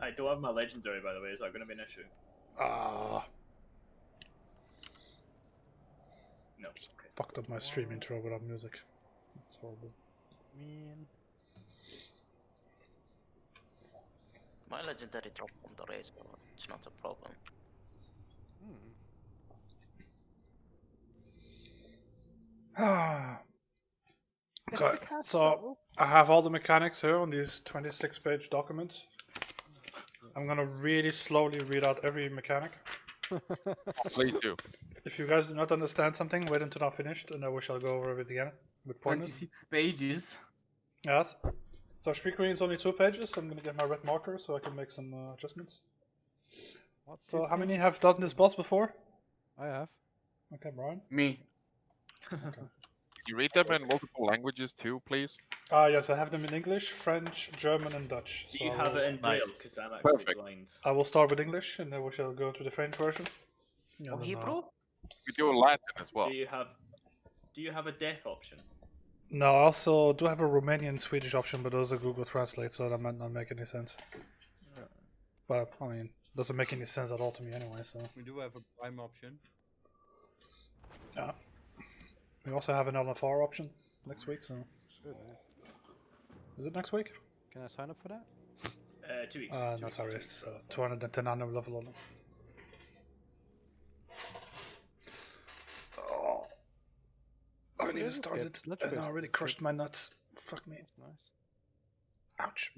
I don't have my legendary, by the way. Is that going to be an issue? No. Okay. Fucked up my stream intro without music. That's horrible. Man. My legendary dropped on the race, so it's not a problem. Okay, so I have all the mechanics here on these 26-page documents. I'm gonna really slowly read out every mechanic. Please do. If you guys do not understand something, wait until I'm finished, and I shall go over it again with pointers. 26 pages. Yes. So Shriekering is only 2 pages. I'm gonna get my red marker so I can make some adjustments. What? So how many have done this boss before? I have. Okay, Brian. Me. Okay. Can you read them in multiple languages too, please? Yes, I have them in English, French, German, and Dutch. Do So you I have will- it in Braille? Because I'm actually Perfect. blind. I will start with English, and then we shall go to the French version. Oh, Hebrew? We do Latin as well. Do you have a deaf option? No, I also do have a Romanian Swedish option, but those are Google Translate, so that might not make any sense. But I mean, doesn't make any sense at all to me anyway. So We do have a prime option. yeah, we also have an LFR option next week. So Good. is it next week? Can I sign up for that? 2 weeks. No, 2 weeks, sorry, 2 it's weeks. 210 under level on. Oh, I haven't even Let's get started, Let's and I Fest. already crushed my nuts. Fuck me. That's nice. Ouch.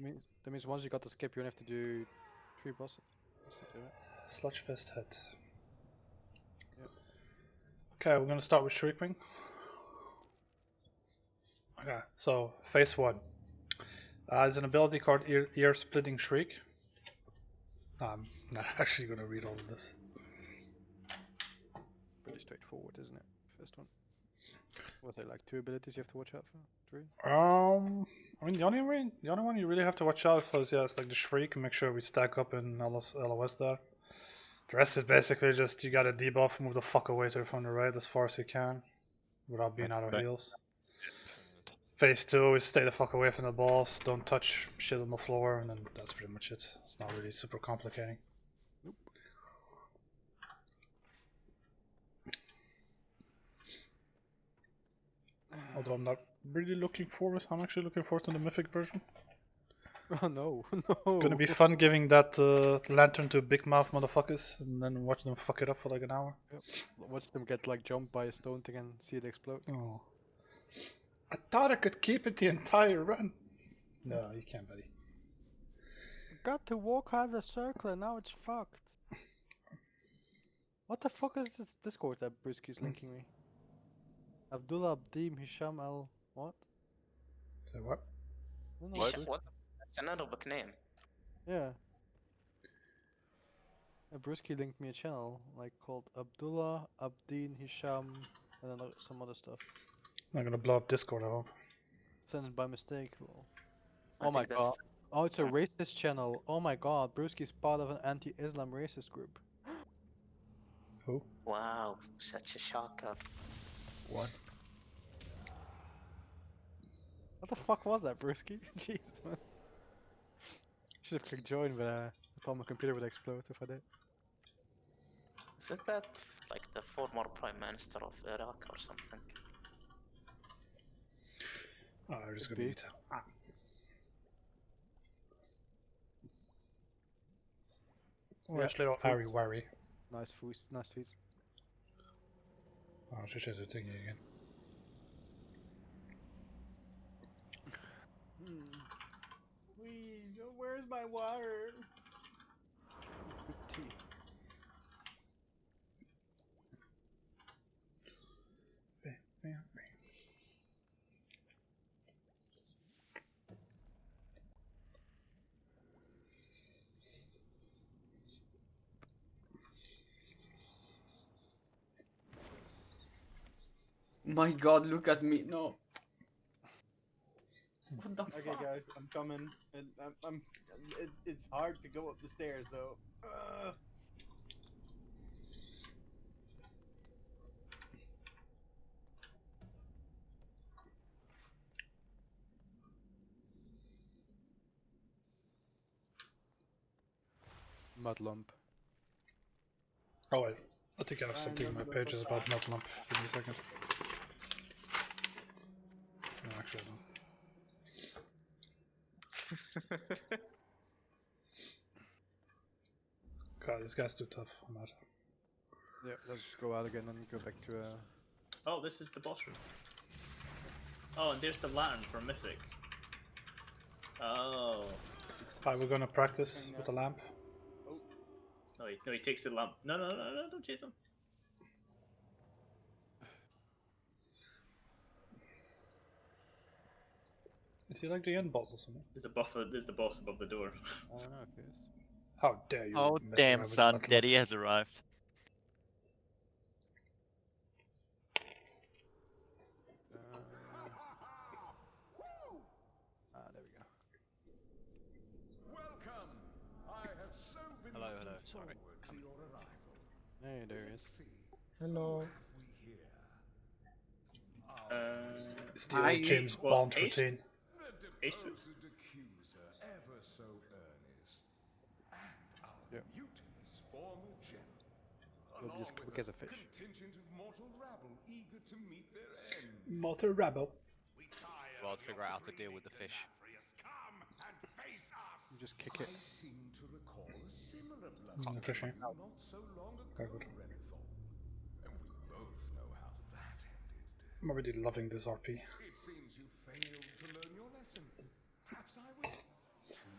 That means once you got the skip, you only have to do 3 bosses. Sludgefest head. Yep. Okay, we're gonna start with Shriekwing. Okay, so phase 1. It's an ability called Ear Splitting Shriek. I'm not actually gonna read all of this. Pretty straightforward, isn't it? First one. What are like 2 abilities you have to watch out for? 3? I mean the only one you really have to watch out for is it's like the Shriek and make sure we stack up in LOS there. The rest is basically just you gotta debuff, move the fuck away from the right as far as you can without being out of heals. Phase 2 is stay the fuck away from the boss, don't touch shit on the floor, and then that's pretty much it. It's not really super complicating. Nope. Although I'm not really looking forward, I'm actually looking forward to the mythic version. Oh no, no. Gonna be fun giving that lantern to big mouth motherfuckers and then watch them fuck it up for like an hour. Yep. Watch them get like jumped by a stone thing and see it explode. Oh. I thought I could keep it the entire run. No, you can't, buddy. Got to walk out the circle and now it's fucked. What the fuck is this Discord that Brisky's linking me? Abdullah Abdim Hisham Al what? Say what? I don't know What? what? What? It's an Arabic name. Yeah. Brusky linked me a channel like called Abdullah Abdin Hisham and then some other stuff. It's not gonna blow up Discord, I hope. Sent it by mistake. Lol. I Oh my think that's- god. Oh, it's a racist channel. Oh my god. Brusky's part of an anti-Islam racist group. Who? Wow, such a shocker. What? What the fuck was that, Brusky? Jeez, man. Should have clicked join, but I thought my computer would explode if I did. Isn't that like the former Prime Minister of Iraq or something? Oh, I'm just Could gonna be. eat. Oh, Yeah, it's little fruit. Ari Wari. Nice food, nice feet. Oh, she says the thingy again. Please, where's my water? Good tea. My god, look at me. No. What the Okay, fuck? guys, I'm coming. And it's hard to go up the stairs though. Mud lump. Oh wait, I think I have something in my pages about mud lump. Give me a second. No, actually I don't. God, this guy's too tough. I'm out. Yeah, let's just go out again and go back to Oh, this is the boss room. Oh, and there's the lantern for Mythic. Oh. Alright, we're gonna practice with the lamp. No, he takes the lamp. No, don't chase him. Is he like the end boss or something? There's the boss above the door. I don't know if it is. How dare you Oh mess damn around with son, mud lump. Daddy has arrived. There we go. Welcome. I have so been Hello, looking hello, sorry. forward to your arrival. Hey, there he Let's is. see. Hello. What have we here? It's the old James what, Bond haste? routine. The Haste. deposed accuser, ever so earnest, and our Yep. mutinous former general, You'll be as along quick with as a fish. contingent of mortal rabble eager to meet their end. Motor Rebel. We tire Well, of let's figure your out how to deal with the greed, fish. Nathrius. Come and face us. You just kick it. I seem to recall a similar Mm, blood fishing. not so long ago, Very good. Renethor. And we both know how that ended. I'm already loving this RP. It seems you failed to learn your lesson. Perhaps I was too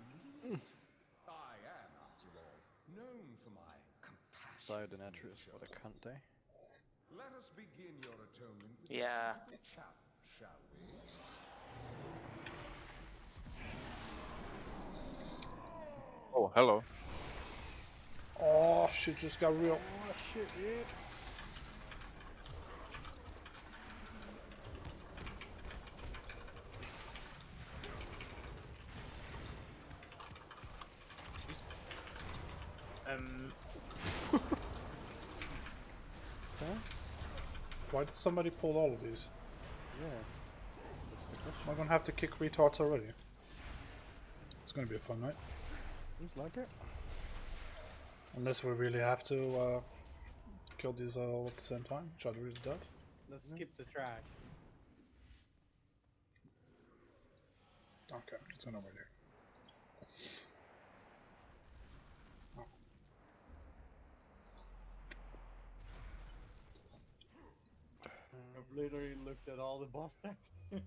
lenient. I am, after all, known for my compassion. Side and Nathrius, what a cunt, eh? Let us begin your atonement with Yeah. a suitable challenge, shall we? Oh, hello. Oh, shit just got real. Oh shit, yeah. Huh? Why did somebody pull all of these? Yeah. That's the question. Am I gonna have to kick retards already? It's gonna be a fun night. Seems like it. Unless we really have to kill these all at the same time, which I really doubt. Let's skip the track. Okay, it's gonna wait here. I've literally looked at all the boss stats.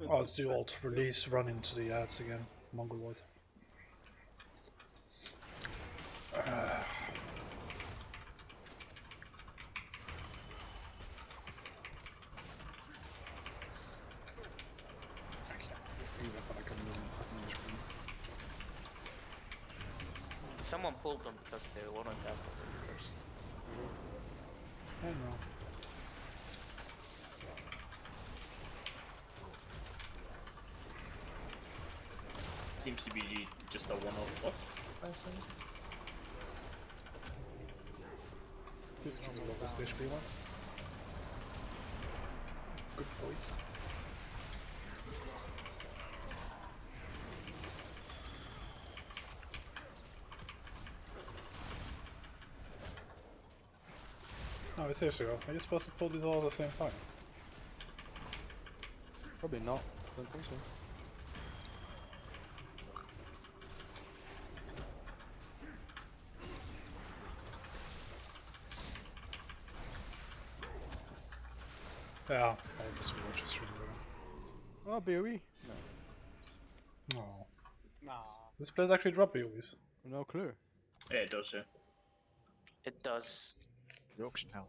Oh, it's the old release run into the ads again. Mongoloid. Someone pulled them because they weren't after first. I don't know. Seems to be just a one-off. What? This is the lowest HP one. Good voice. No, seriously, are you supposed to pull these all at the same time? Probably not. Don't think so. Yeah, I'll just watch this from there. Oh, BOE? No. Oh. Nah. This place actually dropped BOEs. No clue. Yeah, it does, yeah. It does. The auction house.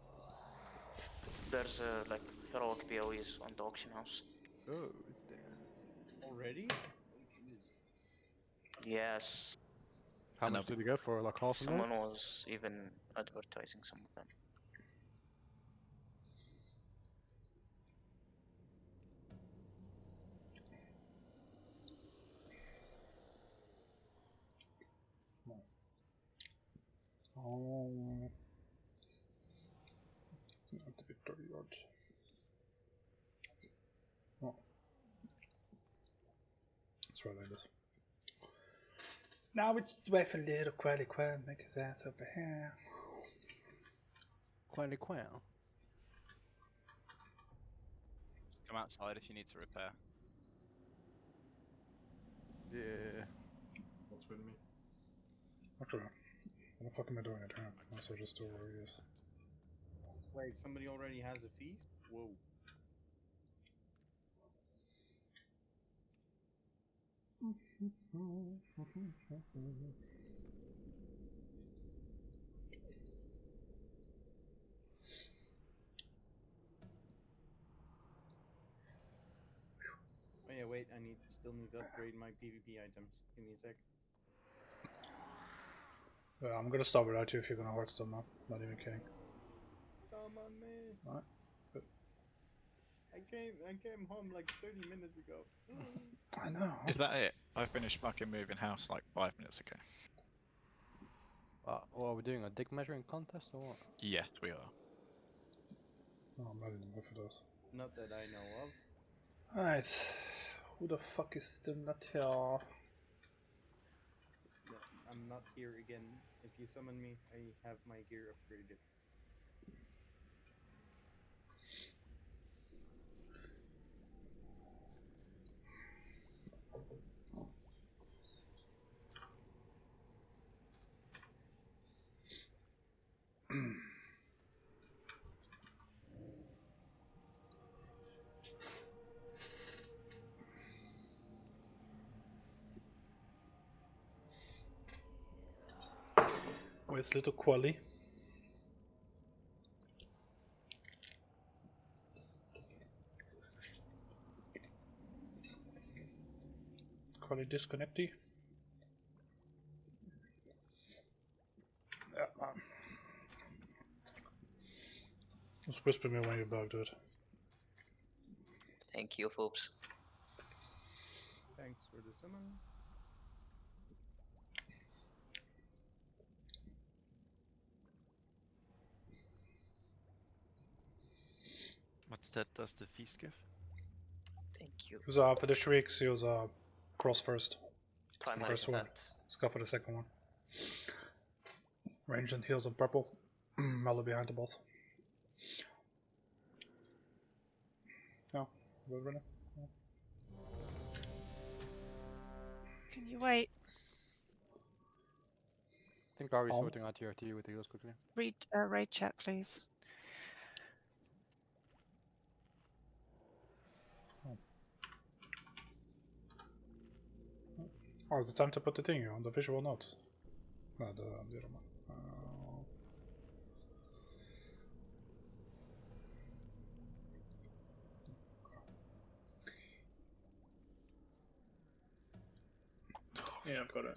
There's like heroic BOEs on the auction house. Oh, is there? Already? Oh, jeez. Yes. How I much know. did you get for like half a million? Someone was even advertising some of them. Oh. Not the victory yard. Oh. That's right, I guess. Now we just wait for little Qualy Quail and make his ass over here. Quaily quail. Come outside if you need to repair. Yeah. What's with me? Actually, what the fuck am I doing at home? Might as well just do where he is. Wait, somebody already has a feast? Whoa. Oh yeah, wait, still need to upgrade my PvP items. Give me a sec. Yeah, I'm gonna stop without you if you're gonna hard stuff now. Not even kidding. Come on, man. Alright. Good. I came home like 30 minutes ago. I know. Is that it? I finished fucking moving house like 5 minutes ago. What are we doing? A dig measuring contest or what? Yes, we are. Oh, I'm not in the mood for this. Not that I know of. Alright. Who the fuck is still not here? No, I'm not here again. If you summon me, I have my gear upgraded. Where's little Qualy? Qualy disconnecty? Yeah, just whisper me when you're back, dude. Thank you, folks. Thanks for the summon. What's that does the feast give? Thank you. Use for the shrieks, use cross first. Primary First one. event. Scuff for the second one. Ranged and heals on purple. Mellow behind the boss. No, we're running. No. Can you wait? I think Gary's Calm. sorting out TRT with the heals quickly. Read raid chat, please. Oh, it's time to put the thing on the visual notes. No, the other one. Yeah, I've got it.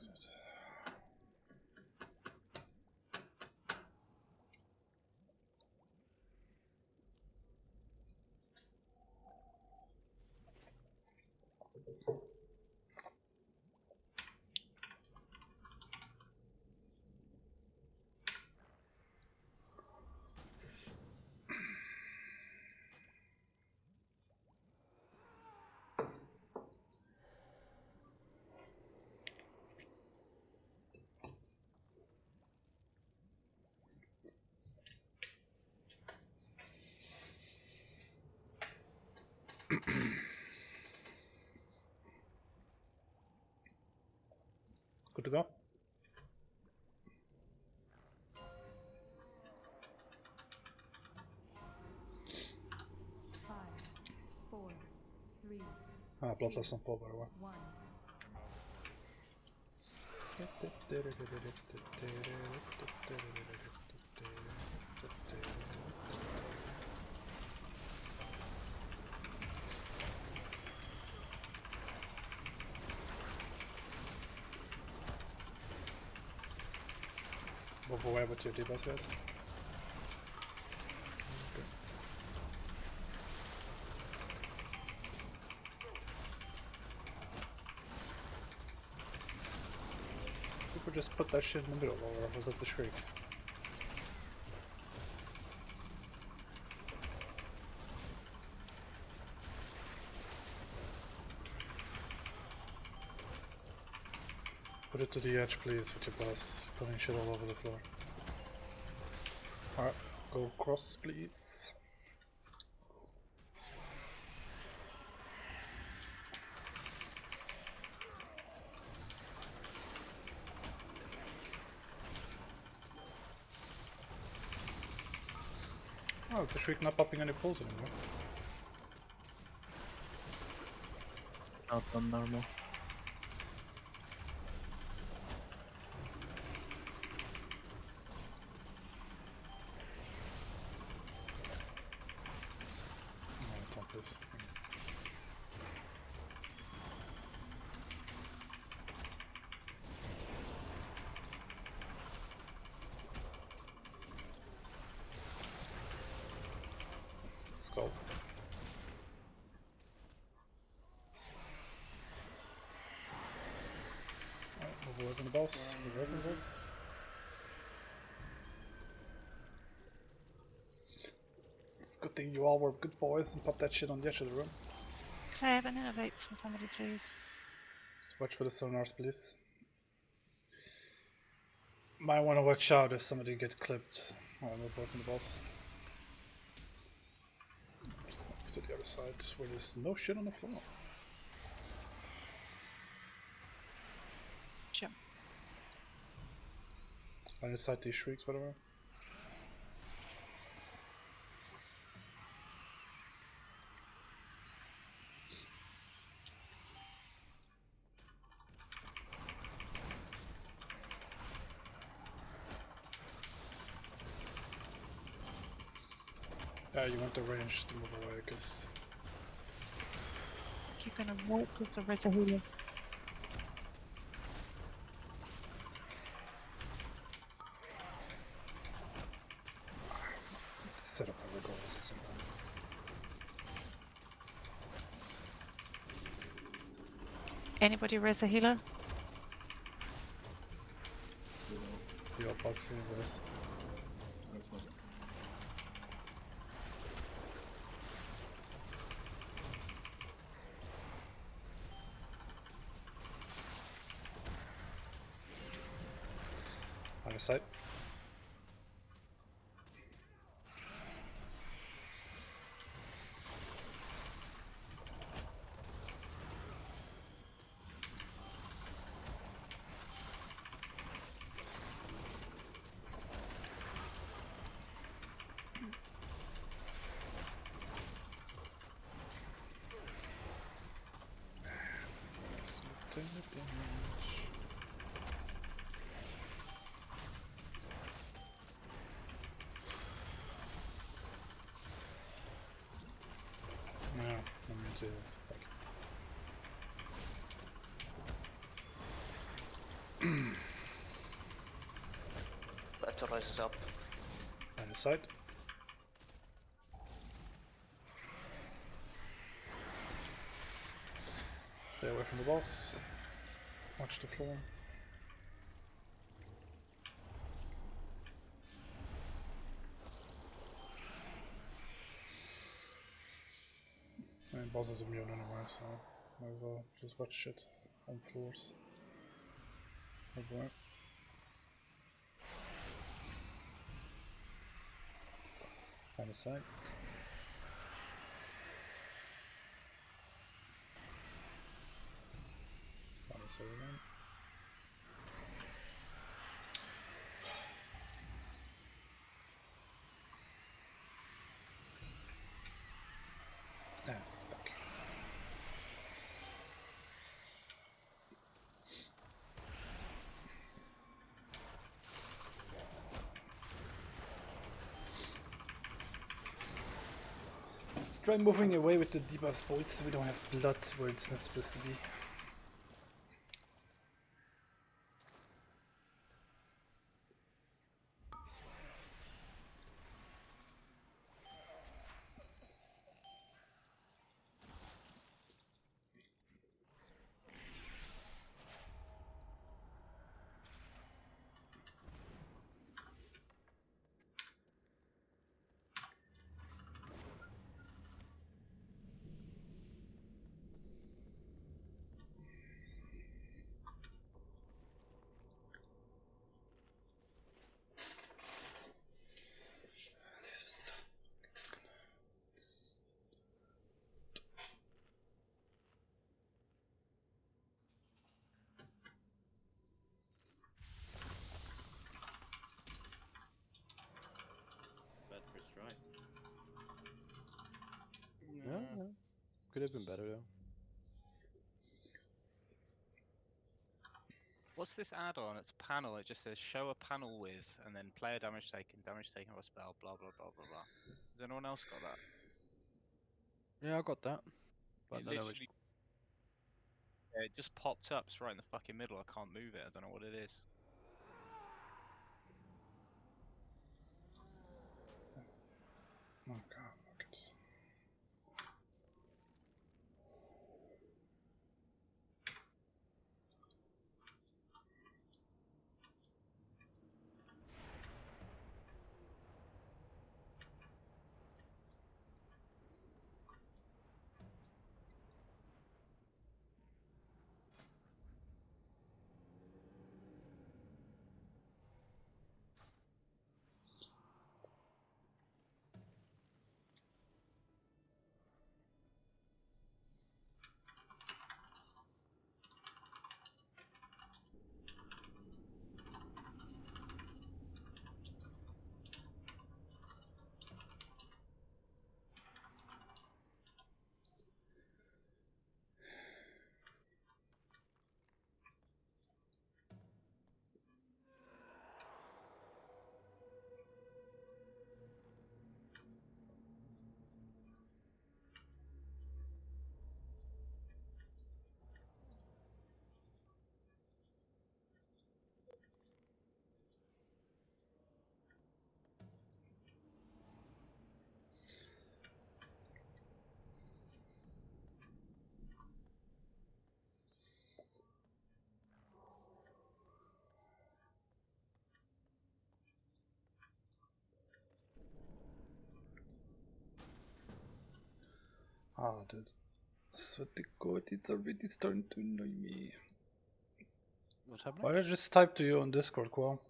Good to go? Ah, Bloodless on Paul, by the way. Move away with your debuffs, guys. People just put that shit in the middle, or was it the shriek? Put it to the edge, please, with your boss. Putting shit all over the floor. Alright, go cross, please. Oh, the Shriek not popping any pulls anymore. Not on normal. No, top is. Let's go. Alright, we're working the boss. We're working the boss. It's a good thing you all were good boys and popped that shit on the edge of the room. Can I have an innovate from somebody, please? Just watch for the sonars, please. Might want to watch out if somebody get clipped while we're working the boss. Just go to the other side where there's no shit on the floor. Sure. On the side these shrieks, by the way. Yeah, you want the range to move away, because You're gonna walk with the rest of healing. set up other goals at some point. Anybody raise a healer? The old boxing with us. On the side. No, I'm into this. Battle rises up. On the side. Stay away from the boss. Watch the floor. I mean, boss is immune anyway, so might as well just watch shit on floors. Everywhere. On the side. On the side again. Ah, fuck. Let's try moving away with the debuff points so we don't have blood where it's not supposed to be. Could have been better though. What's this add-on? It's a panel. It just says show a panel with, and then player damage taken by a spell, blah blah blah blah blah. Has anyone else got that? Yeah, I got that. But It then I literally, yeah, it just popped up. It's right in the fucking middle. I can't move it. I don't know what it is. Oh god, fuck it. Oh, dude. I swear to God, it's already starting to annoy me. What's happening? Why did I just type to you on Discord, Qual?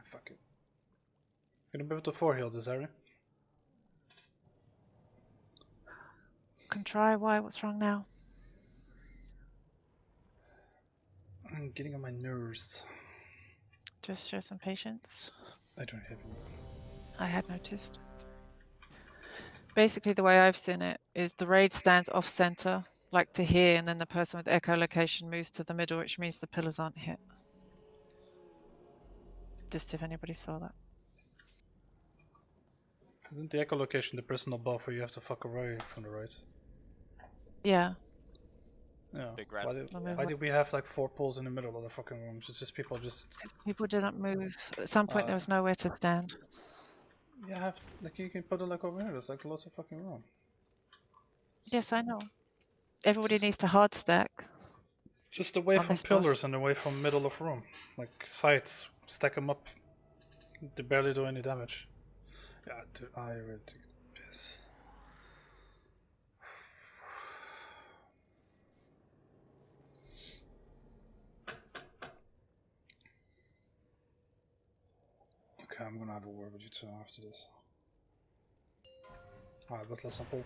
Fuck it. Gonna be able to 4-heal this area. Can try. Why? What's wrong now? I'm getting on my nerves. Just show some patience. I don't have any. I had noticed. Basically, the way I've seen it is the raid stands off center, like to here, and then the person with echolocation moves to the middle, which means the pillars aren't hit. Just if anybody saw that. Isn't the echolocation the personal buff where you have to fuck away from the right? Yeah. Yeah. Big red. Why did we have like 4 poles in the middle of the fucking rooms? It's just people just. People didn't move. At some point, there was nowhere to stand. You have like you can put it like over here. There's like lots of fucking room. Yes, I know. Everybody Just- needs to hard stack. Just away on from this pillars boss. and away from middle of room, like sides. Stack them up. They barely do any damage. Yeah, dude, I really took a piss. Okay, I'm gonna have a word with you two after this. Alright, but listen, Paul.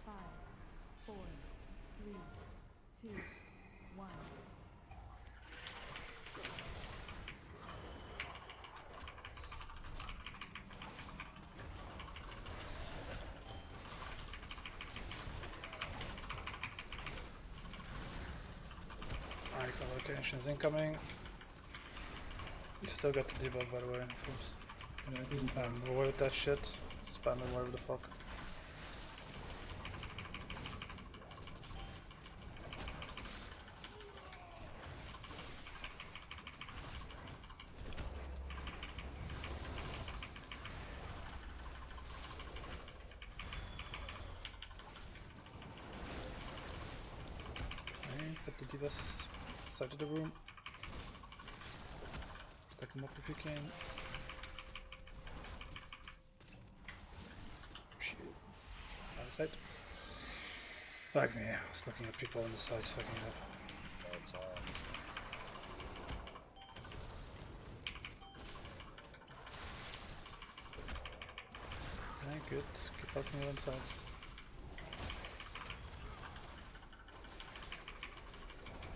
5, 4, 3, 2, 1. Alright, locations incoming. You still got the debuff, by the way. Oops. Avoid that shit. Spam it wherever the fuck. Empty this side of the room. Stack them up if you can. Shit. Other side. Like me, I was looking at people on the sides fucking up. That's all on this thing. Yeah, good. Keep passing it on sides.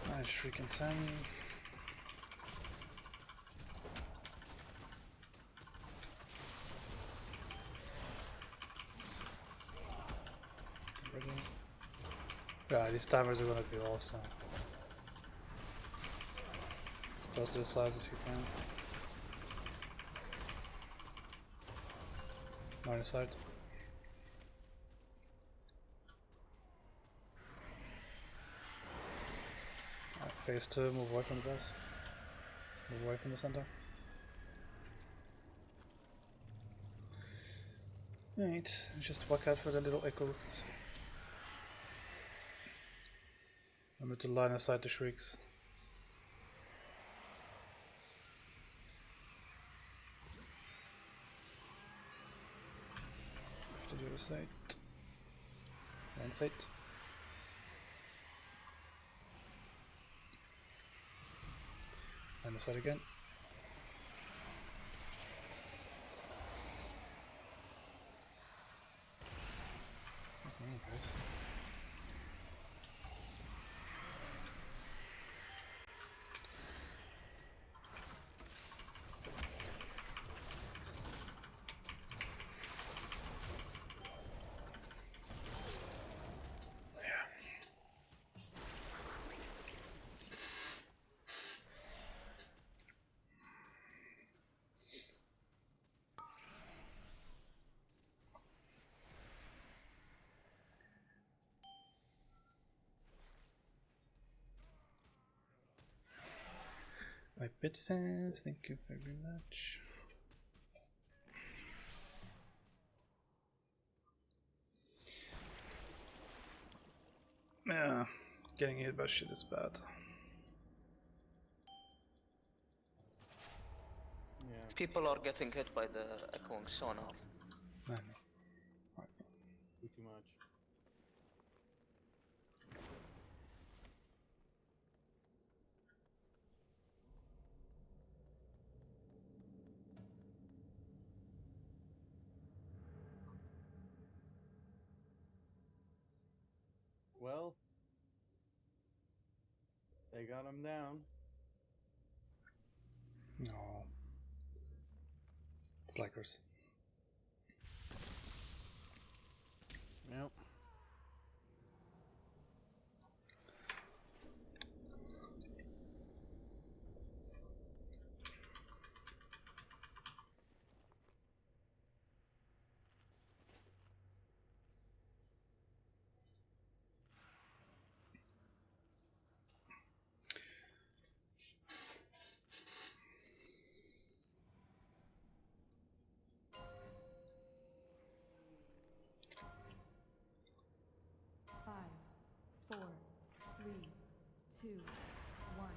Nice, freaking 10. Ready? Yeah, these timers are gonna be awesome. As close to the sides as you can. Minus side. Alright, phase 2, move away from the boss. Move away from the center. Alright, just watch out for the little echoes. Remember to line aside the shrieks. To the other side. One side. And the side again. Okay, guys. My bit fans, thank you very much. Yeah, getting hit by shit is bad. Yeah. People are getting hit by the echoing sonar. I know. Too much. Well, they got him down. No. Slackers. Yep. Five, four, three, two, one.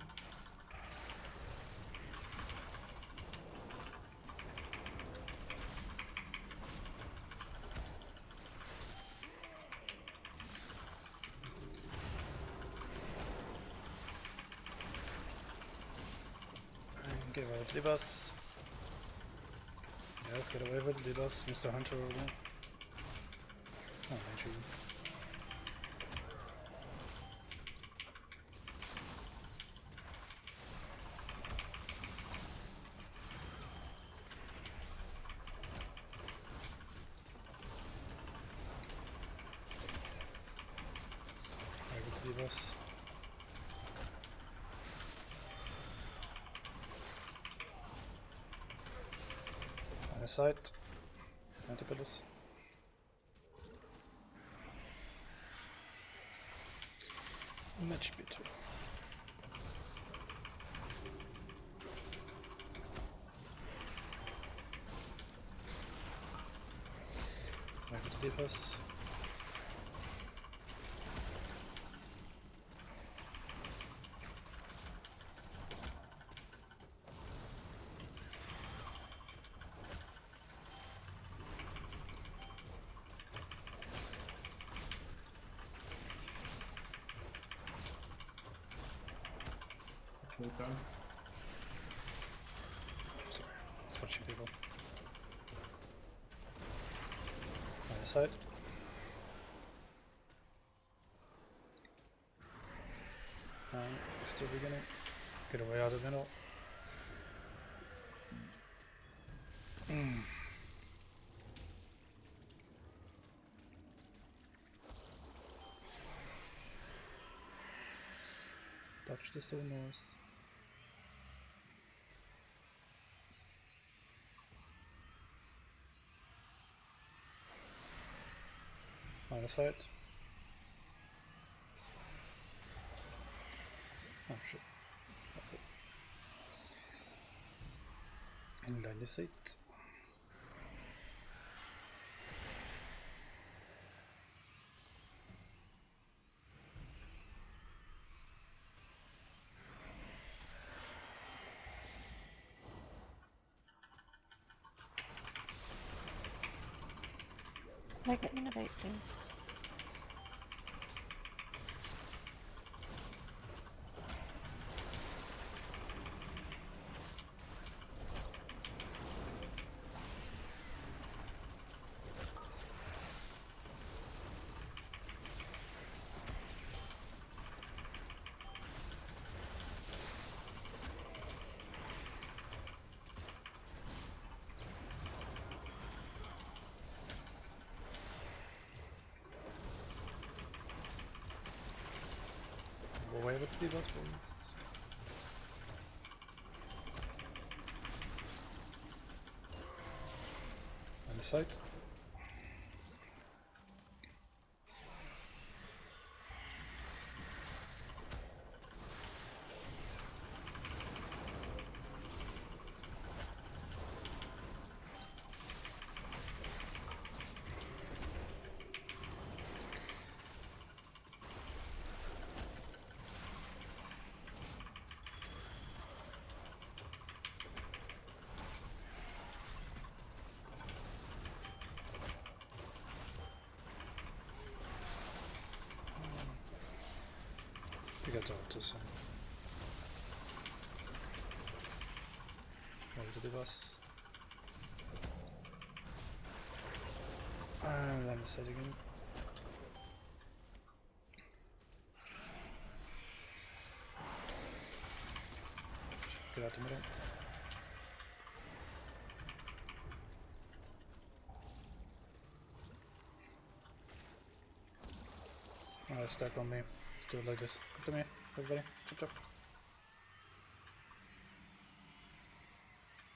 And get away with the boss. Yes, get away with the boss, Mr. Hunter over there. Oh, thank you. Over to the boss. On the side. Antipillars. Much better. Over to the boss. Okay. Sorry, switching people. Other side. Still beginning. Get away out of the middle. Touch the sonars. Other side. Oh shit. Okay. And then this it. Can I get innovate, please? Away with the bus, please. On the side. I think I talked to some. Over to the bus. And then the side again. Get out the middle. Stack on me. Let's do it like this. Come to me, everybody. Chop chop.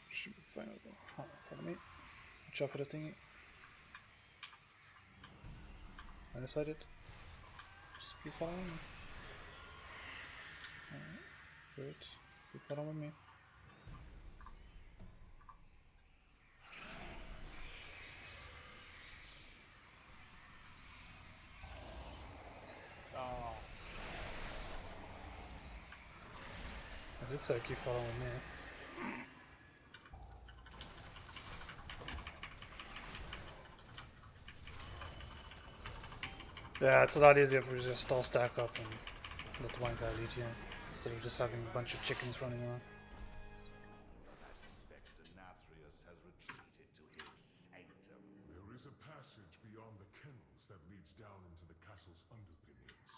Should be fine. Follow me. Watch out for the thingy. I decided. Just keep following me. Alright. Good. Keep following me. I did say keep following me. Yeah, it's a lot easier if we just all stack up and let one guy lead you, instead of just having a bunch of chickens running around. I suspect Nathria has retreated to his sanctum. There is a passage beyond the kennels that leads down into the castle's underpinnings.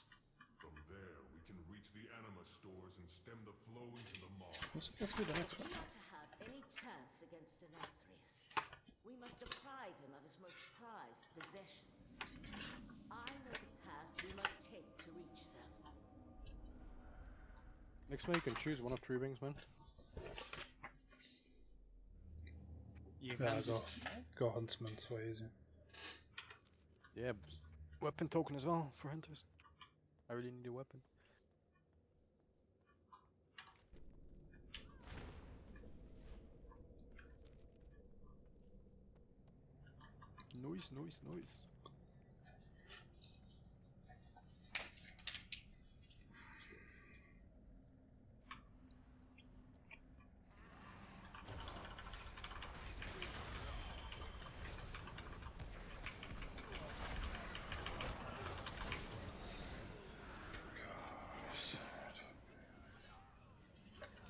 From there, we can reach the anima stores and stem the flow into the maw. What's supposed to be the next one? To have any chance against Nathrius, we must deprive him of his most prized possessions. I know the path we must take to reach them. Next one, you can choose one of 3 rings, man. You Yeah, can go huntsman, it's way easier. Yeah, weapon token as well for hunters. I really need a weapon. Noise, noise, noise.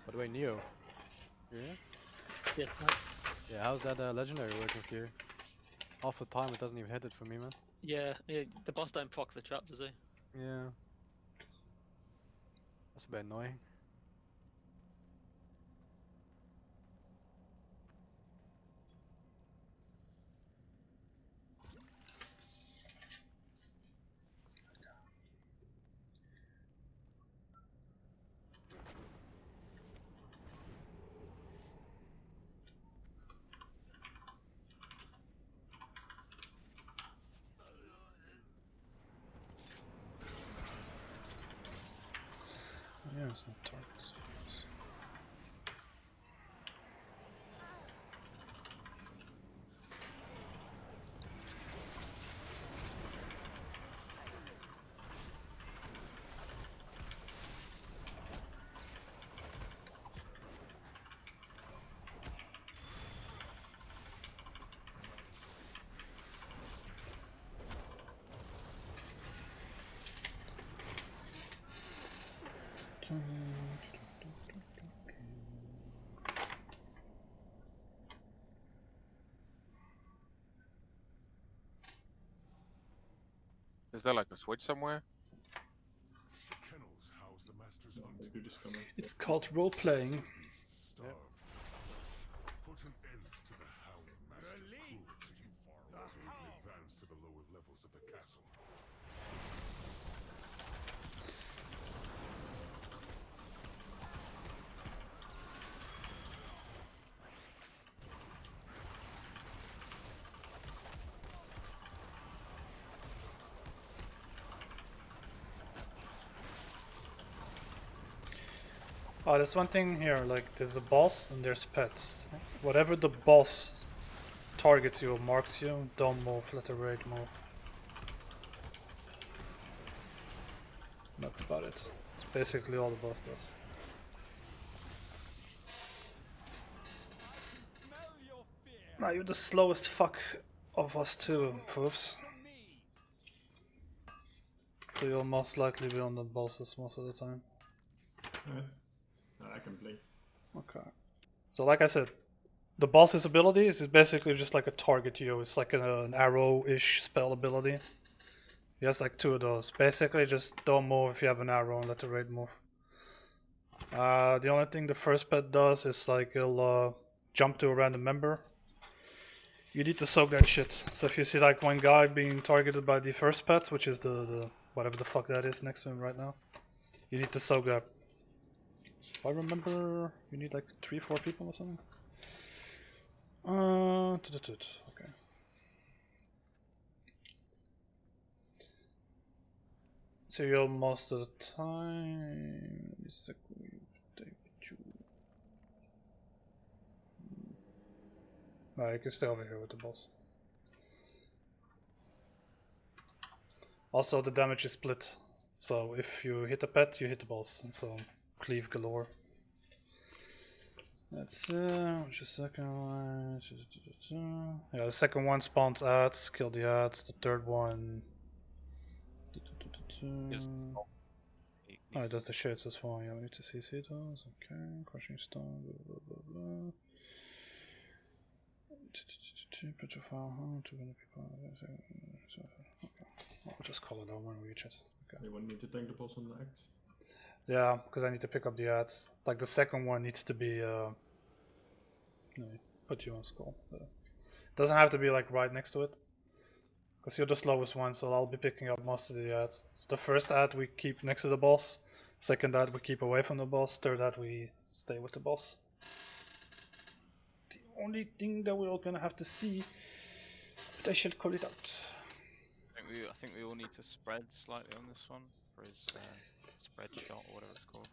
By the way, Neo. Yeah? Yeah. Yeah, how's that legendary working for you? Half the time it doesn't even hit it for me, man. Yeah, the boss don't proc the trap, does he? Yeah. That's a bit annoying. Yeah, it's not targets. Is there like a switch somewhere? The kennels house the master's hunting. It's called role playing. Starve. Put an end to the hound master's cruelty while we advance to the lower levels of the castle. Oh, there's one thing here, like there's a boss and there's pets. Whatever the boss targets you or marks you, don't move, let the raid move. That's about it. It's basically all the boss does. Now you're the slowest fuck of us too, Foops. So you'll most likely be on the bosses most of the time. Alright. I can play. Okay. So like I said, the boss's abilities is basically just like a target you. It's like an arrow-ish spell ability. He has like 2 of those. Basically just don't move if you have an arrow and let the raid move. The only thing the first pet does is like it'll jump to a random member. You need to soak that shit. So if you see like one guy being targeted by the first pet, which is the whatever the fuck that is next to him right now, you need to soak that. If I remember, you need like 3-4 people or something. Okay. So you're most of the time. No, you can stay over here with the boss. Also, the damage is split. So if you hit a pet, you hit the boss, and so cleave galore. That's just a second one. Yeah, the second one spawns ads, kill the ads. The third one. Oh, it does the shades as well. Yeah, we need to see it does. Okay, crushing stone. Blah blah blah. Petrify. 200 people. Okay, I'll just call it out when we reach it. Okay. You want me to tank the boss on the axe? Yeah, because I need to pick up the ads. Like the second one needs to be no, put you on skull. It doesn't have to be like right next to it, because you're the slowest one, so I'll be picking up most of the ads. So the first ad we keep next to the boss, second ad we keep away from the boss, third ad we stay with the boss. The only thing that we're all gonna have to see, but I should call it out. I think we all need to spread slightly on this one for his spread shot or whatever it's called.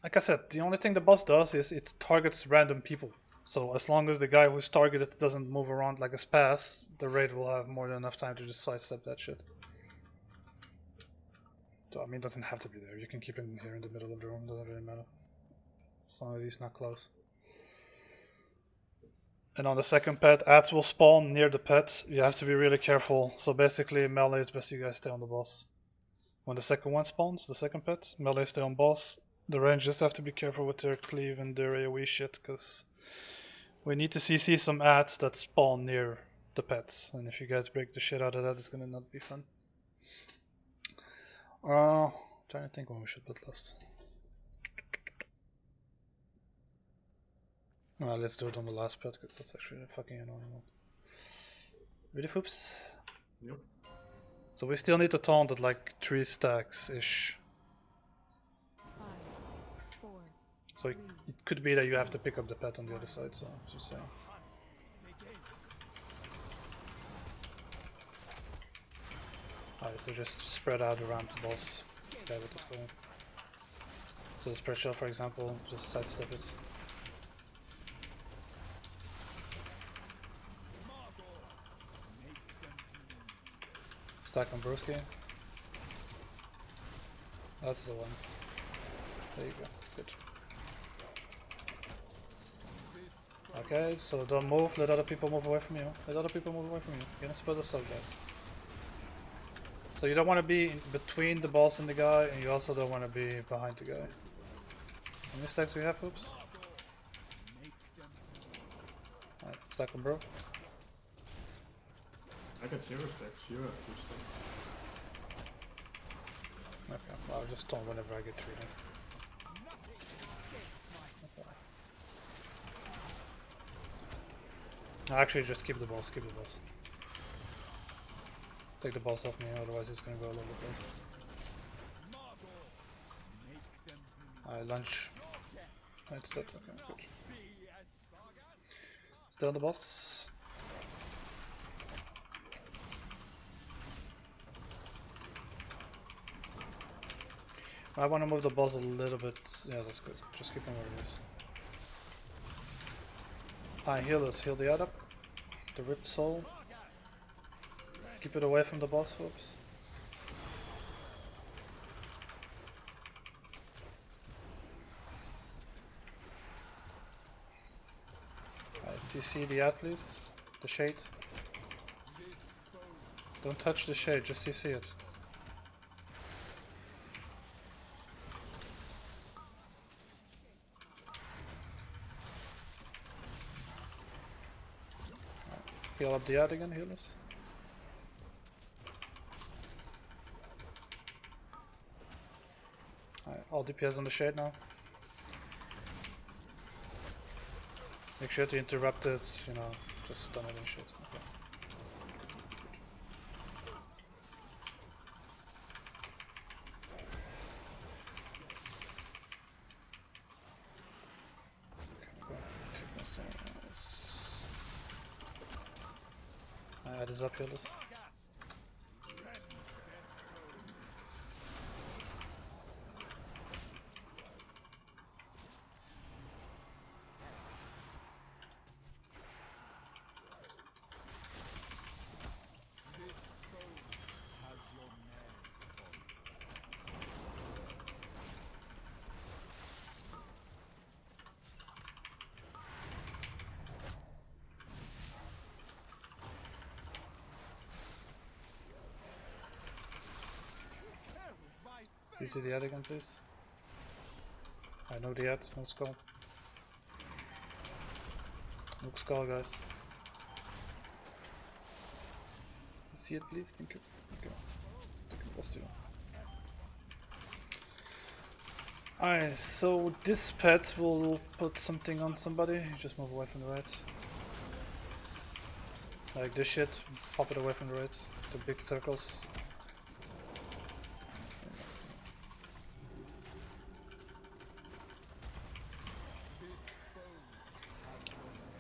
Like I said, the only thing the boss does is it targets random people. So as long as the guy who's targeted doesn't move around like a spaz, the raid will have more than enough time to just sidestep that shit. So I mean, it doesn't have to be there. You can keep him here in the middle of the room, doesn't really matter. As long as he's not close. And on the second pet, ads will spawn near the pet. You have to be really careful. So basically, melee is best you guys stay on the boss. When the second one spawns, the second pet, melee stay on boss. The Rangers have to be careful with their cleave and their AoE shit, because we need to CC some ads that spawn near the pets, and if you guys break the shit out of that, it's gonna not be fun. Trying to think when we should put last. Well, let's do it on the last pet, because that's actually a fucking annoying one. Ready, Foops? Yep. So we still need to taunt at like 3 stacks-ish. 5, 4, So it could be that you have to pick up the pet on the other side, so just saying. Alright, so just spread out around the boss guy with this going. So the spread shot, for example, just sidestep it. Stack on Broski. That's the one. There you go. Good. Okay, so don't move, let other people move away from you. Let other people move away from you. You're gonna spread us out, guys. So you don't want to be in between the boss and the guy, and you also don't want to be behind the guy. How many stacks do we have, Oops? Alright, stack on bro. I got 0 stacks, you have 2 stacks. Okay, well, I'll just taunt whenever I get 3 then. Okay. Actually, just keep the boss, keep the boss. Take the boss off me, otherwise he's gonna go all over the place. I lunge. Oh, it's dead, okay, good. Still the boss. I want to move the boss a little bit. Yeah, that's good. Just keep him where he is. Heal us. Heal the up. The ripped soul. Keep it away from the boss, whoops. CC the ad, please. The shade. Don't touch the shade, just CC it. Heal up the ad again, heal us. Alright, all DPS on the shade now. Make sure to interrupt it, you know, just stun it and shit. Okay. Add is up, healers. CC the ad again, please. I know the ad, no skull. No skull, guys. CC it, please, thank you. Okay. Take a post here. Alright, so this pet will put something on somebody. Just move away from the right. Like this shit, pop it away from the right. The big circles.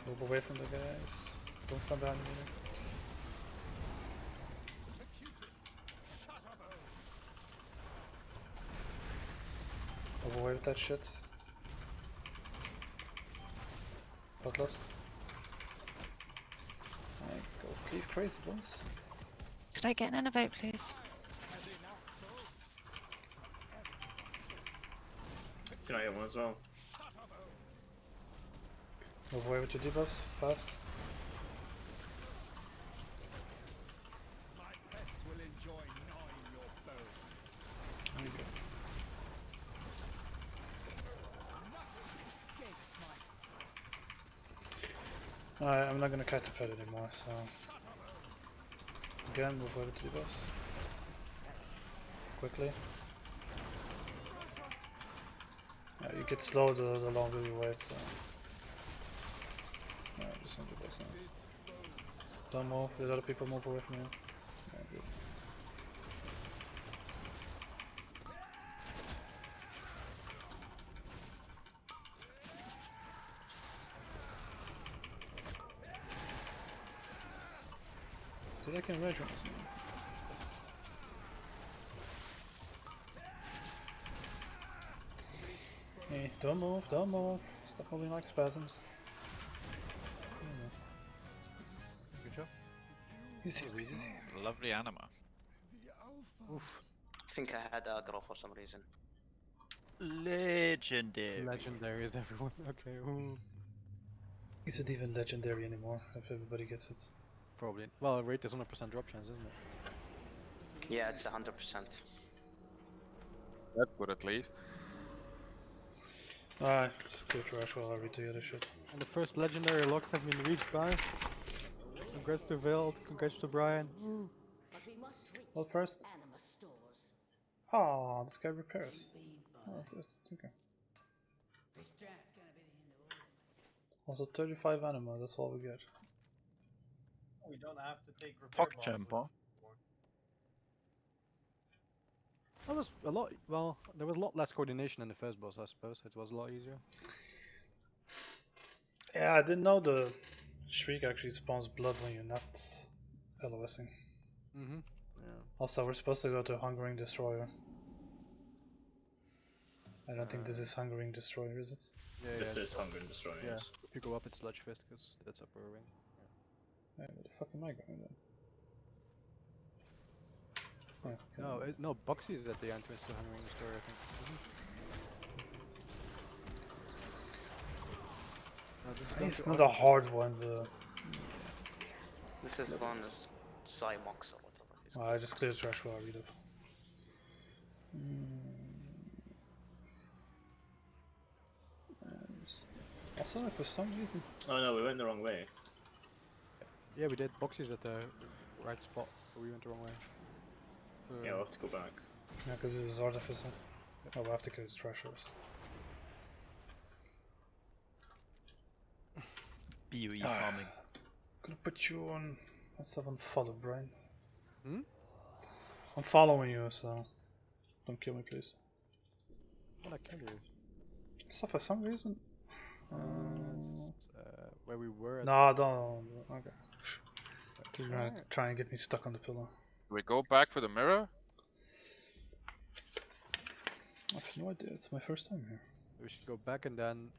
Move away from the guys. Don't stand behind me. Move away with that shit. Kael'thas. Alright, go cleave crazy, boys. Could I get an innovate, please? Can I get one as well? Move away with your debuffs, fast. There you go. Alright, I'm not gonna cut the pet anymore, so... Again, move over to the boss. Quickly. You get slow the longer you wait, so... Alright, just on the boss now. Don't move, let other people move away from you. Yeah, good. Dude, I can rage on this man. Hey, don't move, don't move. Stop moving like spasms. Good job. Easy, easy. Lovely anima. Oof. I think I had aggro for some reason. Legendary. Legendary is everyone. Okay. Ooh. Is it even legendary anymore, if everybody gets it? Probably. Well, rate is 100% drop chance, isn't it? Yeah, it's 100%. That's good at least. Alright, just clear trash while I read the other shit. And the first legendary locks have been reached by. Congrats to Veld, congrats to Brian. Woo. But we must reach Well, first. anima stores. Oh, this guy repairs. Oh, good. Okay. This giant's gonna be the end of all. Also 35 anima, that's all we get. We don't have to take repair bombs. Jumper. That was a lot. Well, there was a lot less coordination in the first boss, I suppose. It was a lot easier. Yeah, I didn't know the Shriek actually spawns blood when you're not LOSing. Mm-hmm. Yeah. Also, we're supposed to go to Hungering Destroyer. I don't think this is Hungering Destroyer, is it? Yeah, This yeah. is Hunger and Destroyer. Yeah. Yes. If you go up, it's Sludge Fist, because that's upper ring. Hey, where the fuck am I going then? Oh, okay. No, Boxy is at the entrance to Hungering Destroyer, I think. No, this is going It's to not a hard one, but... This is one is Cymox or whatever. It's I just clear the trash while I read it. Also, for some reason... Oh no, we went the wrong way. Yeah, we did. Boxy's at the right spot, but we went the wrong way. Yeah, we'll have to go back. Yeah, because this is Artificer. Oh, we'll have to kill the trash first. BOE farming. Gonna put you on... Let's have unfollow, Brian. Hmm? I'm following you, so... Don't kill me, please. What I kill you? So for some reason... Where we were at. No, don't... Okay. You're gonna try and get me stuck on the pillar. Do we go back for the mirror? I have no idea, it's my first time here. We should go back and then...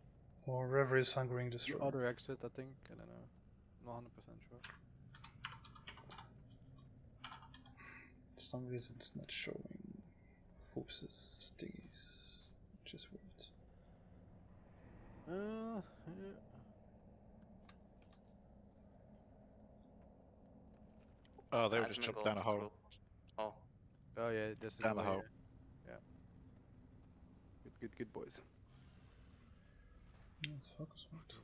Or wherever is Hungering the Destroyer. other exit, I think. I don't know. Not 100% sure. For some reason it's not showing Foops's thingies, which is weird. Yeah. Oh, they were just jumped down a hole. Oh. Oh yeah, this is Down the way, hole. Yeah. Good boys. Let's focus on it.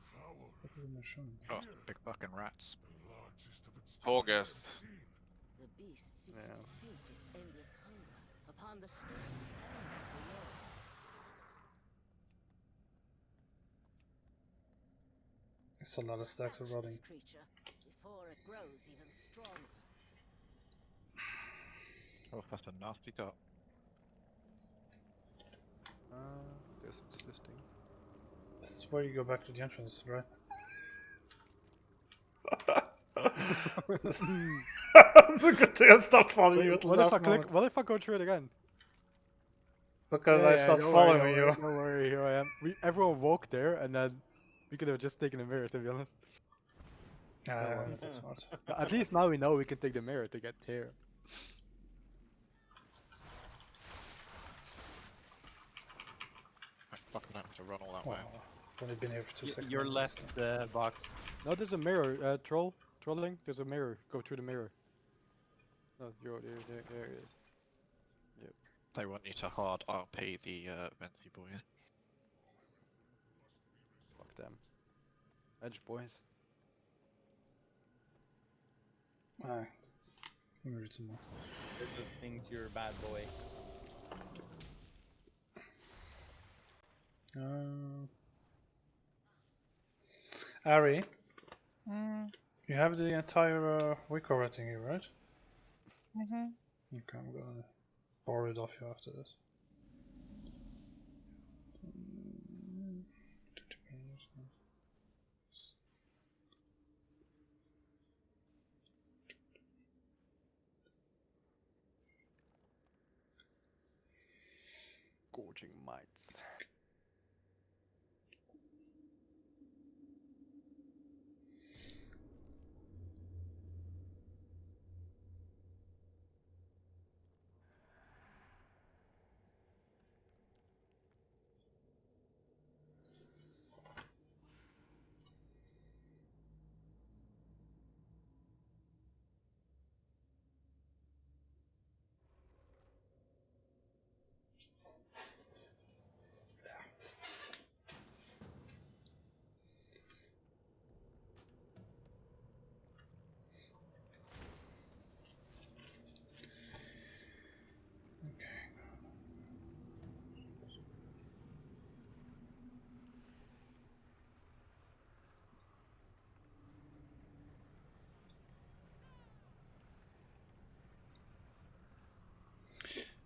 What is it showing? Oh, big fucking rats. Poor guests. The beast seeks Yeah. to feed its endless hunger upon the stores below. It's a lot of stacks of rotting. This creature before it grows even stronger. Oh, that's a nasty dot. Guess it's this thing. This is where you go back to the entrance, right? It's a good thing I stopped following you at the What if last I moment. click? What if I go through it again? Because I stopped don't following worry, you. Don't worry, here I am. Everyone walked there, and then we could have just taken a mirror, to be honest. Yeah, that's smart. At least now we know we can take the mirror to get here. I fucking have to run all that way. I've only been here for 2 seconds. Your left box. No, there's a mirror, trolling. There's a mirror. Go through the mirror. No, there it is. Yep. They want you to hard RP the Venti boys. Fuck them. Edge boys. Alright. Let me read some more. There's those things, you're a bad boy. Ari, Mm. you have the entire Wicca rating here, right? Mhm. Okay, I'm gonna borrow it off you after this. Gorging mites.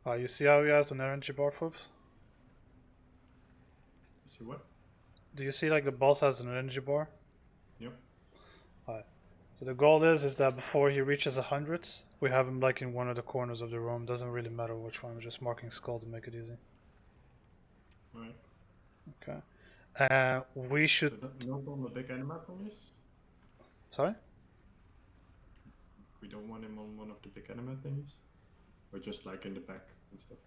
You see how he has an energy bar, folks? See what? Do you see like the boss has an energy bar? Yep. Alright. So the goal is that before he reaches 100, we have him like in one of the corners of the room. Doesn't really matter which one. We're just marking skull to make it easy. Alright. Okay. We should. So no on the big animal thingies? Sorry? We don't want him on one of the big animal thingies? Or just like in the back and stuff?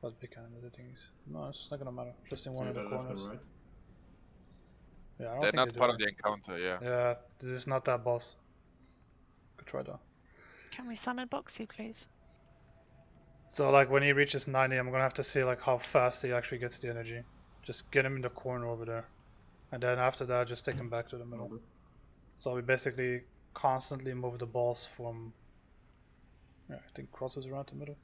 What big animal things? No, it's not gonna matter. Just in one So of the left and corners. right? Yeah, I don't They're think not they do part of that. the encounter, yeah. Yeah, this is not that boss. Good try though. Can we summon Boxy, please? So like when he reaches 90, I'm gonna have to see like how fast he actually gets the energy. Just get him in the corner over there. And then after that, just take him back to the middle. So we basically constantly move the balls from, yeah, I think crosses around the middle.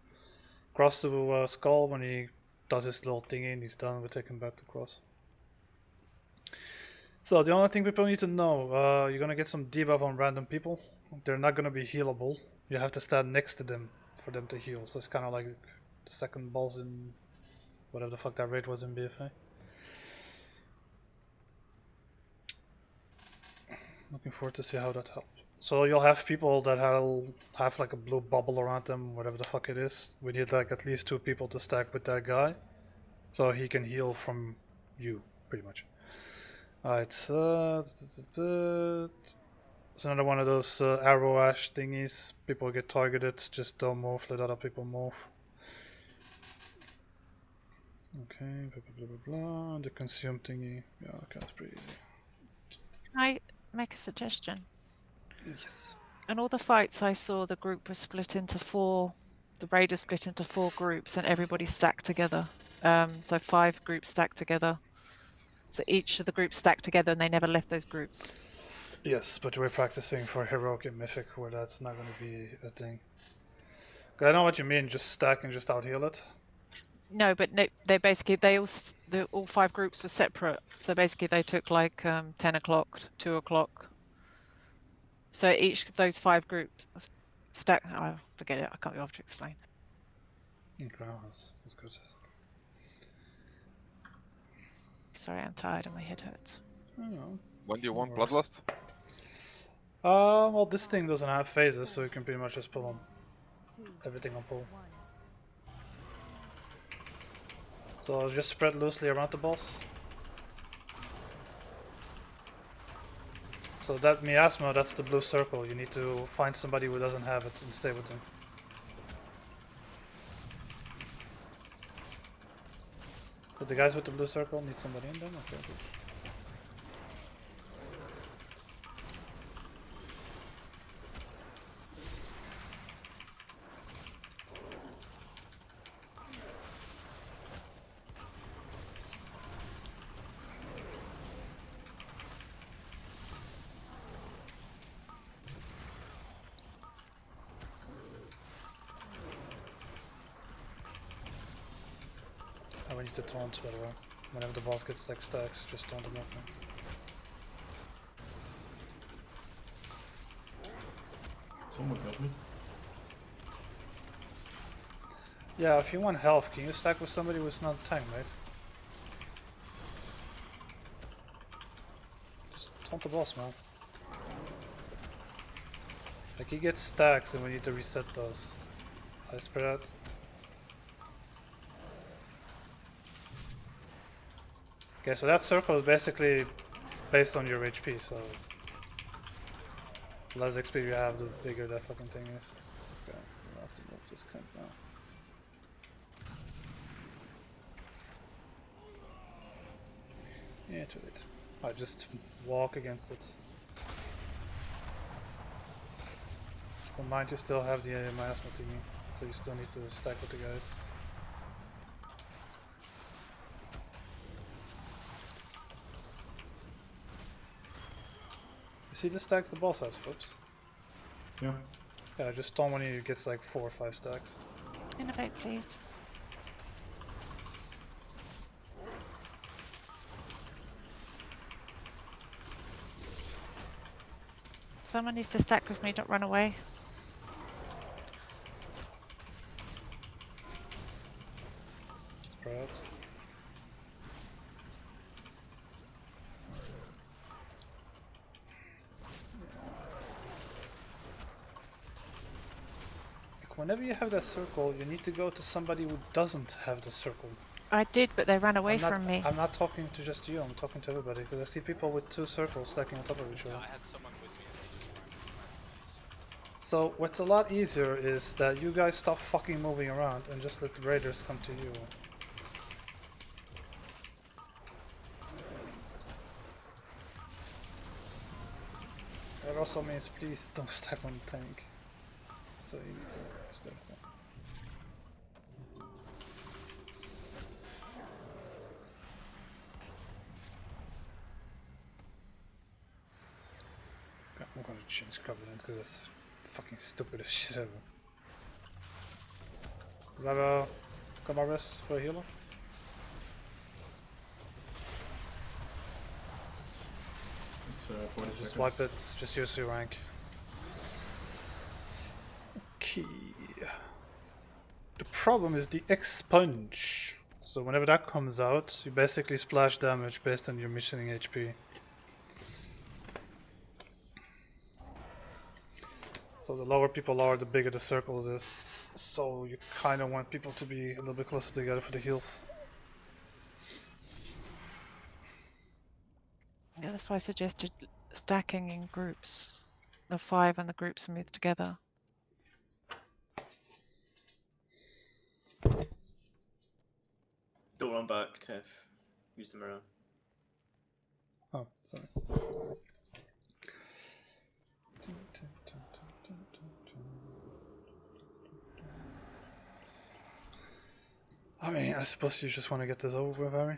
Cross to skull. When he does his little thingy and he's done, we take him back to cross. So the only thing people need to know, you're gonna get some debuff on random people. They're not gonna be healable. You have to stand next to them for them to heal. So it's kind of like the second boss in whatever the fuck that raid was in BFA. Looking forward to see how that helps. So you'll have people that have like a blue bubble around them, whatever the fuck it is. We need like at least 2 people to stack with that guy, so he can heal from you, pretty much. Alright, it's another one of those arrow ash thingies. People get targeted, just don't move, let other people move. Okay, blah blah blah blah blah. The consume thingy. Yeah, okay, that's pretty easy. Can I make a suggestion? Yes. In all the fights I saw, the group was split into 4. The raiders split into 4 groups, and everybody stacked together. So 5 groups stacked together. So each of the groups stacked together, and they never left those groups. Yes, but we're practicing for heroic and mythic, where that's not going to be a thing. I know what you mean. Just stack and just out heal it. No, but no, all 5 groups were separate. So basically, they took like 10 o'clock, 2 o'clock. So each of those 5 groups stack. Oh, forget it. I can't be able to explain. Okay, that's good. Sorry, I'm tired and my head hurts. When do you want Bloodlust? Well, this thing doesn't have phases, so you can pretty much just pull on everything on pull. So I'll just spread loosely around the boss. So that miasma, that's the blue circle. You need to find somebody who doesn't have it and stay with them. But the guys with the blue circle need somebody in them? Okay, good. need to taunt, by the way. Whenever the boss gets like stacks, just taunt him up. Someone got me. Yeah, if you want health, can you stack with somebody who's not a tank, mate? Just taunt the boss, man. Like, he gets stacks and we need to reset those. I spread. Okay, so that circle is basically based on your HP, so the less XP you have, the bigger that fucking thing is. Okay, we'll have to move this cunt now. Yeah, to it. I just walk against it. Don't mind, you still have the miasma thingy, so you still need to stack with the guys. You see the stacks the boss has, folks? Yeah. Yeah, just stun when he gets like 4 or 5 stacks. Innovate, please. Someone needs to stack with me, don't run away. Spread. Like, whenever you have that circle, you need to go to somebody who doesn't have the circle. I did, but they ran away from me. I'm not talking to just you, I'm talking to everybody, because I see people with 2 circles stacking on top of each other. I had someone with me and they just ran away. So what's a lot easier is that you guys stop fucking moving around and just let the raiders come to you. That also means please don't stack on the tank. So you need to stack one. I'm gonna change Covenant because that's fucking stupid as shit ever. Lava, come on, rest for a healer. It's 40 Just seconds. wipe it, just use your rank. Okay. The problem is the expunge. So whenever that comes out, you basically splash damage based on your missing HP. So the lower people are, the bigger the circles is. So you kind of want people to be a little bit closer together for the heals. Yeah, that's why I suggested stacking in groups. The 5 and the groups move together. Don't run back, Teph. Use the mirror. Oh, sorry. I mean, I suppose you just want to get this over with, Harry.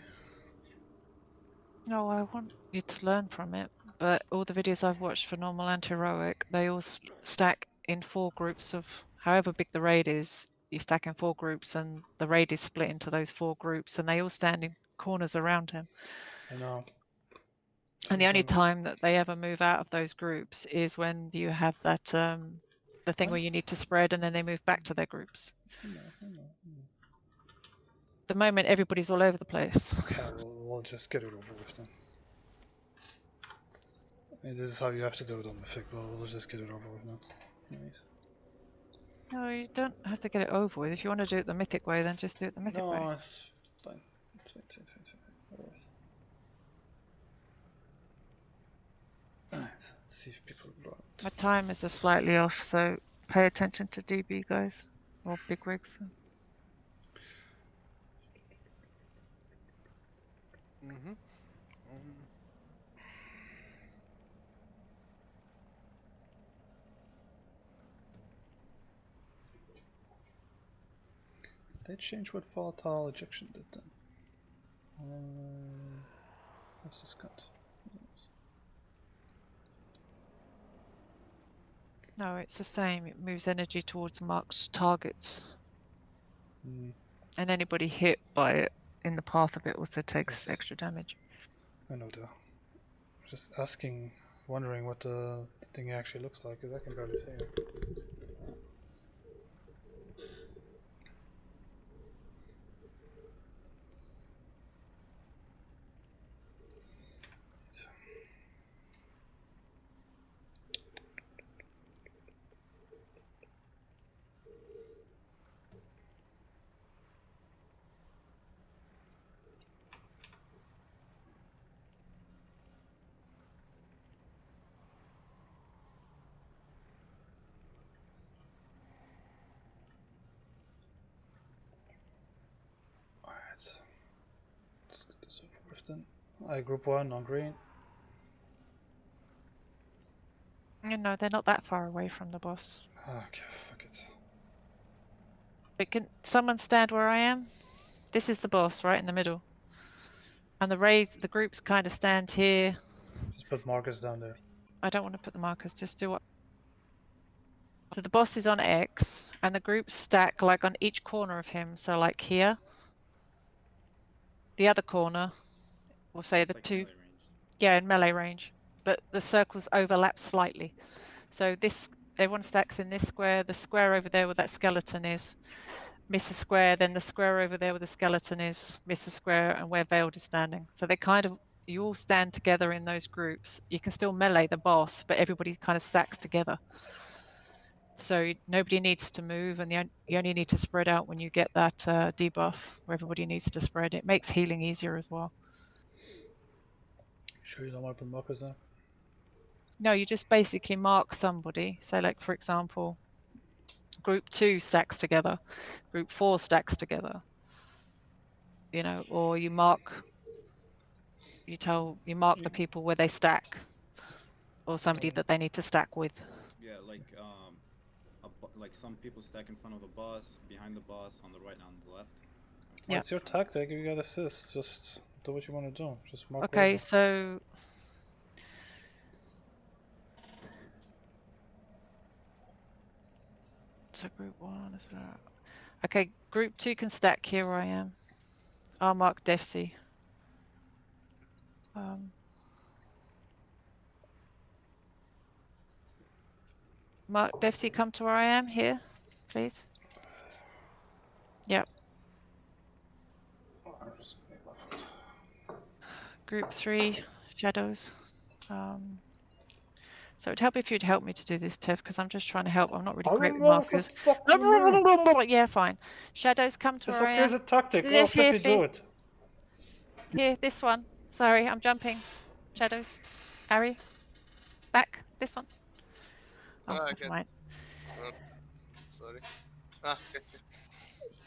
No, I want you to learn from it. But all the videos I've watched for normal and heroic, they all stack in 4 groups of however big the raid is. You stack in 4 groups, and the raid is split into those 4 groups, and they all stand in corners around him. I know. And the only time that they ever move out of those groups is when you have that the thing where you need to spread, and then they move back to their groups. The moment everybody's all over the place. Okay, we'll just get it over with then. I mean, this is how you have to do it on Mythic, but we'll just get it over with now. Anyways. No, you don't have to get it over with. If you want to do it the Mythic way, then just do it the Mythic way. No, it's fine. It's fine. Alright, let's see if people brought. My timers are slightly off, so pay attention to DB, guys. Or big rigs. Mm-hmm. They changed what volatile ejection did then. Let's just cut. No, it's the same. It moves energy towards marked targets. And anybody hit by it in the path of it also takes Yes. extra damage. I know that. Just asking, wondering what the thing actually looks like, because I can barely see it. Alright. Let's get this over with then. I group 1 on green. You know, they're not that far away from the boss. Okay, fuck it. But can someone stand where I am? This is the boss, right in the middle. And the groups kind of stand here. Just put Marcus down there. I don't want to put the markers, just do what. So the boss is on X, and the groups stack like on each corner of him. So like here, the other corner, we'll say the two. Yeah, in melee range. But the circles overlap slightly. So this, everyone stacks in this square, the square over there where that skeleton is, miss a square, then the square over there where the skeleton is, miss a square, and where Veiled is standing. So they kind of, you all stand together in those groups. You can still melee the boss, but everybody kind of stacks together. So nobody needs to move, and you only need to spread out when you get that debuff, where everybody needs to spread. It makes healing easier as well. Sure you don't want to put Marcus there? No, you just basically mark somebody. So like, for example, group 2 stacks together, group 4 stacks together, you know, or you mark the people where they stack, or somebody that they need to stack with. Yeah, like like some people stack in front of the boss, behind the boss, on the right and on the left. Okay. Well, it's your tactic. You got assists. Just do what you want to do. Just mark. Okay, wherever. so group 1 is that. Okay, group 2 can stack here where I am. I'll mark Tephy. Mark Tephy, come to where I am here, please. Yep. Group 3, shadows. So it'd help if you'd help me to do this, Tev, because I'm just trying to help. I'm not really great with markers. Yeah, fine. Shadows, come to It's where I okay, am. it's a tactic. Go This here, Tephy, please. do it. Here, this one. Sorry, I'm jumping. Shadows. Harry. Back. This one. Oh, never mind. Sorry. Ah, okay.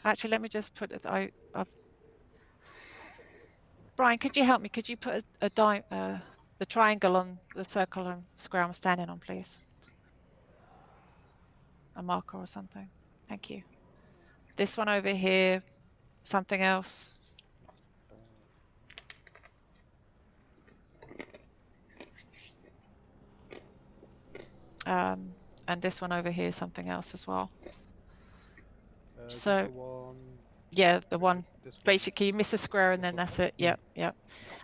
Actually, let me just put it. Brian, could you help me? Could you put the triangle on the circle and square I'm standing on, please? A marker or something. Thank you. This one over here. Something else. And this one over here, something else as well. So, yeah, the one. Basically, you miss a square and then that's it. Yep, yep.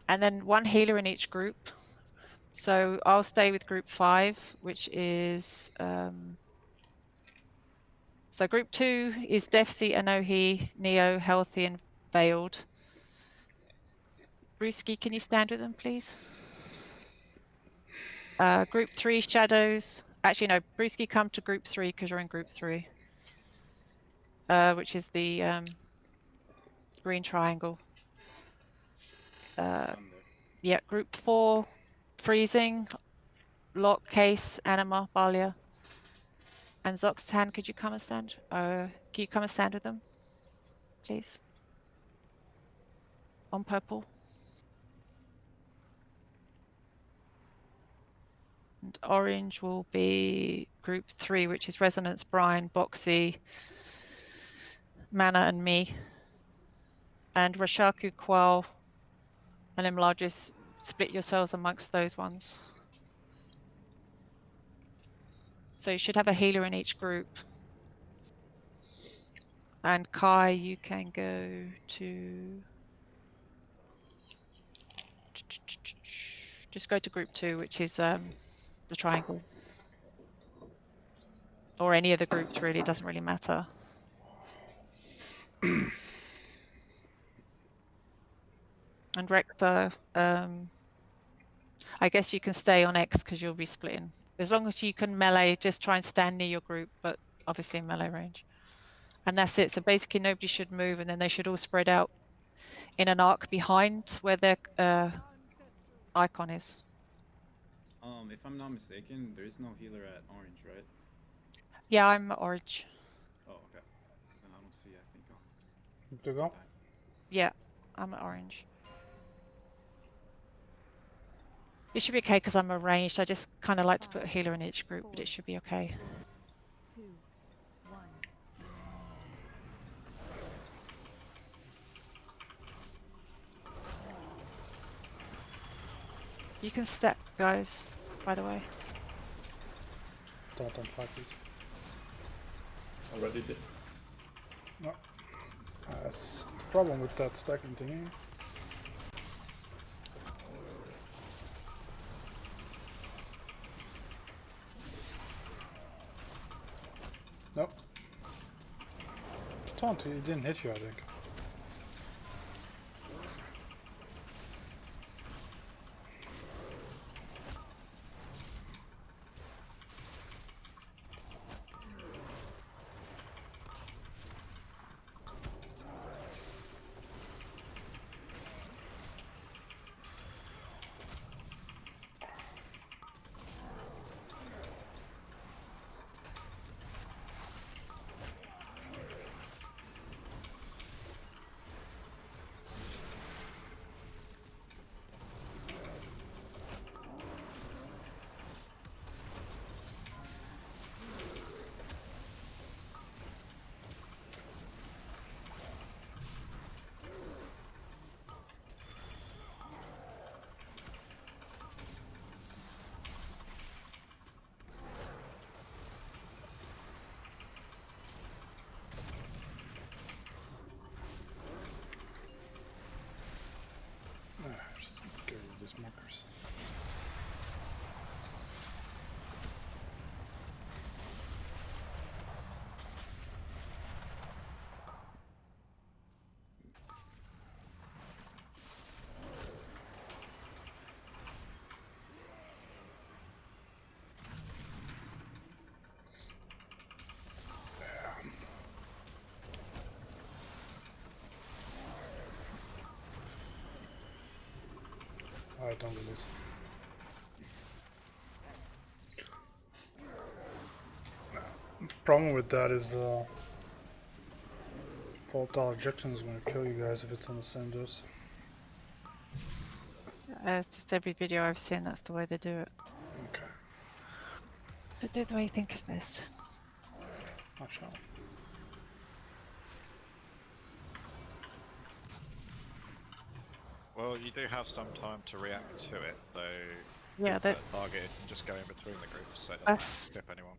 And then one healer in each group. So I'll stay with group 5, which is so group 2 is Tephy, Anohi, Neo, Healthy, and Veiled. Brewski, can you stand with them, please? Group 3, Shadows. Actually, no, Brewski, come to group 3 because you're in group 3, which is the green triangle. Yeah, group 4, Freezing, Lock, Case, Anima, Balia. And Zoxtan, could you come and stand? Can you come and stand with them, please? On purple. And orange will be group 3, which is Resonance, Brian, Boxy, Mana, and me. And Rashaku, Quell, and Imlargis, split yourselves amongst those ones. So you should have a healer in each group. And Kai, you can go to Just go to group 2, which is the triangle. Or any of the groups, really, it doesn't really matter. And Rector, I guess you can stay on X because you'll be splitting. As long as you can melee, just try and stand near your group, but obviously in melee range. And that's it. So basically nobody should move, and then they should all spread out in an arc behind where their icon is. If I'm not mistaken, there is no healer at orange, right? Yeah, I'm orange. Oh, okay. Then I don't see, I think. Good to go? Yeah, I'm at orange. It should be okay because I'm arranged. I just kind of like to put a healer in each group, but it should be okay. 2, 1. You can step, guys, by the way. Don't fight, please. Already did. No. That's the problem with that stacking thingy. Nope. Taunt, he didn't hit you, I think. Just get rid of these markers. Alright, don't release. Problem with that is volatile ejection is going to kill you guys if it's on the same dose. It's just every video I've seen, that's the way they do it. Okay. But do it the way you think is best. Watch out. Well, you do have some time to react to it, so Yeah, that target and just go in between the groups so it doesn't that's skip anyone.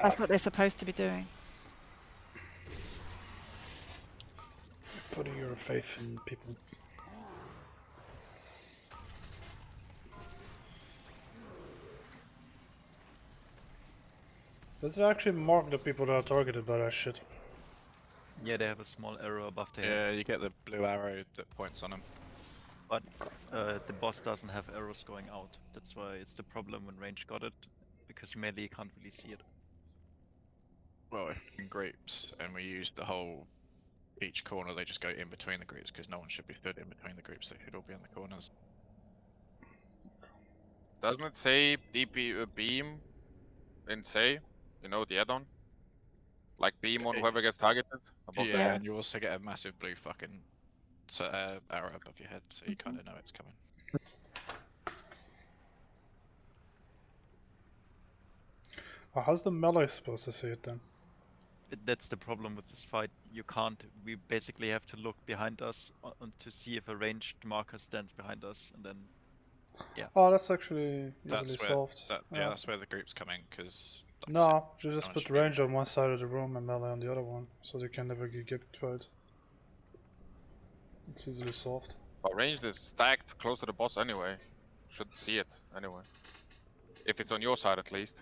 that's what they're supposed to be doing. Putting your faith in people. Does it actually mark the people that are targeted by that shit? Yeah, they have a small arrow above their head. Yeah, you get the blue arrow that points on them. But the boss doesn't have arrows going out. That's why it's the problem when range got it, because melee can't really see it. Well, in groups, and we use the whole each corner, they just go in between the groups because no one should be stood in between the groups. They should all be in the corners. Doesn't it say DP beam in say? You know, the add-on? Like beam on whoever gets targeted? Above Yeah, their and you also get a massive blue fucking arrow above your head, so you kind of know it's coming. Oh, how's the melee supposed to see it then? That's the problem with this fight. You can't. We basically have to look behind us to see if a ranged marker stands behind us, and then yeah. Oh, that's actually easily That's where solved. that's where the groups come in because. No, you just put range on one side of the room and melee on the other one, so they can never get tried. It's easily solved. But ranged is stacked close to the boss anyway. should see it anyway. If it's on your side at least.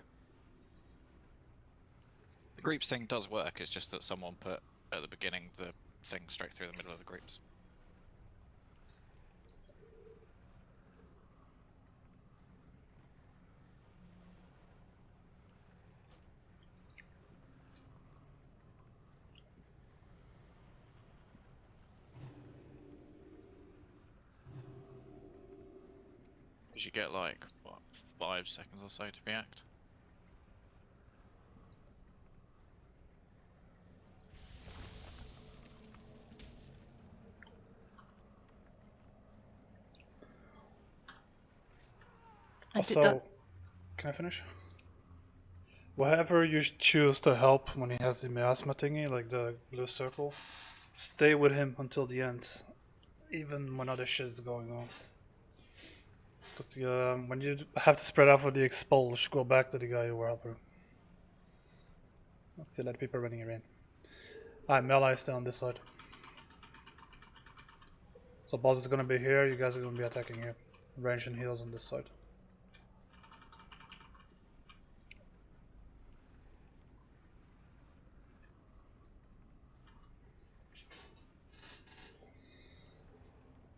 The groups thing does work, it's just that someone put at the beginning the thing straight through the middle of the groups. Because you get like, what, 5 seconds or so to react. Also, can I finish? Whoever you choose to help when he has the miasma thingy, like the blue circle, stay with him until the end, even when other shit is going on. Because when you have to spread out for the expulse, go back to the guy you were helping. Still let people running around. Alright, melee is still on this side. So boss is gonna be here, you guys are gonna be attacking here. Range and heals on this side.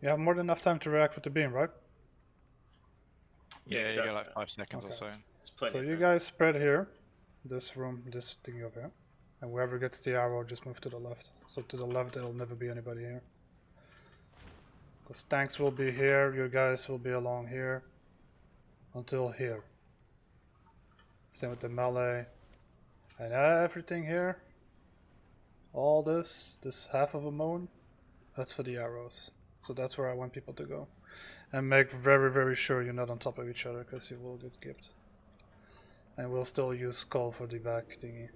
You have more than enough time to react with the beam, right? Yeah, you get like 5 seconds or so. So you guys spread here, this room, this thing over here, and whoever gets the arrow just move to the left. So to the left there'll never be anybody here. Because tanks will be here, you guys will be along here, until here. Same with the melee, and everything here. All this half of a moon, that's for the arrows. So that's where I want people to go. And make very sure you're not on top of each other, because you will get gipped. And we'll still use skull for the back thingy.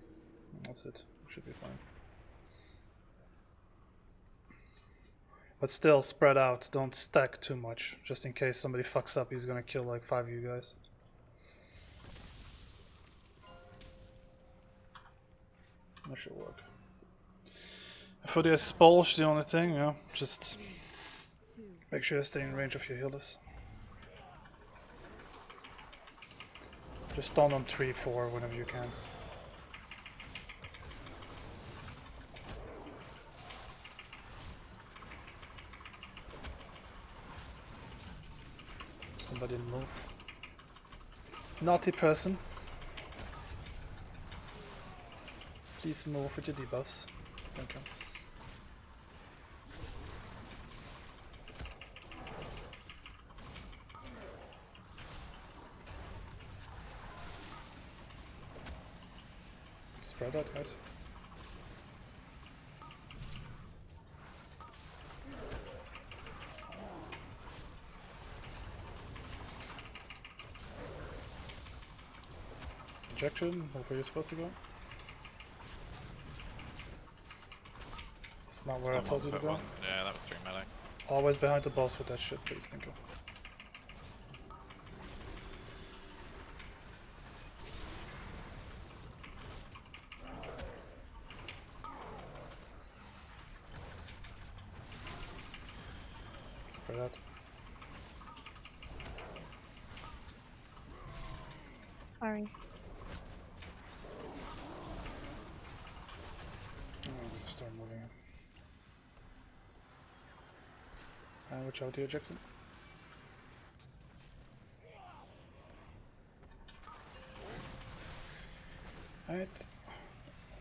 That's it. Should be fine. But still, spread out. Don't stack too much. Just in case somebody fucks up, he's gonna kill like 5 of you guys. That should work. For the expulse, the only thing, you know, just make sure you stay in range of your healers. Just stand on 3, 4 whenever you can. Somebody move. Naughty person. Please move with your debuffs. Thank you. Spread out, guys. Injection, where you're supposed to go. It's not where I told you to go. Yeah, that was 3 melee. Always behind the boss with that shit, please, thank you. For that. Sorry. I'm gonna start moving. And watch out the ejected. Alright.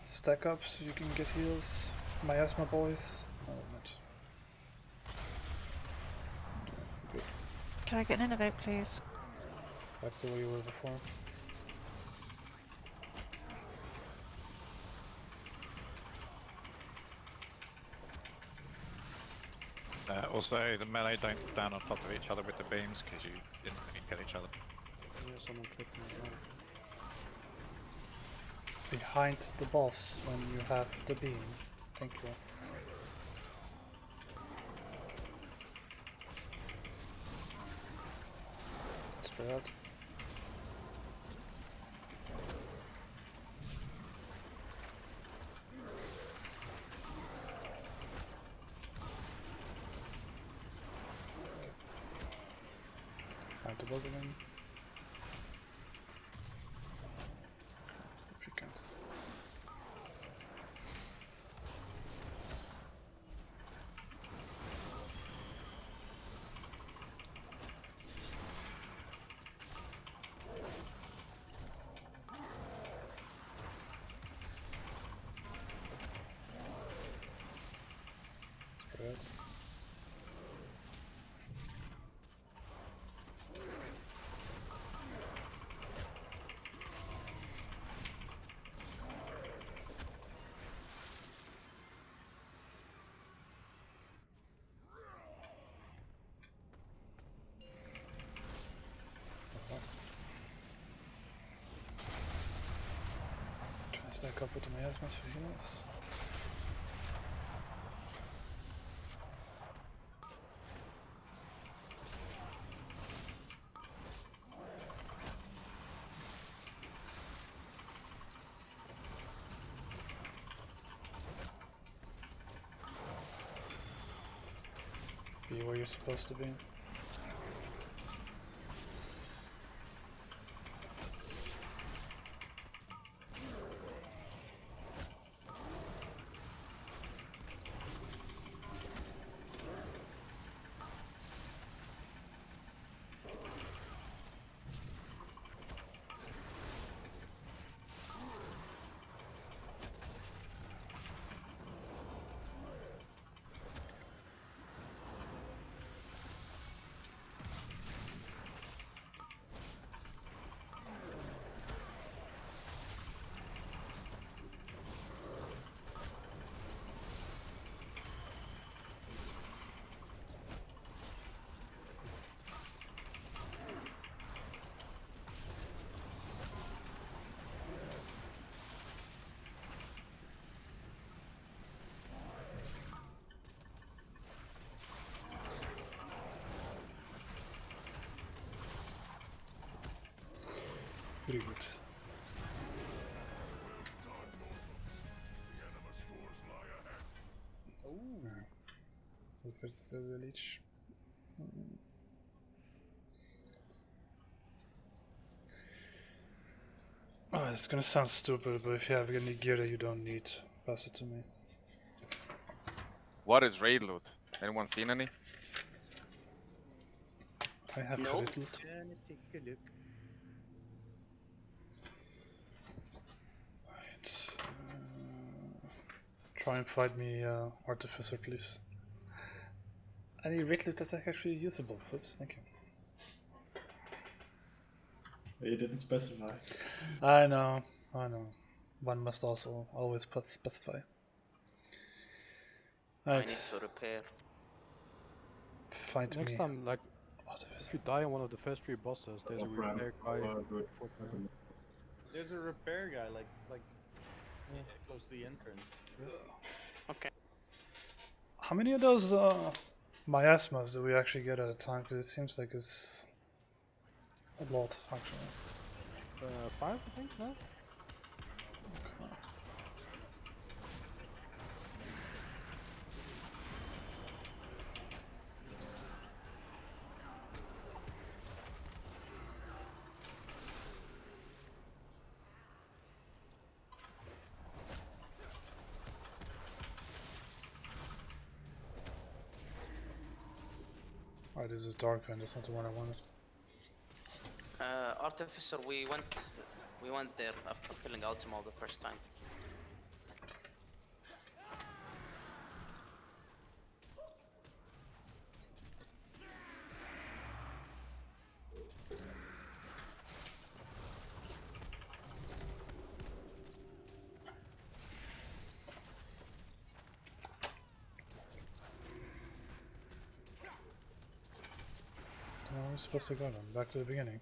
Stack up so you can get heals. Miasma boys. Oh, not. Good. Can I get an innovate, please? Back to where you were before. Also, the melee don't stand on top of each other with the beams because you didn't really kill each other. Yeah, someone clicked me as well. Behind the boss when you have the beam. Thank you. Spread out. Time to the boss again. If you can't. Good. Trying to stack up with the miasmas for heals. Be where you're supposed to be. Pretty good. Ooh. Jetzt wird es der Leech. Oh, it's gonna sound stupid, but if you have any gear that you don't need, pass it to me. What is raid loot? Anyone seen any? I have No. crit loot. Gonna take a look. Right. Try and find me Artificer, please. Any raid loot that's actually usable, Flips, thank you. You didn't specify. I know. One must also always specify. I Right. need to repair. Find Next me. time, like, if you die on one of the first 3 bosses, there's a repair guy. There's a repair guy, like close to the entrance. Okay. How many of those miasmas do we actually get at a time? Because it seems like it's a lot, actually. 5, I think, no? Alright, this is Darkvein, that's not the one I wanted. Artificer, we went there after killing Ultimo the first time. Where are we supposed to go then? Back to the beginning.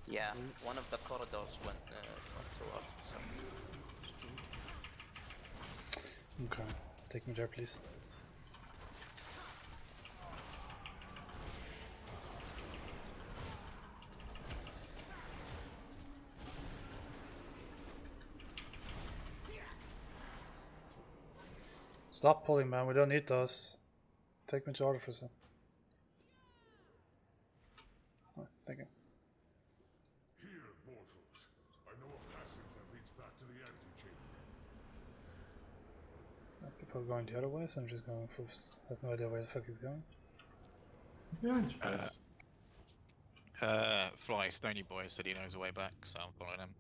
Yeah, one of the corridors went to Artificer. Okay, take me there, please. Stop pulling, man. We don't need those. Take me to Artificer. People are going the other way, so I'm just going for. Has no idea where the fuck he's going. Behind you guys. Fly Stony Boy said he knows the way back, so I'm following him.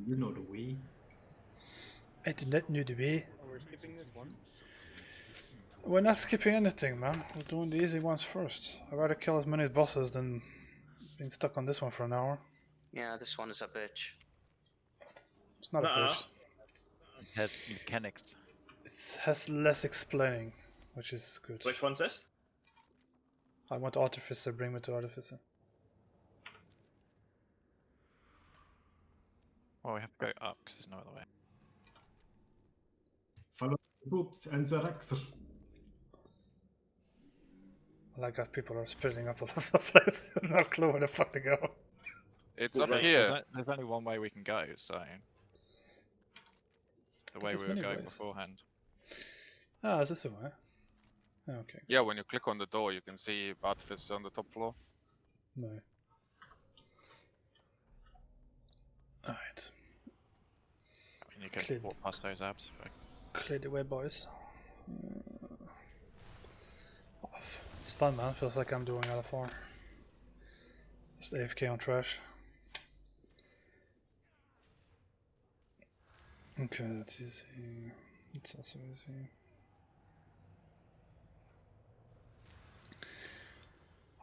You know the way. I do not know the way. Oh, we're skipping this one. We're not skipping anything, man. We're doing the easy ones first. I'd rather kill as many bosses than being stuck on this one for an hour. Yeah, this one is a bitch. It's not a bitch. It has mechanics. It has less explaining, which is good. Which one's this? I want Artificer, bring me to Artificer. Well, we have to go up because there's no other way. Follow the boobs and the Rexer. I like how people are splitting up all over the place. No clue where the fuck to go. It's up Right, here. There's only one way we can go, so the way There's we were many going ways. beforehand. Ah, is this the way? Okay. Yeah, when you click on the door, you can see Artificer on the top floor. No. Alright. I mean, you can Clear. walk past those abs. But... Clear the way, boys. It's fun, man. Feels like I'm doing L4. Just AFK on trash. Okay, that's easy. It's also easy.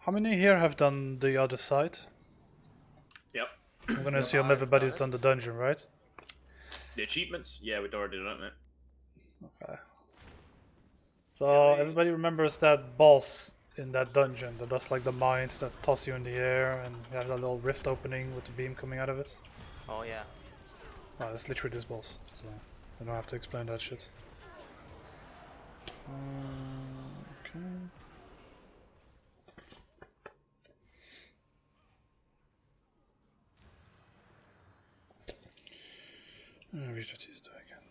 How many here have done the other side? Yep. I'm gonna assume everybody's done the dungeon, right? The achievements? Yeah, we'd already done it. Okay. So everybody remembers that boss in that dungeon that does like the mines that toss you in the air and you have that little rift opening with the beam coming out of it? Oh yeah. Oh, it's literally this boss, so I don't have to explain that shit. Okay. Read what he's doing again.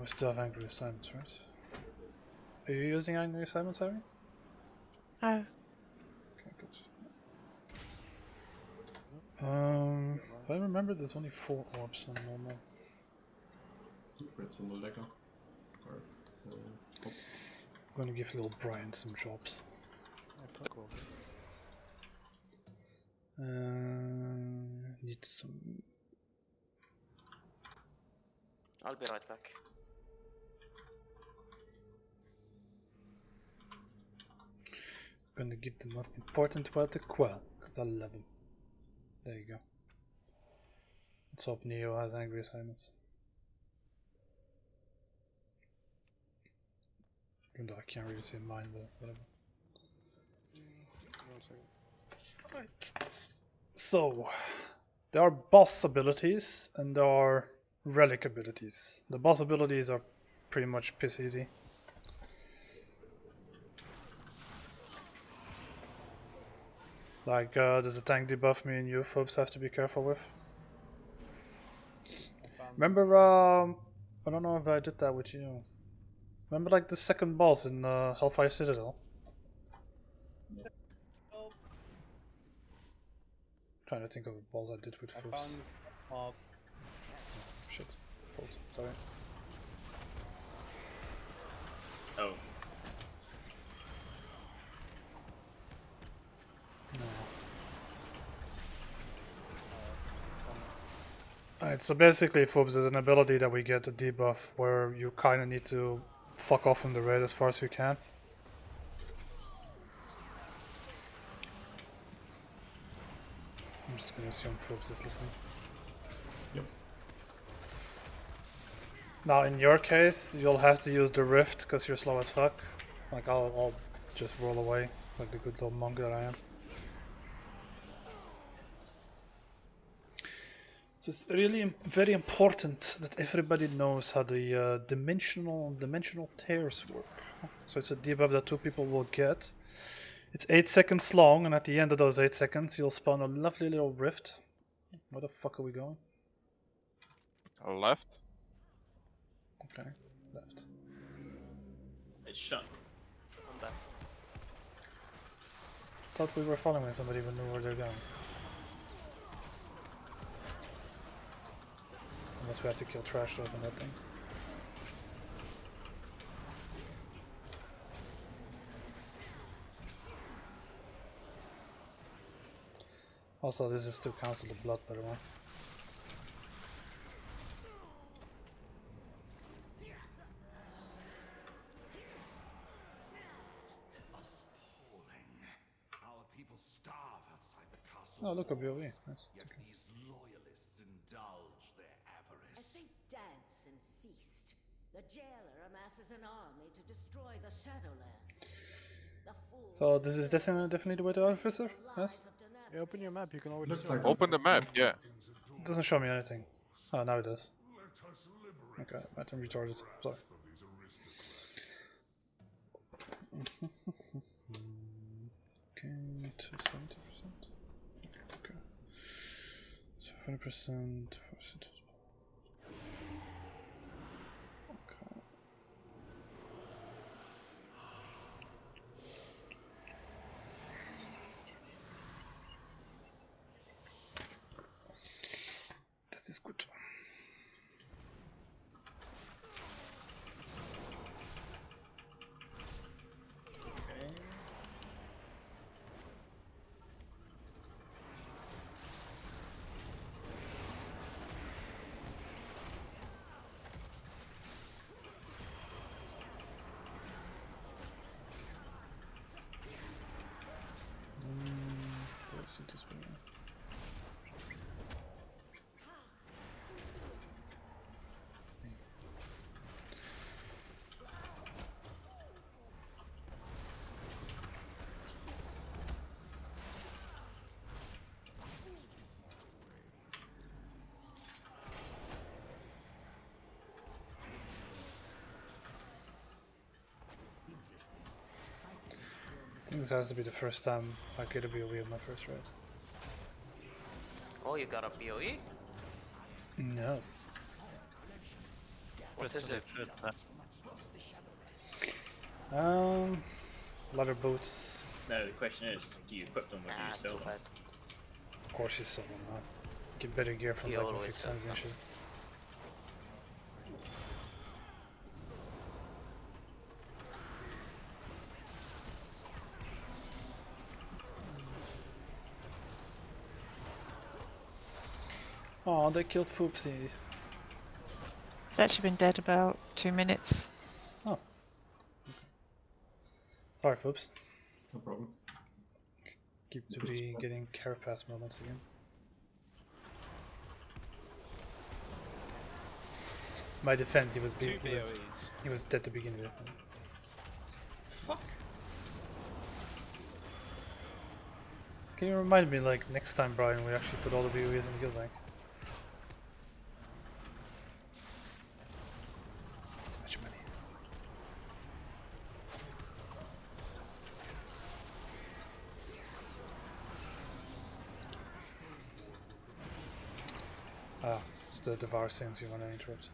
We still have angry assignments, right? Are you using angry assignments, Harry? Oh. Okay, good. If I remember, there's only 4 orbs on normal. It's on the Lego. I'm gonna give little Brian some jobs. Need some. I'll be right back. Gonna give the most important one to Quell, because I love him. There you go. Let's hope Neo has angry assignments. Even though I can't really see mine, but whatever. Right. So, there are boss abilities and there are relic abilities. The boss abilities are pretty much piss easy. Like, there's a tank debuff me and you folks have to be careful with. Remember, I don't know if I did that with you. Remember, like, the second boss in Hellfire Citadel? Trying to think of a boss I did with Foos. Oh, shit. Fault. Sorry. Oh. No. Alright, so basically, Foobs is an ability that we get a debuff where you kind of need to fuck off from the raid as far as you can. I'm just gonna assume Foobs is listening. Yep. Now, in your case, you'll have to use the rift because you're slow as fuck. Like, I'll just roll away like the good little monk that I am. So it's really very important that everybody knows how the dimensional tears work. So it's a debuff that 2 people will get. It's 8 seconds long, and at the end of those 8 seconds, you'll spawn a lovely little rift. Where the fuck are we going? Left. Okay, left. It's shut. I'm back. Thought we were following somebody but knew where they're going. Unless we have to kill trash to open that thing. Also, this is still Council of Blood, by the way. Our people starve outside the castle. Oh, look, a BOE. Nice. Yet these loyalists indulge their avarice. As they dance and feast, the jailer amasses an army to destroy the Shadowlands. The fools So this is definitely the way to Artificer? Yes? Yeah, open your map, you can already Looks see. like Open the map, yeah. It doesn't show me anything. Oh, now it does. Okay, item retarded. Sorry. Okay, to 70%. Okay. So 20%. Okay. This is good. Let's see this one. I think this has to be the first time I get a BOE on my first raid. Oh, you got a BOE? Yes. What is it? Leather boots. No, the question is, do you equip them with Ah, you too solo? bad. Of course he's selling that. Get better gear from He like always fix sells and them. shit. Oh, they killed Foopsy. It's actually been dead about 2 minutes. Oh. Sorry, Foops. No problem. Keep to be getting carapace moments again. My defense, he was dead to begin with. Fuck. Can you remind me, like, next time, Brian, we actually put all the BOEs in the guild bank? Too much money. Ah, it's the Devour Saints you want to interrupt.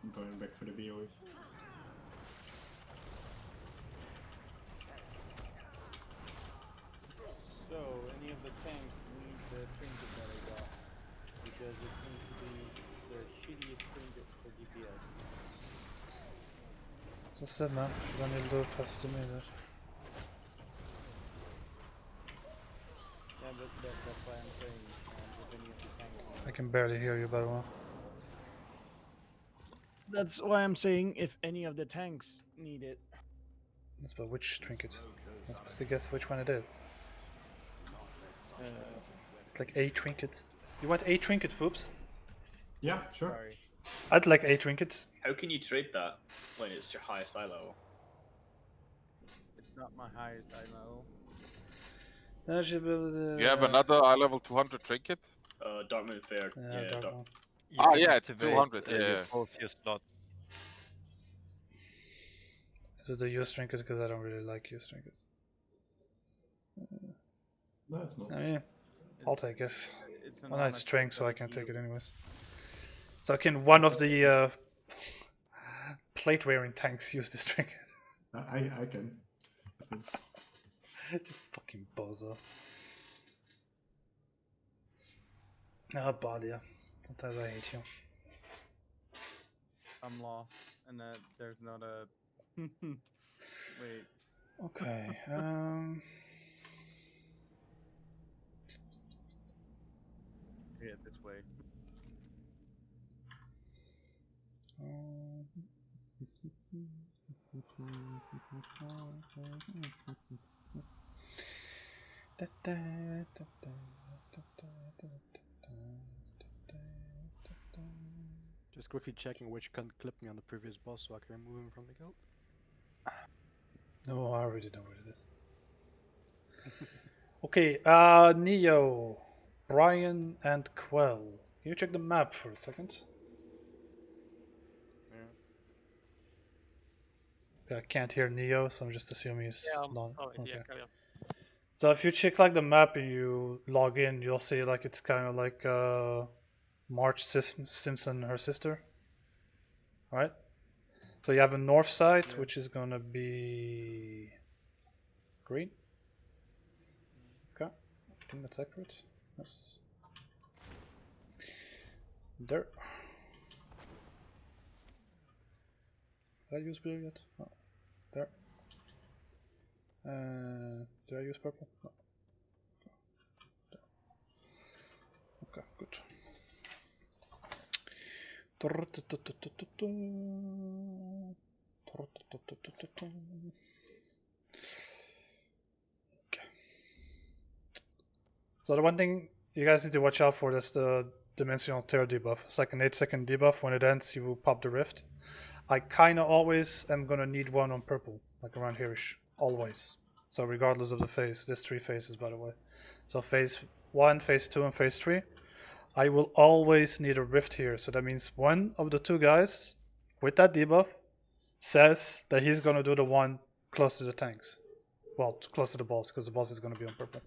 I'm going back for the BOEs. So, any of the tanks need the trinket that I got, because it seems to be the shittiest trinket for DPS. As I said, man, you don't need to do pass to me there. Yeah, but that's why I'm saying, if any of the tanks I can barely hear you, by the way. That's why I'm saying if any of the tanks need it. That's about which trinket. I'm supposed to guess which one it is. It's like a trinket. You want a trinket, Foops? Yeah, sure. Sorry. I'd like a trinket. How can you trade that when it's your highest eye level? It's not my highest IMO. You have another eye level 200 trinket? Darkmoon Fair. Yeah, Dark Dark. one. Ah, yeah, it's Activate, 200. Yeah. both your slots. Is it the used trinket? Because I don't really like used trinkets. No, it's not. I mean, I'll take it. It's an Well, no, it's honest string, so I like can take you. it anyways. So can one of the plate-wearing tanks use the string? I can. I think. You fucking bozo. Oh, Badia. Sometimes I hate you. I'm lost, and there's not a. Wait. Okay. Yeah, this way. Just quickly checking which can clip me on the previous boss so I can remove him from the guild. No, I already know what it is. Okay, Neo, Brian, and Quell. Can you check the map for a second? Yeah. I can't hear Neo, so I'm just assuming he's not. Alright, Okay. yeah, carry on. So if you check like the map and you log in, you'll see like it's kind of like Marge Simpson, her sister. Right? So you have a north side, Yeah. which is gonna be green. Okay, I think that's accurate. Yes. There. Did I use blue yet? No. There. Did I use purple? No. There. Okay, good. Okay. So the one thing you guys need to watch out for is the dimensional tear debuff. It's like an 8-second debuff. When it ends, you will pop the rift. I kinda always am gonna need one on purple, like around here-ish. Always. So regardless of the phase, there's 3 phases by the way. So phase 1, phase 2, and phase 3. I will always need a rift here. So that means one of the 2 guys with that debuff says that he's gonna do the one close to the tanks. Well, close to the boss, because the boss is gonna be on purple.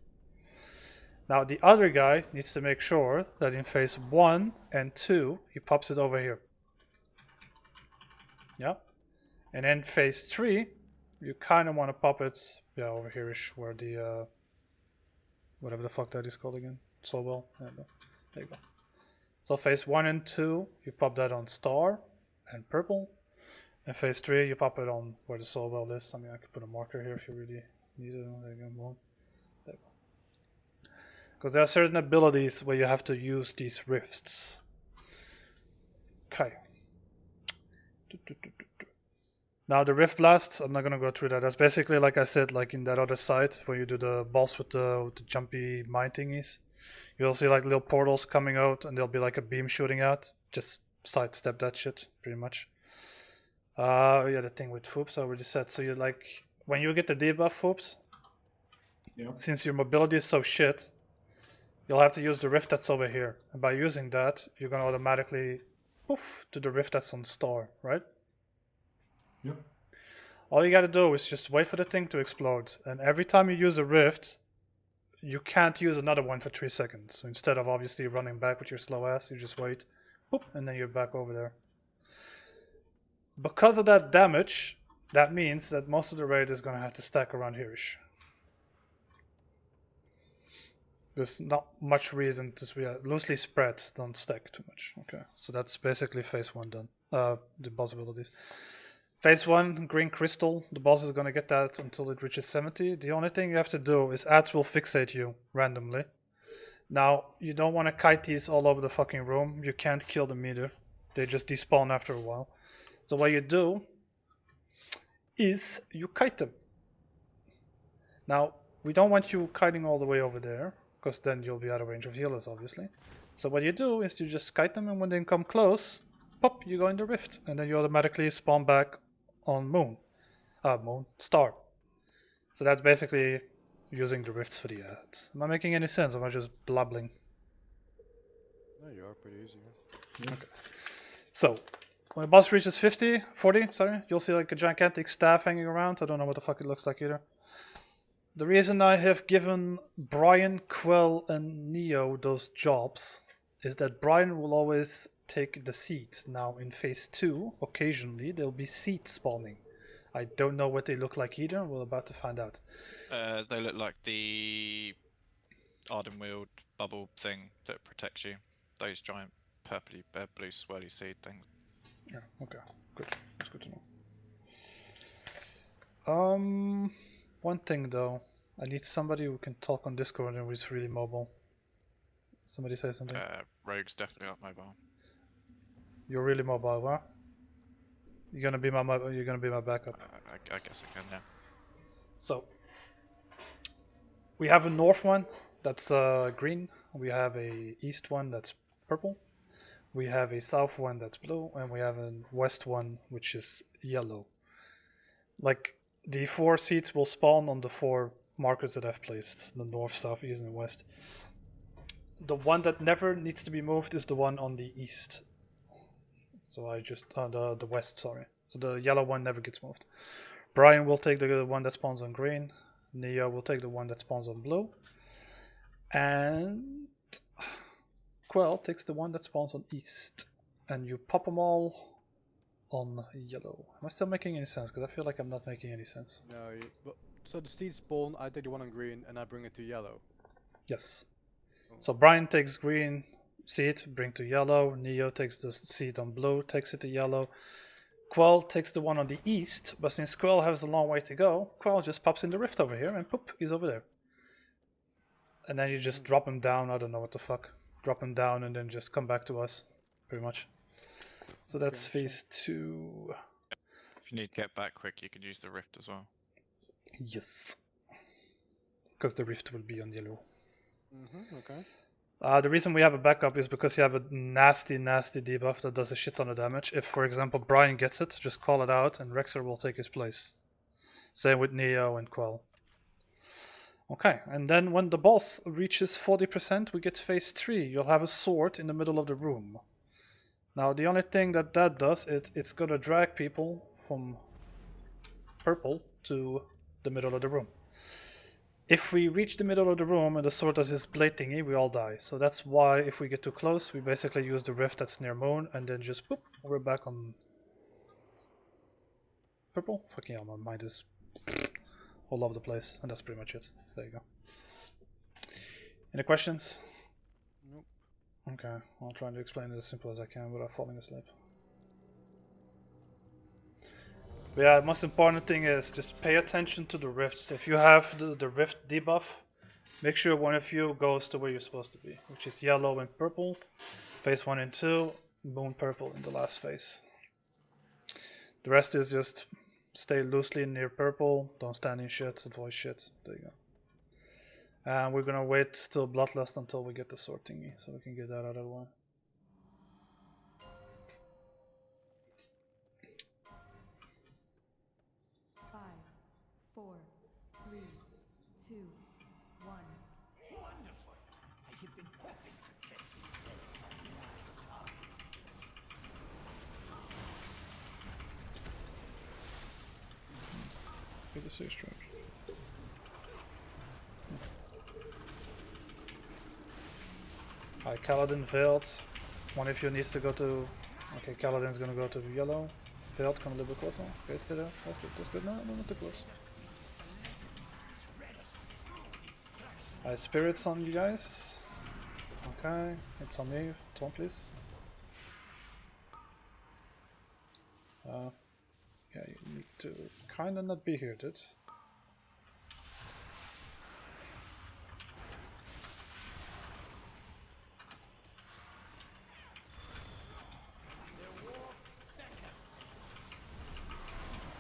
Now the other guy needs to make sure that in phase 1 and 2 he pops it over here. Yeah? And then phase 3 you kinda wanna pop it over here-ish where the whatever the fuck that is called again. Soulwell. Yeah, there you go. So phase 1 and 2 you pop that on star and purple. And phase 3 you pop it on where the Soulwell is. I mean I could put a marker here if you really need it. There you go. There you go. Because there are certain abilities where you have to use these rifts. Okay. Now the rift blasts, I'm not gonna go through that. That's basically like I said, like in that other side where you do the boss with the jumpy mine thingies. You'll see like little portals coming out and there'll be like a beam shooting out. Just sidestep that shit, pretty much. Yeah, the thing with Foops I already said. So you like when you get the debuff Foops, since your mobility is so shit, you'll have to use the rift that's over here. And by using that, you're gonna automatically poof to the rift that's on star, right? Yep. All you gotta do is just wait for the thing to explode. And every time you use a rift, you can't use another one for 3 seconds. So instead of obviously running back with your slow ass, you just wait, boop, and then you're back over there. Because of that damage, that means that most of the raid is gonna have to stack around here-ish. There's not much reason to loosely spread, don't stack too much. Okay, so that's basically phase 1 done. The boss abilities. Phase 1, green crystal. The boss is gonna get that until it reaches 70. The only thing you have to do is ads will fixate you randomly. Now, you don't want to kite these all over the fucking room. You can't kill them either. They just despawn after a while. So what you do is you kite them. Now, we don't want you kiting all the way over there, because then you'll be out of range of healers, obviously. So what you do is you just kite them, and when they come close, pop, you go in the rift, and then you automatically spawn back on star. So that's basically using the rifts for the ads. Am I making any sense, or am I just blabbling? No, you are pretty easy. Yeah. Okay. So, when the boss reaches 40, sorry, you'll see like a gigantic staff hanging around. I don't know what the fuck it looks like either. The reason I have given Brian, Quell, and Neo those jobs is that Brian will always take the seeds. Now in phase 2, occasionally there'll be seeds spawning. I don't know what they look like either. We're about to find out. They look like the Arden Wield bubble thing that protects you. Those giant purpley, blue swirly seed things. Yeah, okay, good. That's good to know. One thing though, I need somebody who can talk on Discord and who is really mobile. Somebody say something. Rogue's definitely not mobile. You're really mobile, huh? You're gonna be my backup. I guess I can, yeah. So we have a north one that's green. We have a east one that's purple. We have a south one that's blue, and we have a west one which is yellow. Like the 4 seeds will spawn on the 4 markers that I've placed: the north, south, east, and west. The one that never needs to be moved is the one on the east. So I just the west, sorry. So the yellow one never gets moved. Brian will take the one that spawns on green. Neo will take the one that spawns on blue. And Quell takes the one that spawns on east. And you pop them all on yellow. Am I still making any sense? Because I feel like I'm not making any sense. No, so the seeds spawn, I take the one on green and I bring it to yellow. Yes. So Brian takes green seed, bring to yellow. Neo takes the seed on blue, takes it to yellow. Quell takes the one on the east, but since Quell has a long way to go, Quell just pops in the rift over here and poop, he's over there. And then you just drop him down, I don't know what the fuck. Drop him down and then just come back to us, pretty much. So that's phase 2. If you need to get back quick, you could use the rift as well. Yes. Because the rift will be on yellow. Okay. The reason we have a backup is because you have a nasty debuff that does a shit ton of damage. If, for example, Brian gets it, just call it out and Rexer will take his place. Same with Neo and Quell. Okay, and then when the boss reaches 40%, we get phase 3. You'll have a sword in the middle of the room. Now, the only thing that does, it's gonna drag people from purple to the middle of the room. If we reach the middle of the room and the sword does his blade thingy, we all die. So that's why if we get too close, we basically use the rift that's near moon and then just boop, we're back on purple. Fucking hell, my mind is all over the place, and that's pretty much it. There you go. Any questions? Nope. Okay, I'll try to explain it as simple as I can without falling asleep. But yeah, the most important thing is just pay attention to the rifts. If you have the rift debuff, make sure one of you goes to where you're supposed to be, which is yellow and purple, phase 1 and 2, moon purple in the last phase. The rest is just stay loosely near purple, don't stand in shit, avoid shit. There you go. And we're gonna wait till Bloodlust until we get the sword thingy, so we can get that out of the way. Get the sea strange. Hi, Kaladin, Veiled. One of you needs to go to. Okay, Kaladin's gonna go to yellow. Veiled, come a little bit closer. Okay, stay there. That's good. That's good. No, not too close. Hi, spirits on you guys. Okay, it's on me. Tom, please. Yeah, you need to kinda not be here, dude.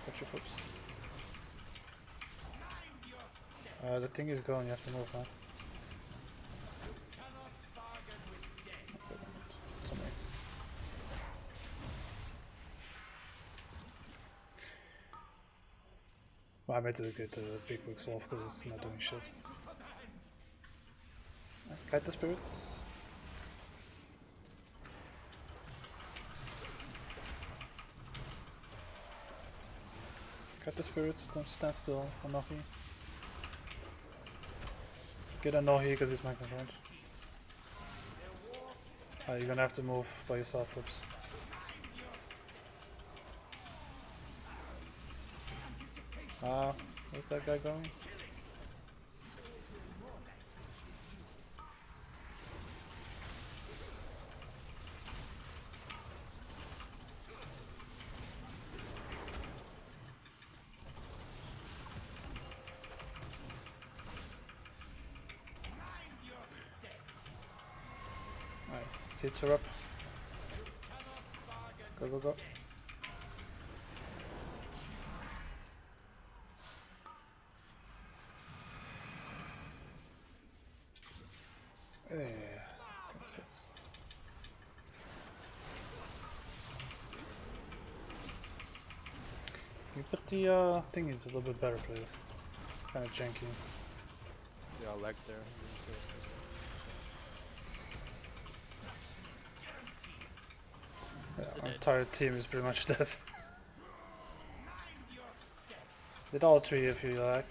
Got your flips. The thing is going, you have to move now. It's on me. Well, I made it get the big wicks off because it's not doing shit. Kite the spirits. Kite the spirits, don't stand still, or nothing. Get a no here because he's my control. You're gonna have to move by yourself, Rips. Where's that guy going? Nice. Seats are up. Go, go, go. Six. You put the thingies a little bit better, please. It's kind of janky. Yeah, lag there. Yeah, our entire team is pretty much dead. Did all three if you like.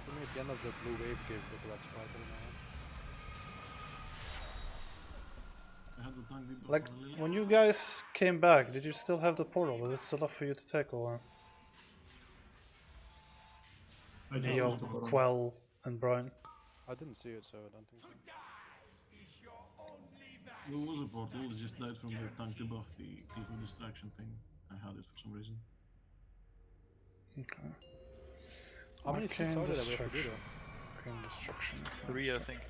For me, at the end of the blue wave gave the red spike, I don't know. Like, when you guys came back, did you still have the portal? Was it still up for you to take, or? Neo, Quell, and Brian? I didn't see it, so I don't think so. There was a portal, it just died from the tank debuff, the Tephy distraction thing. I had it for some reason. Okay. How many seats are there that we have to do though? Arcane Destruction. 3, I think.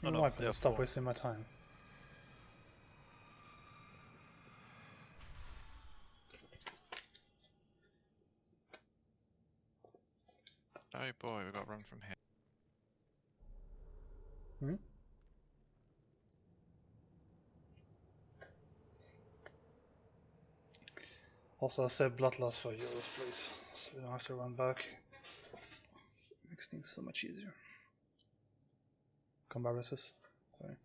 You know what? Stop wasting my time. Oh boy, we got run from here. Hmm? Also, I'll save Bloodlust for yours, please, so you don't have to run back. Makes things so much easier. Combat resist. Sorry.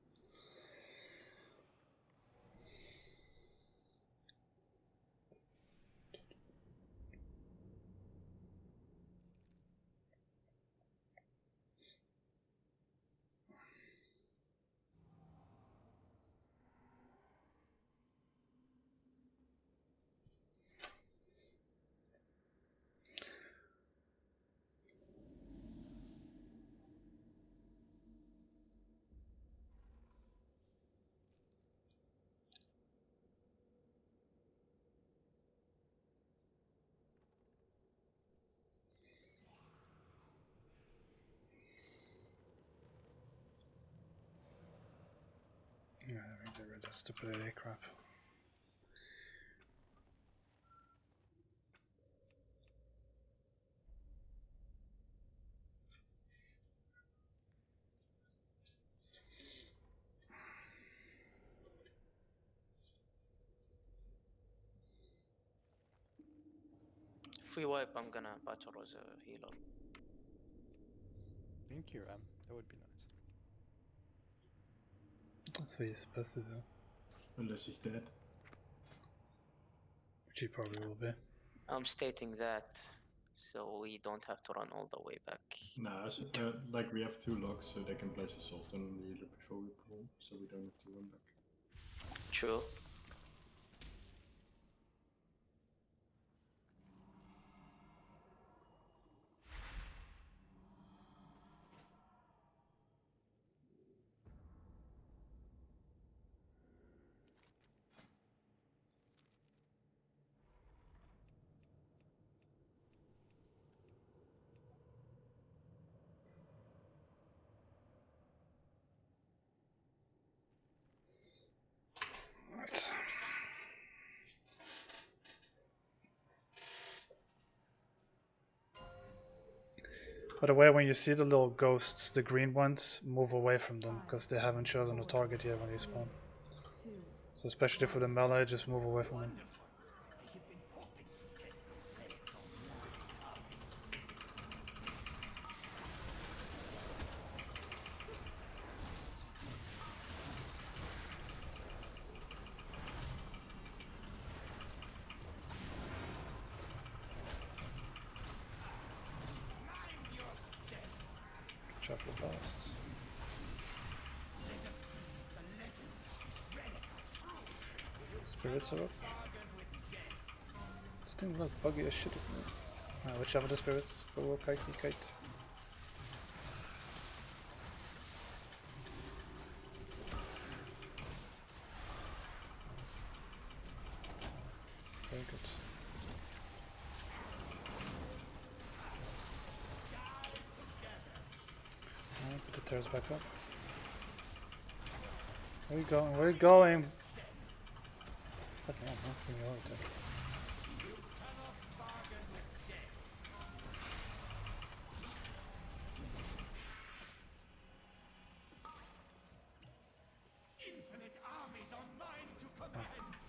Yeah, I think they're just to play crap. If we wipe, I'm gonna battle as a healer. Thank you, Ram. That would be nice. That's what you're supposed to do. Unless he's dead. Which he probably will be. I'm stating that so we don't have to run all the way back. Nah, so, like we have 2 locks, so they can place a soul stone on the healer before we pull, so we don't have to run back. True. Right. By the way, when you see the little ghosts, the green ones, move away from them, because they haven't chosen a target yet when they spawn. So especially for the melee, just move away from them. Shuffle blast. Spirits are up. This thing looks buggy as shit, isn't it? Watch out for the spirits. Go, kite, kite. Very good. Alright, put the tears back up. Where are you going? Where are you going? Fucking hell, man. Give me all the time.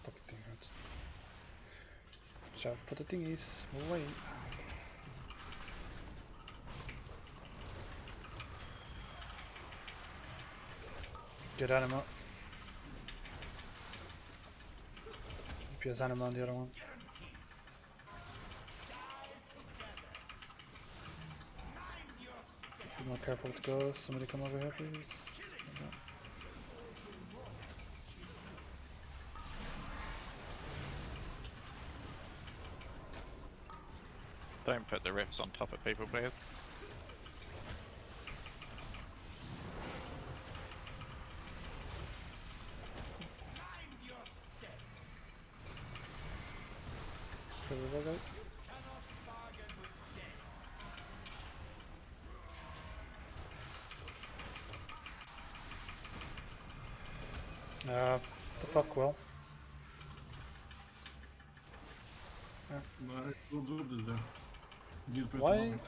Fucking thing hurts. Watch out for the thingies. Move away. Good anima. If he has anima on the other one. Be more careful with ghosts. Somebody come over here, please. Don't put the riffs on top of people, please. Here we go, guys. The fuck, well. We'll do this then. You press Why? the button.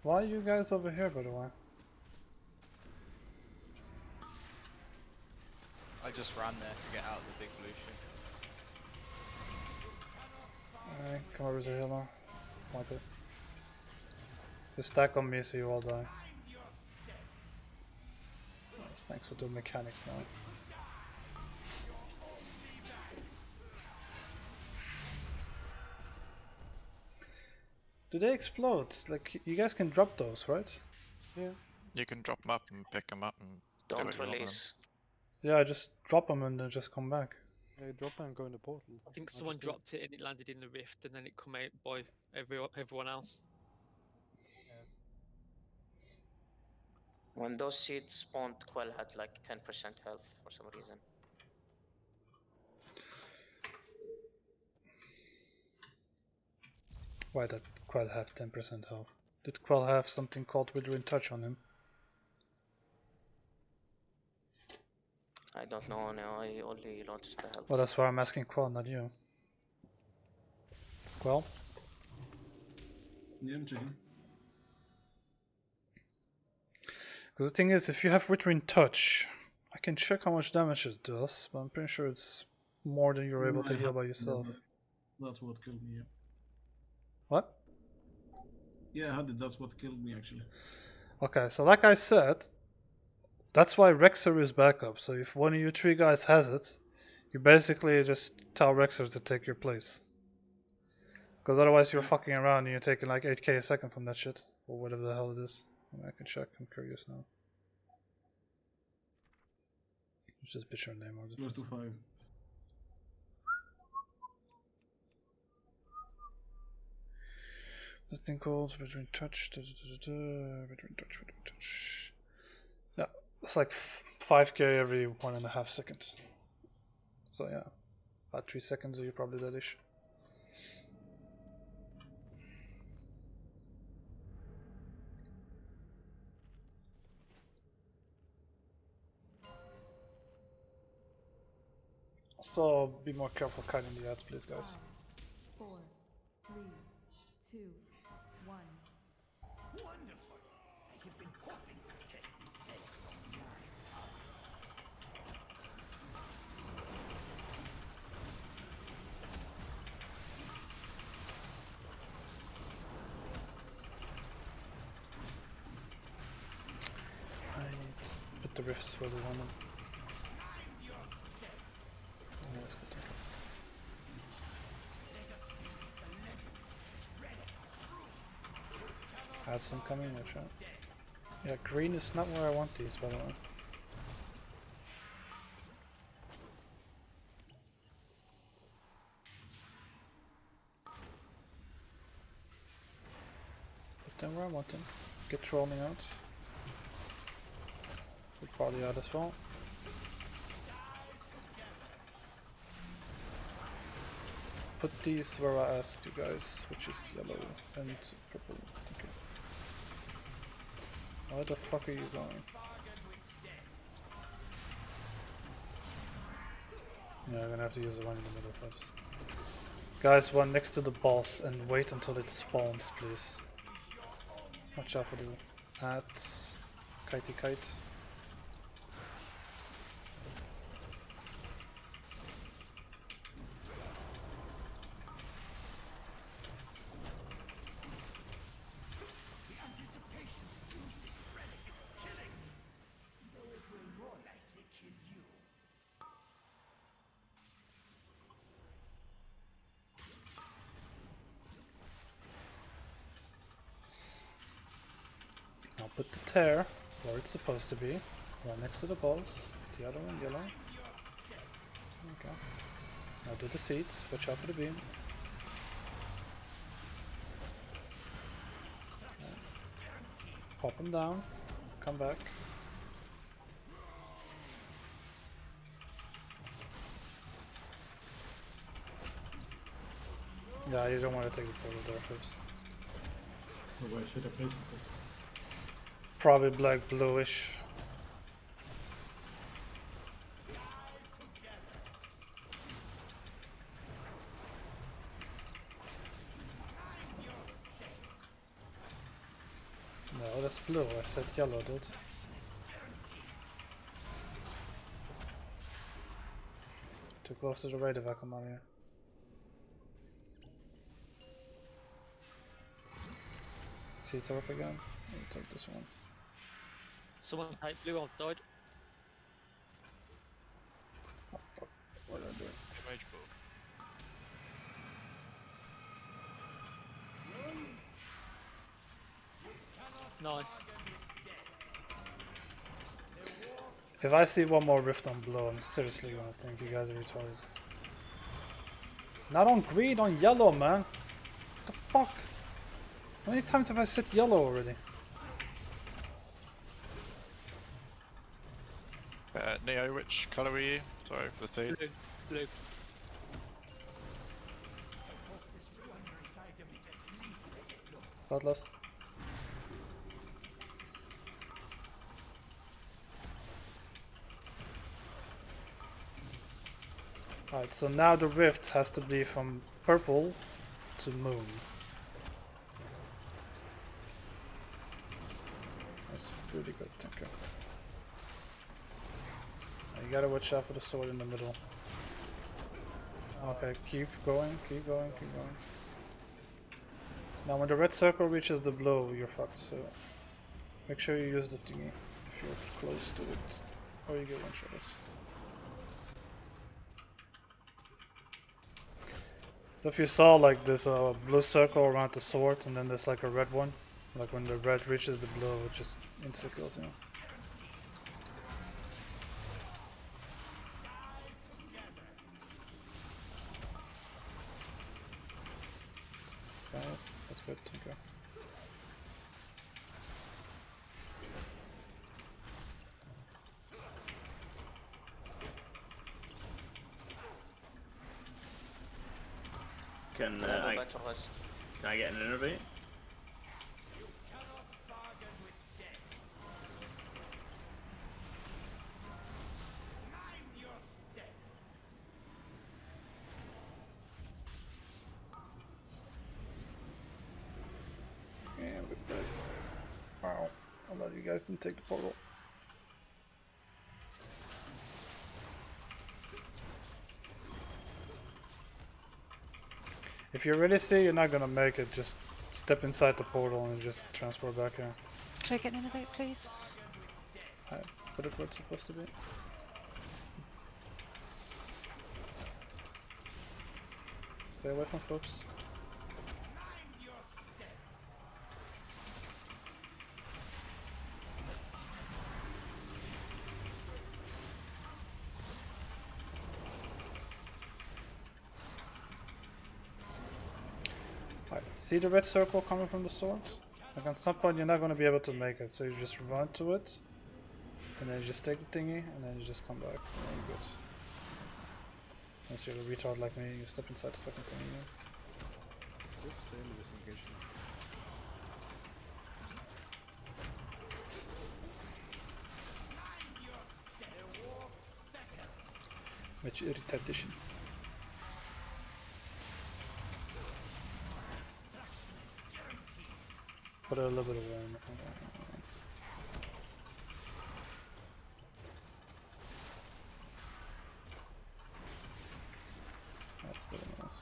Why are you guys over here, by the way? I just ran there to get out of the big blue ship. Alright, come over as a healer. Wipe it. Just stack on me so you all die. Yes, thanks for doing mechanics now. Do they explode? Like, you guys can drop those, right? Yeah. You can drop them up and pick them up and do Don't what you want with them. release. So yeah, just drop them and then just come back. Yeah, drop and go in the portal. I think someone dropped it and it landed in the rift, and then it come out by everyone else. When those seeds spawned, Quell had like 10% health for some reason. Why did Quell have 10% health? Did Quell have something called Withering Touch on him? I don't know, no, I only noticed the health. Well, that's why I'm asking Quell, not you. Quell? Yeah, I'm checking. Because the thing is, if you have Withering Touch, I can check how much damage it does, but I'm pretty sure it's more than you're able to heal by yourself. That's what killed me, yeah. What? Yeah, I had it. That's what killed me, actually. Okay, so like I said, that's why Rexer is backup. So if one of you three guys has it, you basically just tell Rexer to take your place. Because otherwise you're fucking around and you're taking like 8k a second from that shit. Or whatever the hell it is. I can check, I'm curious now. Let's just bitch your name or Close to 5. This thing called Withering Touch. Withering Touch. Yeah, it's like 5k every 1.5 seconds. So yeah, about 3 seconds or you're probably deadish. So be more careful cutting the ads, please, guys. 4, 3, 2, 1. Wonderful. I have been hoping to test these eggs on live Right, put the rifts where we want them. Yeah, that's good. Had some coming, watch out. Yeah, green is not where I want these, by the way. Put them where I want them. Get trolling out. Put party out as well. Put these where I asked you guys, which is yellow and purple. Okay. Where the fuck are you going? Yeah, I'm gonna have to use the one in the middle first. Guys, one next to the boss and wait until it spawns, please. Watch out for the ats. Kitey kite. Now put the tear where it's supposed to be, right next to the balls, the other one yellow. Okay. Now do the seeds, watch out for the beam. Okay. Pop them down, come back. Yeah, you don't want to take the portal there first. Where should I place it? Probably black bluish. No, that's blue. I said yellow, dude. Too close to the radar vacuum out here. Seeds are up again. I'll take this one. Someone take blue, I've died. Oh, fuck. What did I do? Mage bow. Nice. If I see one more rift on blue, I'm seriously gonna think you guys are retarded. Not on green, on yellow, man. What the fuck? How many times have I said yellow already? Neo, which colour were you? Sorry for the speed. Blue. Blue. Bloodlust. Alright, so now the rift has to be from purple to moon. That's pretty good, thank you. You gotta watch out for the sword in the middle. Okay, keep going, keep going, keep going. Now when the red circle reaches the blue, you're fucked, so make sure you use the thingy if you're close to it, or you get one-shotted. So if you saw like this blue circle around the sword and then there's like a red one, like when the red reaches the blue, it just insta kills you. Okay, that's good, okay. Can I get an innovate? Yeah, we're dead. Wow, I'm glad you guys didn't take the portal. If you really see you're not gonna make it, just step inside the portal and just transport back here. Can I get an innovate, please? Alright, put it where it's supposed to be. Stay away from flips. See the red circle coming from the sword? Like at some point you're not going to be able to make it, so you just run to it, and then you just take the thingy, and then you just come back, and then you're good. Unless you're a retard like me, you step inside the fucking thingy again. Oops, I ended this engagement. Met je irritation. Put a little bit of warm. That's still nice.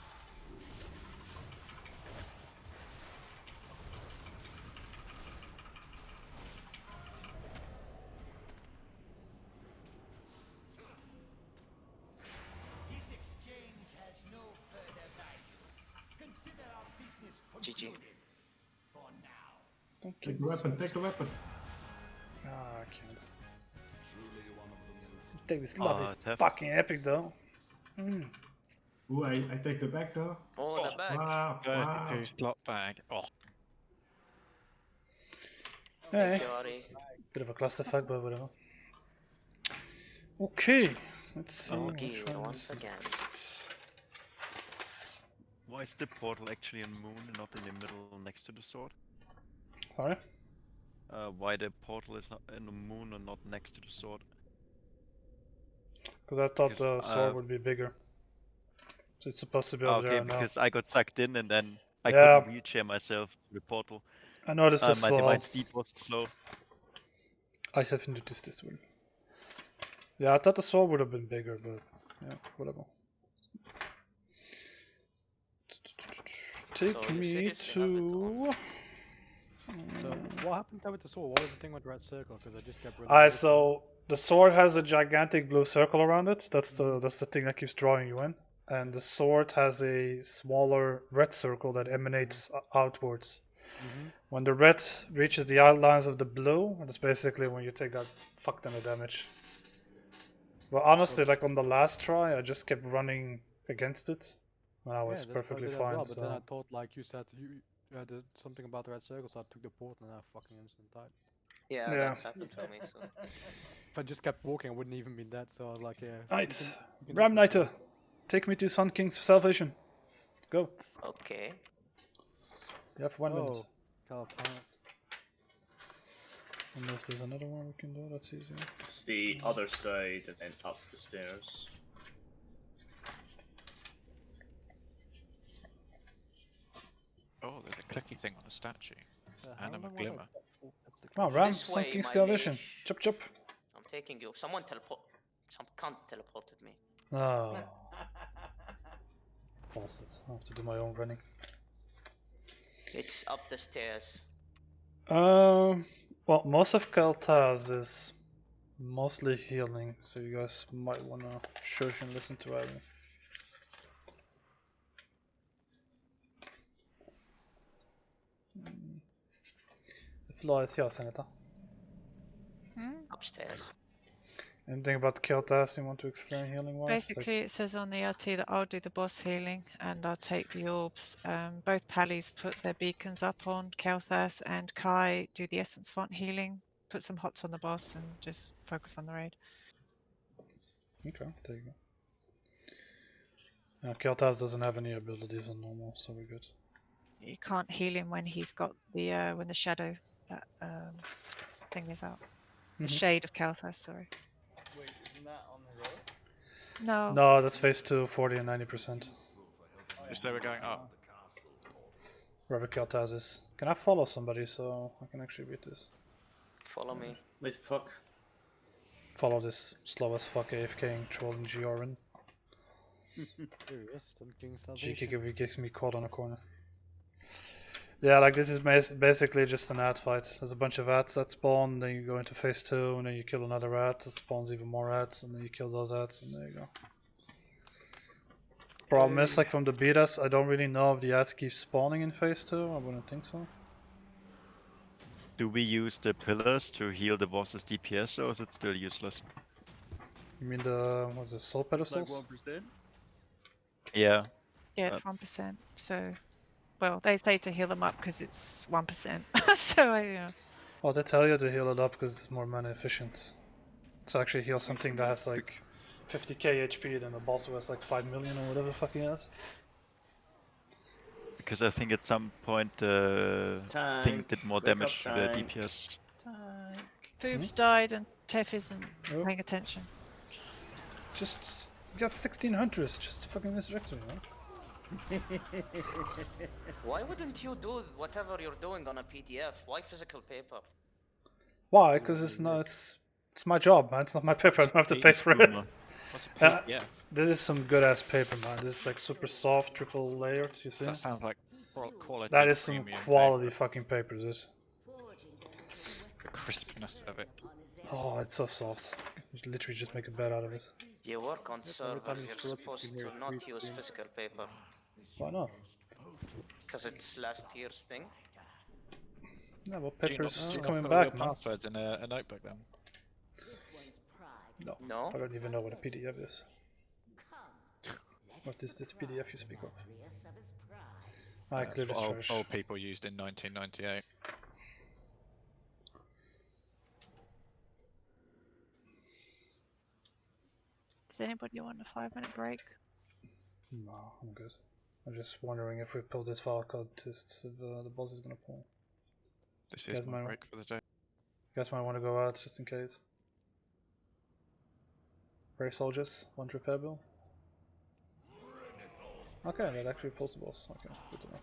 GG. Don't Take a weapon, take a weapon. Ah, I can't. Take this lovely Tephy. fucking epic though. Ooh, I take the back though. Oh, the bag. Wow, wow. 32 slot bag. Oh. Hey. Yari. Bit of a clusterfuck, but whatever. Okay, let's see Okay, which one once is again. next. Why is the portal actually in moon and not in the middle next to the sword? Sorry? Why the portal is not in the moon and not next to the sword? Because I thought the sword would be bigger. So it's supposed to be over Okay, there now. because I got sucked in and then I Yeah. couldn't wheelchair myself to the portal. I noticed as My well. divine steed was slow. I have noticed this one. Yeah, I thought the sword would have been bigger, but yeah, whatever. Take So you me seriously have it to. So what happened there with the sword? What was the thing with the red circle? Because I just kept running. So the sword has a gigantic blue circle around it. That's the thing that keeps drawing you in. And the sword has a smaller red circle that emanates outwards. When the red reaches the outlines of the blue, that's basically when you take that fuck ton of damage. But honestly, like on the last try, I just kept running against it, and I was perfectly fine. Well, but so then I thought, like you said, you had something about the red circle, so I took the port and I fucking instant died. Yeah, Yeah. that happened to me. So. If I just kept walking, I wouldn't even been dead. So I was like, yeah. Right, you can Ram just Knighter, take me to Sun King's salvation. Go. Okay. You have 1 minute. Kael'thas. Unless there's another one we can do, that's easier. It's the other side and then up the stairs. Oh, there's a clicky thing on the statue. Anima glimmer. Come on, Ram, This Sun way, King's my salvation. mage. Chop chop. I'm taking you. Some cunt teleported me. Oh. Bastards. I have to do my own running. It's up the stairs. Well, most of Kael'thas is mostly healing, so you guys might want to shush and listen to Ivy. The floor is yours, Anita. Upstairs. Anything about Kael'thas you want to explain healing wise? Basically, it says on the RT that I'll do the boss healing and I'll take the orbs. Both Pallies put their beacons up on Kael'thas, and Kai do the essence font healing. Put some hots on the boss and just focus on the raid. Okay, there you go. Kael'thas doesn't have any abilities on normal, so we're good. You can't heal him when he's got the when the shadow that thing is out. The shade of Kael'thas, sorry. Wait, isn't that on the road? No. No, that's phase 2, 40 and 90%. Just where we're going up. Wherever Kael'thas is. Can I follow somebody so I can actually beat this? Follow me. Wait, fuck. Follow this slow as fuck AFK trolling Giorin. There he is, Sun King's G salvation. gets me caught on a corner. Yeah, like this is basically just an ad fight. There's a bunch of ads that spawn, then you go into phase 2, and then you kill another ad that spawns even more ads, and then you kill those ads, and there you go. Problem is, like from the betas, I don't really know if the ads keep spawning in phase 2. I wouldn't think so. Do we use the pillars to heal the boss's DPS, or is it still useless? You mean the, what's it, soul pedestals? Yeah. Yeah, it's 1%. So Well, they say to heal them up because it's 1%. So yeah. Well, they tell you to heal it up because it's more mana efficient. So actually heal something that has like 50k HP than a boss who has like 5 million or whatever the fuck he has. Because I think at some point the thing did more Wake up, damage to the tank. DPS. Foobs died and Tephy isn't paying attention. Just you got 16 hunters, just fucking resurrect me, man. Why wouldn't you do whatever you're doing on a PDF? Why physical paper? Why? Because it's not. It's my job, man. It's not my paper. I don't have to pay for it. What's a Yeah, PDF? this is some good ass paper, man. This is like super soft, triple layers. You see? That sounds like quality. That is some premium quality paper. fucking paper. This. The crispness of it. Oh, it's so soft. You literally just make a bed out of it. You work on Every servers, time you you're scroll up, you supposed can to hear not creep use again. physical paper. Why not? Because it's last year's thing. No, well, Do you not paper's put coming all back your now. passwords in a notebook then? No, I don't even know what a PDF is. What is this PDF you speak of? I That's clearly what trash. old people used in 1998. Does anybody want a 5-minute break? No, I'm good. I'm just wondering if we pull this file code tests if the boss is gonna pull. This You is guys my might- break for the day. You guys might want to go out just in case. Brave soldiers, 1 repair bill. Okay, that actually pulls the boss. Okay, good to know.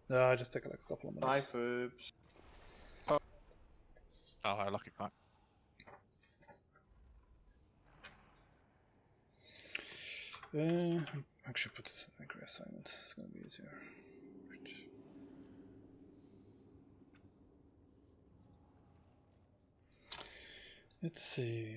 Yeah, I just take like a couple of Bye, minutes. Foobs. Oh, lucky pack. Actually, put this in angry assignment. It's gonna be easier. Let's see.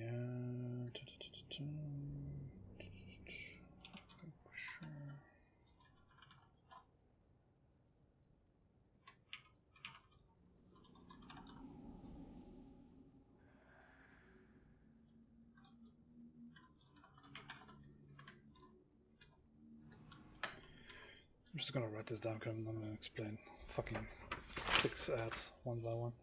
I'm just gonna write this down because I'm gonna explain fucking 6 ads one by one.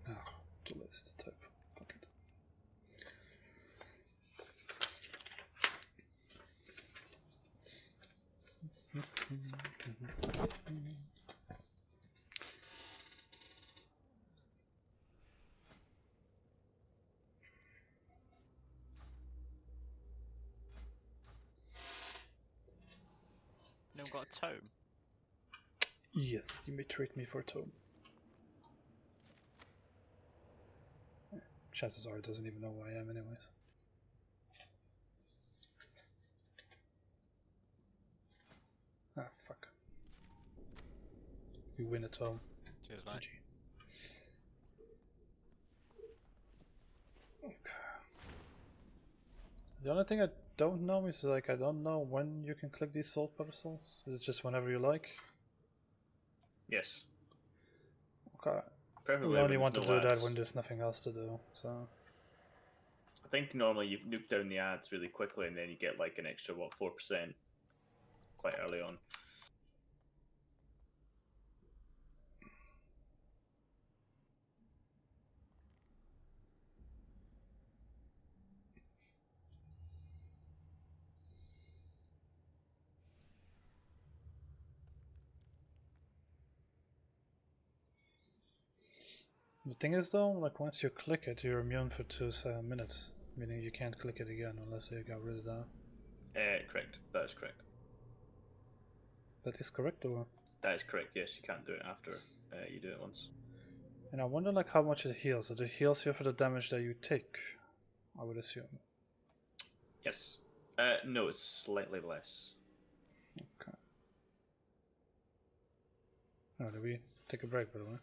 Oh, too late to type. Fuck it. No one got a tome? Yes, you may treat me for a tome. Chances are it doesn't even know who I am anyways. Ah, fuck. You win a tome. Cheers, mate. GG. Okay. The only thing I don't know is like I don't know when you can click these salt pedestals. Is it just whenever you like? Yes. Okay. Preferably We when only there's want to no do that ads. when there's nothing else to do. So I think normally you nuke down the ads really quickly and then you get like an extra, 4% quite early on. the thing is though, like once you click it, you're immune for 2 minutes. Meaning you can't click it again unless they got rid of that. Correct. That is correct. That is correct, or? That is correct. Yes, you can't do it after you do it once. And I wonder like how much it heals. It heals you for the damage that you take, I would assume. Yes. No, it's slightly less. Okay. Oh, did we take a break, by the way?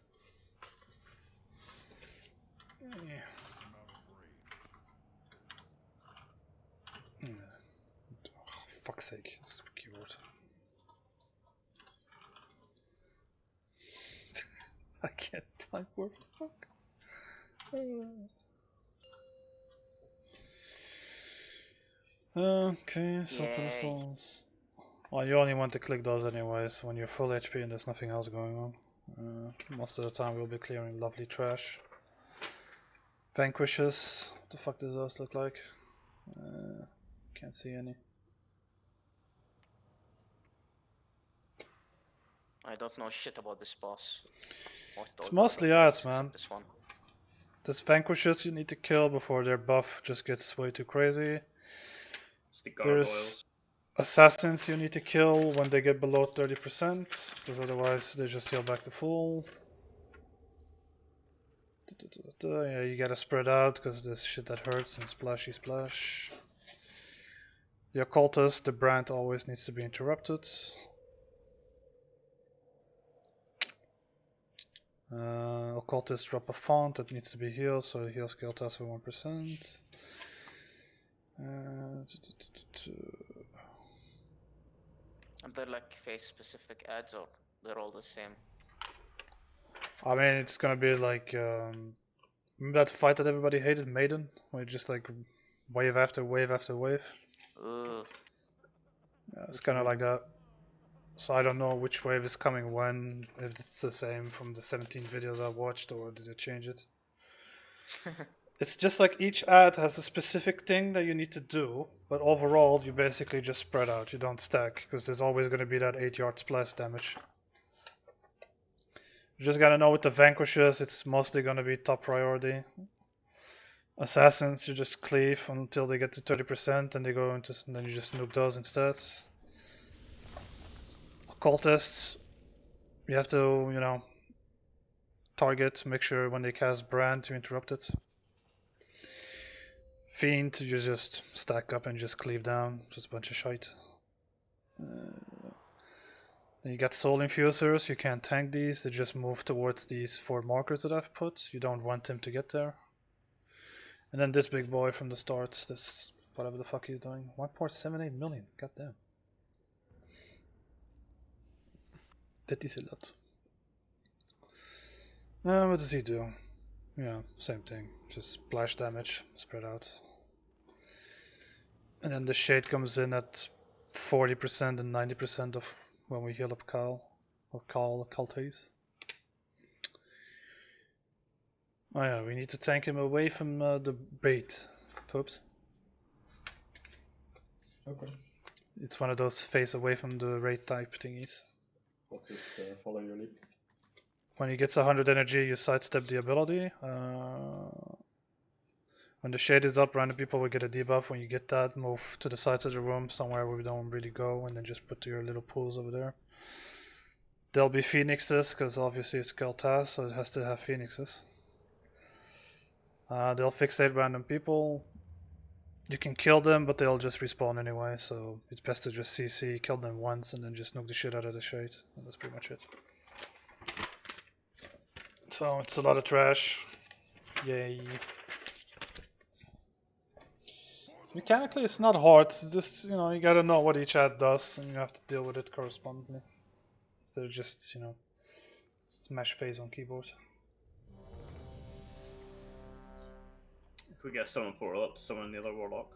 Yeah. fuck's sake, stupid keyboard. I can't type word for fuck. Okay, so Yay. pedestals. Well, you only want to click those anyways when you're full HP and there's nothing else going on. Most of the time we'll be clearing lovely trash. Vanquishes. What the fuck does those look like? Can't see any. I don't know shit about this boss. It's mostly ads, man. This one. There's vanquishes you need to kill before their buff just gets way too crazy. It's the There's gargoyles. assassins you need to kill when they get below 30%, because otherwise they just heal back to full. Yeah, you gotta spread out because this shit that hurts and splashy splash. The occultist, the brand always needs to be interrupted. Occultist drop a font that needs to be healed, so it heals Kael'thas for 1%. And they're like face specific ads or they're all the same? I mean, it's gonna be like remember that fight that everybody hated, Maiden, where you just like wave after wave after wave. Yeah, it's kind of like that. So I don't know which wave is coming when. If it's the same from the 17 videos I watched, or did they change it? It's just like each ad has a specific thing that you need to do, but overall you basically just spread out. You don't stack because there's always going to be that 8-yard splash damage. You just gotta know with the vanquishes, it's mostly gonna be top priority. Assassins, you just cleave until they get to 30% and they go into, and then you just nuke those instead. Occultists, you have to, you know, target, make sure when they cast brand to interrupt it. Fiend, you just stack up and just cleave down, just a bunch of shite. Then you got soul infusers, you can't tank these, they just move towards these 4 markers that I've put. You don't want him to get there. And then this big boy from the start, this whatever the fuck he's doing. 1.78 million, goddamn. That is a lot. What does he do? Yeah, same thing. Just splash damage, spread out. And then the shade comes in at 40% and 90% of when we heal up Kael. Or Kael'thas. Oh yeah, we need to tank him away from the bait. Oops. Okay. It's one of those face away from the raid type thingies. I'll just follow your lead. When he gets 100 energy, you sidestep the ability. When the shade is up, random people will get a debuff. When you get that, move to the sides of the room, somewhere where we don't really go, and then just put your little pools over there. There'll be phoenixes, because obviously it's Kael'thas, so it has to have phoenixes. They'll fixate random people. You can kill them, but they'll just respawn anyway, so it's best to just CC, kill them once, and then just nuke the shit out of the shade. And that's pretty much it. So it's a lot of trash. Yay. Mechanically, it's not hard. It's just, you know, you gotta know what each ad does, and you have to deal with it correspondingly. Instead of just, you know, smash phase on keyboard. If we get someone portal up to summon the other warlock.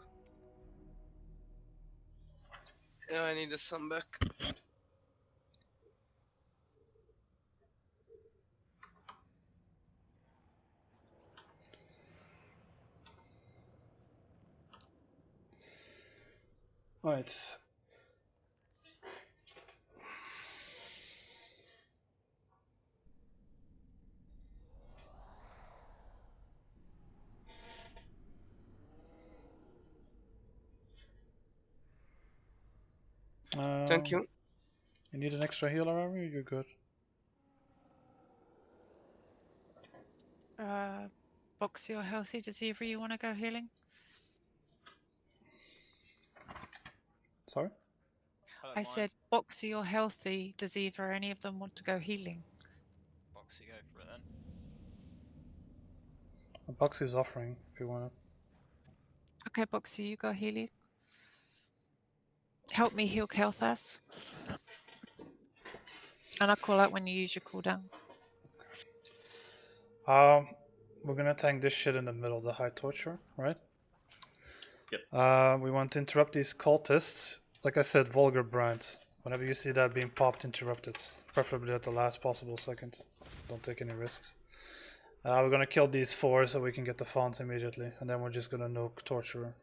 Yeah, I need the sun back. Right. Thank you. You need an extra healer, Ari? You're good. Boxy or Healthy, does either of you want to go healing? Sorry? I said Boxy or Healthy, does either any of them want to go healing? Boxy, go for it then. A box is offering if you want to. Okay, Boxy, you go healing. Help me heal Kael'thas. And I'll call out when you use your cooldown. We're gonna tank this shit in the middle, the high torture, right? Yep. We want to interrupt these cultists. Like I said, vulgar brand. Whenever you see that being popped, interrupt it. Preferably at the last possible second. Don't take any risks. We're gonna kill these 4 so we can get the fonts immediately, and then we're just gonna nuke Torturer.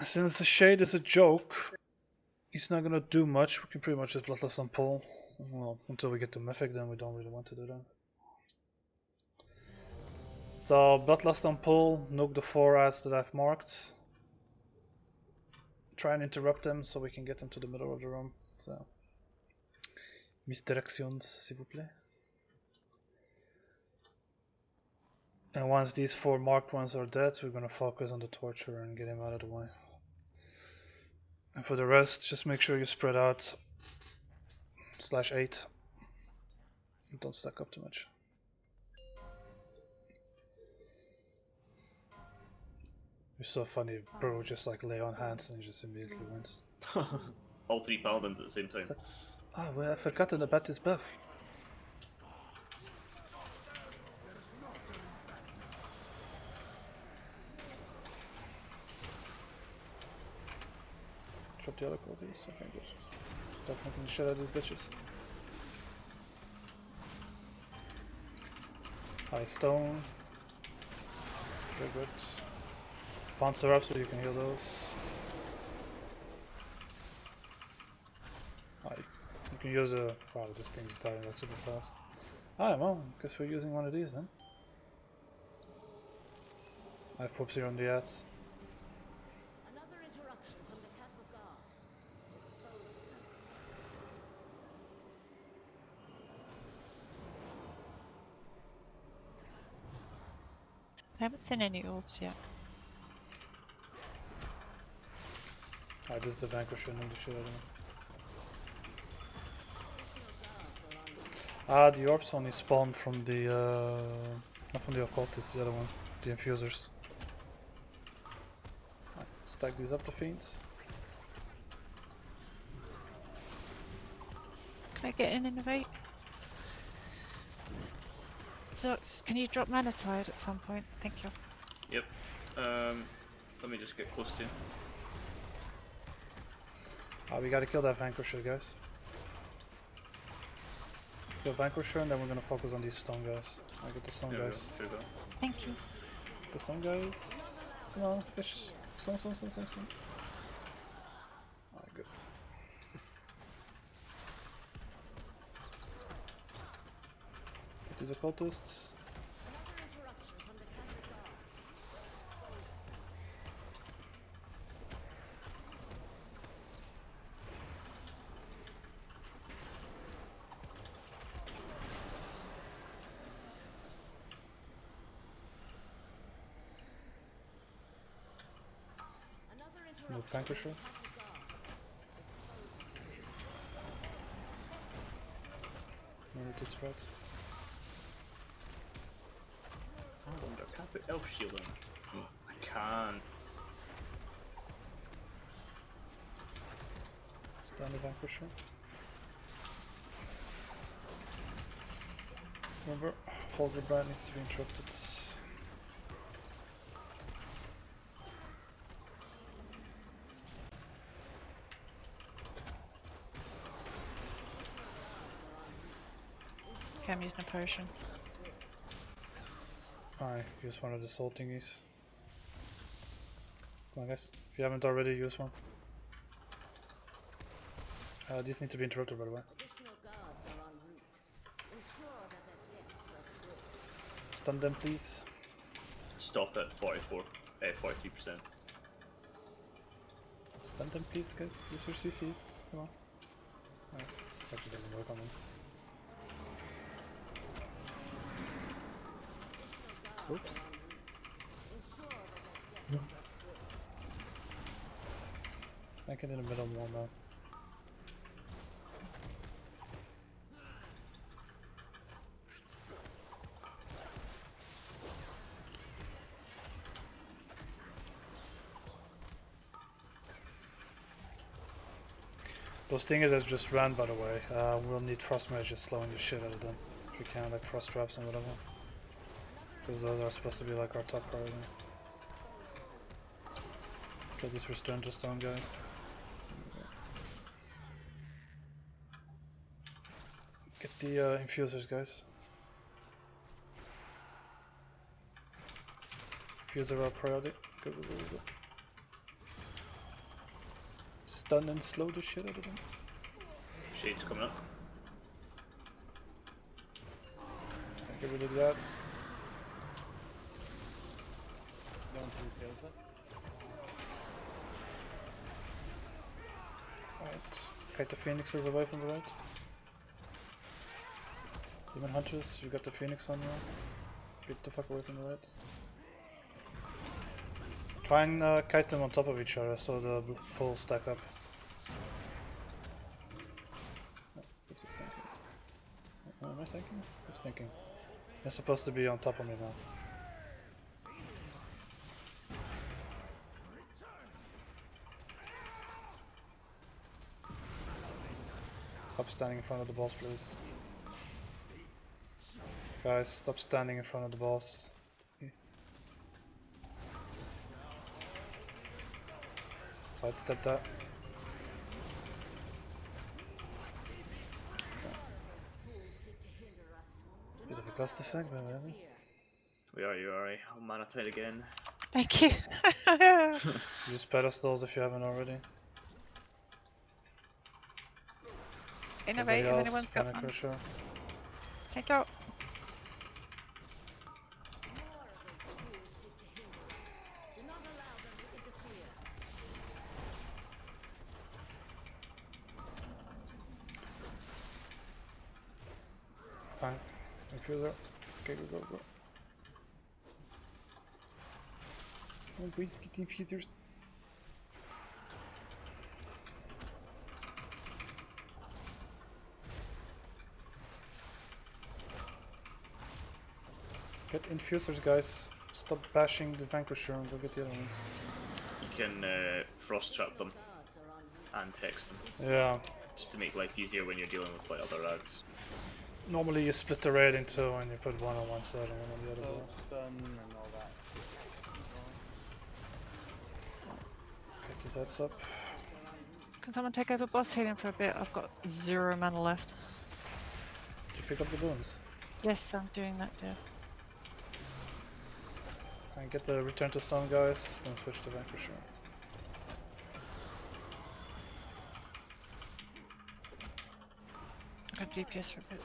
Since the Shade is a joke, he's not gonna do much. We can pretty much just Bloodlust and pull. Well, until we get to Mythic, then we don't really want to do that. So, Bloodlust and pull, nuke the 4 ads that I've marked. Try and interrupt them so we can get them to the middle of the room. So, misdirections, s'il vous plaît. And once these 4 marked ones are dead, we're gonna focus on the Torturer and get him out of the way. And for the rest, just make sure you spread out /8. Don't stack up too much. You're so funny, bro. Just like lay on hands and he just immediately wins. All 3 paladins at the same time. Ah, well, I forgot about his buff. Drop the other qualities. Okay, good. Stop making the shit out of these bitches. High stone. Very good. Fonts are up so you can heal those. You can use a... Wow, this thing's dying like super fast. Ah, well, guess we're using one of these then. I have Forbes here on the ads. Another interruption from the castle guard. Dispose of them. I haven't seen any orbs yet. Alright, this is the Vanquisher and the shit out of him. The orbs only spawned from the, not from the occultists, the other one, the infusers. Right, stack these up, the fiends. Can I get in innovate? So, can you drop Mana Tide at some point? Thank you. Yep. Let me just get close to you. We gotta kill that Vanquisher, guys. Kill Vanquisher, and then we're gonna focus on these stone guys. I get the stone guys. Thank you. The stone guys. Come on, fish. Stone. Alright, good. Get these occultists. No Vanquisher. No need to spread. I wonder, can I put Elf Shield on? I can't. Stun the Vanquisher. Remember, Vulgar Brand needs to be interrupted. Okay, I'm using a potion. Alright, use one of the soul thingies. Come on guys, if you haven't already, use one. These need to be interrupted, by the way. Stun them, please. Stop at 43%. Stun them, please, guys. Use your CCs. Come on. Alright, actually doesn't work on them. Oops. Make it in the middle more now. Those things that just ran, by the way. We'll need frost mages slowing the shit out of them if we can, like frost traps and whatever. Because those are supposed to be like our top priority. Get this return to stone, guys. Get the infusers, guys. Infuser our priority. Go, go, go, go. Stun and slow the shit out of them. Shade's coming up. Get rid of that. Going through Kael'thas. Alright. Kite the phoenixes away from the right. Demon hunters, you got the phoenix on you. Get the fuck away from the right. Try and kite them on top of each other so the poles stack up. Oh, what's this tanking? Am I tanking? Who's tanking? They're supposed to be on top of me now. Stop standing in front of the boss, please. Guys, stop standing in front of the boss. Sidestep that. Bit of a cluster effect, but whatever. We are, you are. I'll mana tide again. Thank you. Use pedestals if you haven't already. Innovate if Everybody else, anyone's got Panic one. Crusher. Take out. Fine. Infuser. Okay, go, go, go. Oh, please get the infusers. Get infusers, guys. Stop bashing the Vanquisher and go get the other ones. You can frost trap them and hex them. Yeah. Just to make life easier when you're dealing with like other rads. Normally you split the raid in two and you put one on one side and one on the other. So stun and all that. Get these heads up. Can someone take over boss healing for a bit? I've got 0 mana left. Did you pick up the boons? Yes, I'm doing that too. And get the return to stone, guys, then switch to Vanquisher. I got DPS for a bit.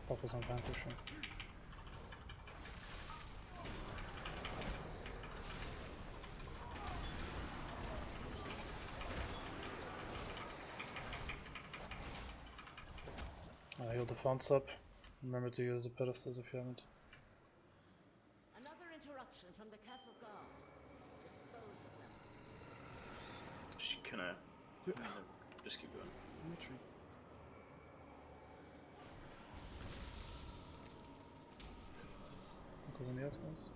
Focus on Vanquisher. Heal the fonts up. Remember to use the pedestals if you haven't. Another interruption from the castle guard. Dispose of them. Just kinda just keep going. Focus on the outs, guys.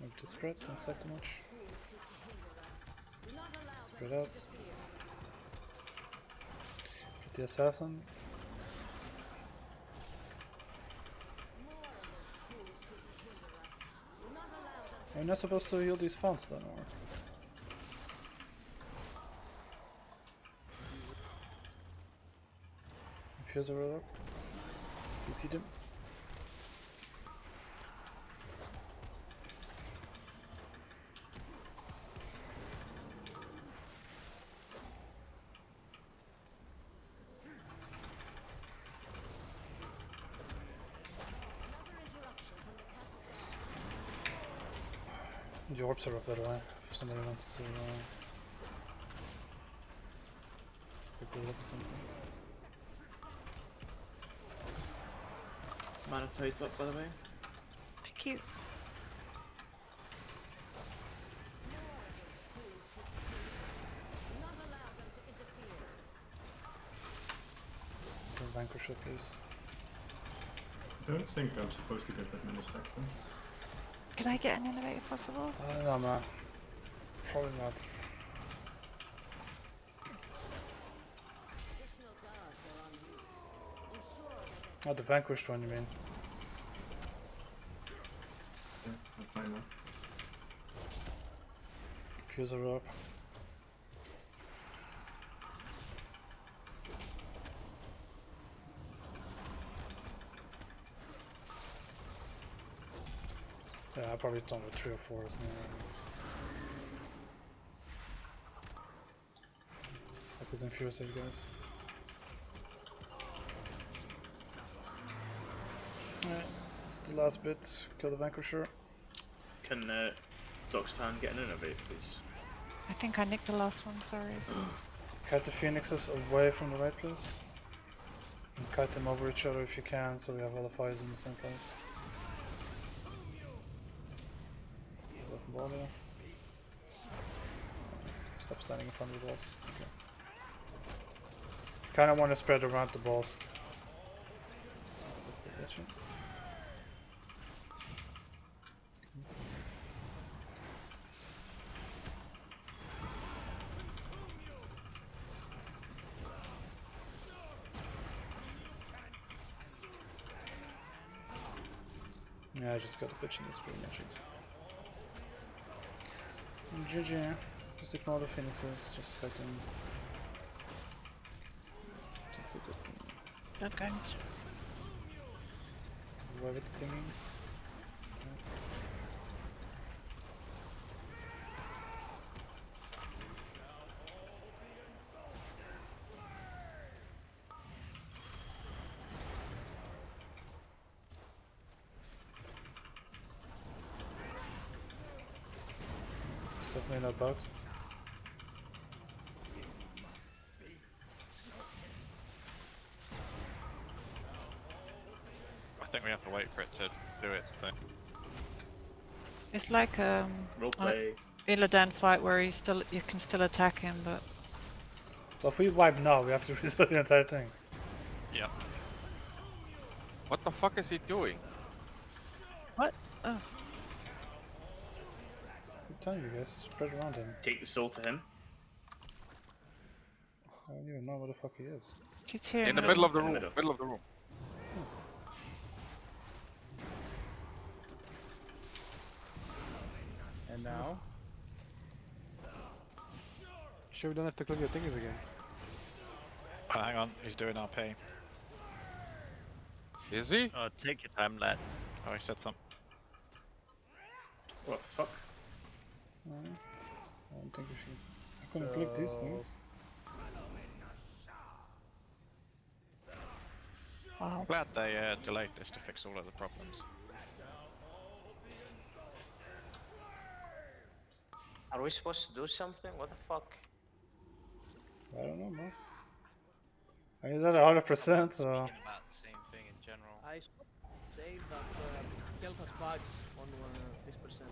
Make the spread, don't stack too much. Spread out. Get the assassin. Are you not supposed to heal these fonts then, or? Infuser roller. CC them. The orbs are up, by the way, if somebody wants to quickly look at some things. Mana tide's up, by the way. Thank you. Vanquisher, please. I don't think I'm supposed to get that many stacks then. Can I get an innovate if possible? No, man. Probably not. Additional guards are en route. Ensure that Not the vanquished one, you mean? Yeah, I'm fine now. Accuser up. Yeah, I probably done with 3 or 4. Hope it's infused, you guys. Alright, this is the last bit. Kill the Vanquisher. Can Zoxtan get an innovate, please? I think I nicked the last one, sorry. Kite the phoenixes away from the right place. And kite them over each other if you can, so we have all the fires in the same place. Ball there. Stop standing in front of the balls. Okay. Kind of want to spread around the balls. So it's the glitching. Yeah, I just got a bitch in this room, magic. GG. Just ignore the phoenixes, just cut them. Not going to. Whoever the thinking. Definitely not bugged. I think we have to wait for it to do its thing. It's like Roleplay. Illidan fight where you can still attack him, but So if we wipe now, we have to reset the entire thing. Yep. What the fuck is he doing? what? Oh, I'm telling you guys, spread around him. Take the soul to him. I don't even know where the fuck he is. he's here. In the middle of the room. Middle of the room. And now? Sure we don't have to click your thingies again. Oh, hang on, he's doing RP. Is he? Take your time, lad. Oh, he said something. What the fuck? I don't think we should. I couldn't click these things. Wow. I'm glad they delayed this to fix all of the problems. Are we supposed to do something? What the fuck? I don't know, bro. I mean, is that 100%? So. About the same thing in general. I say that Kael'thas bugs on this percent.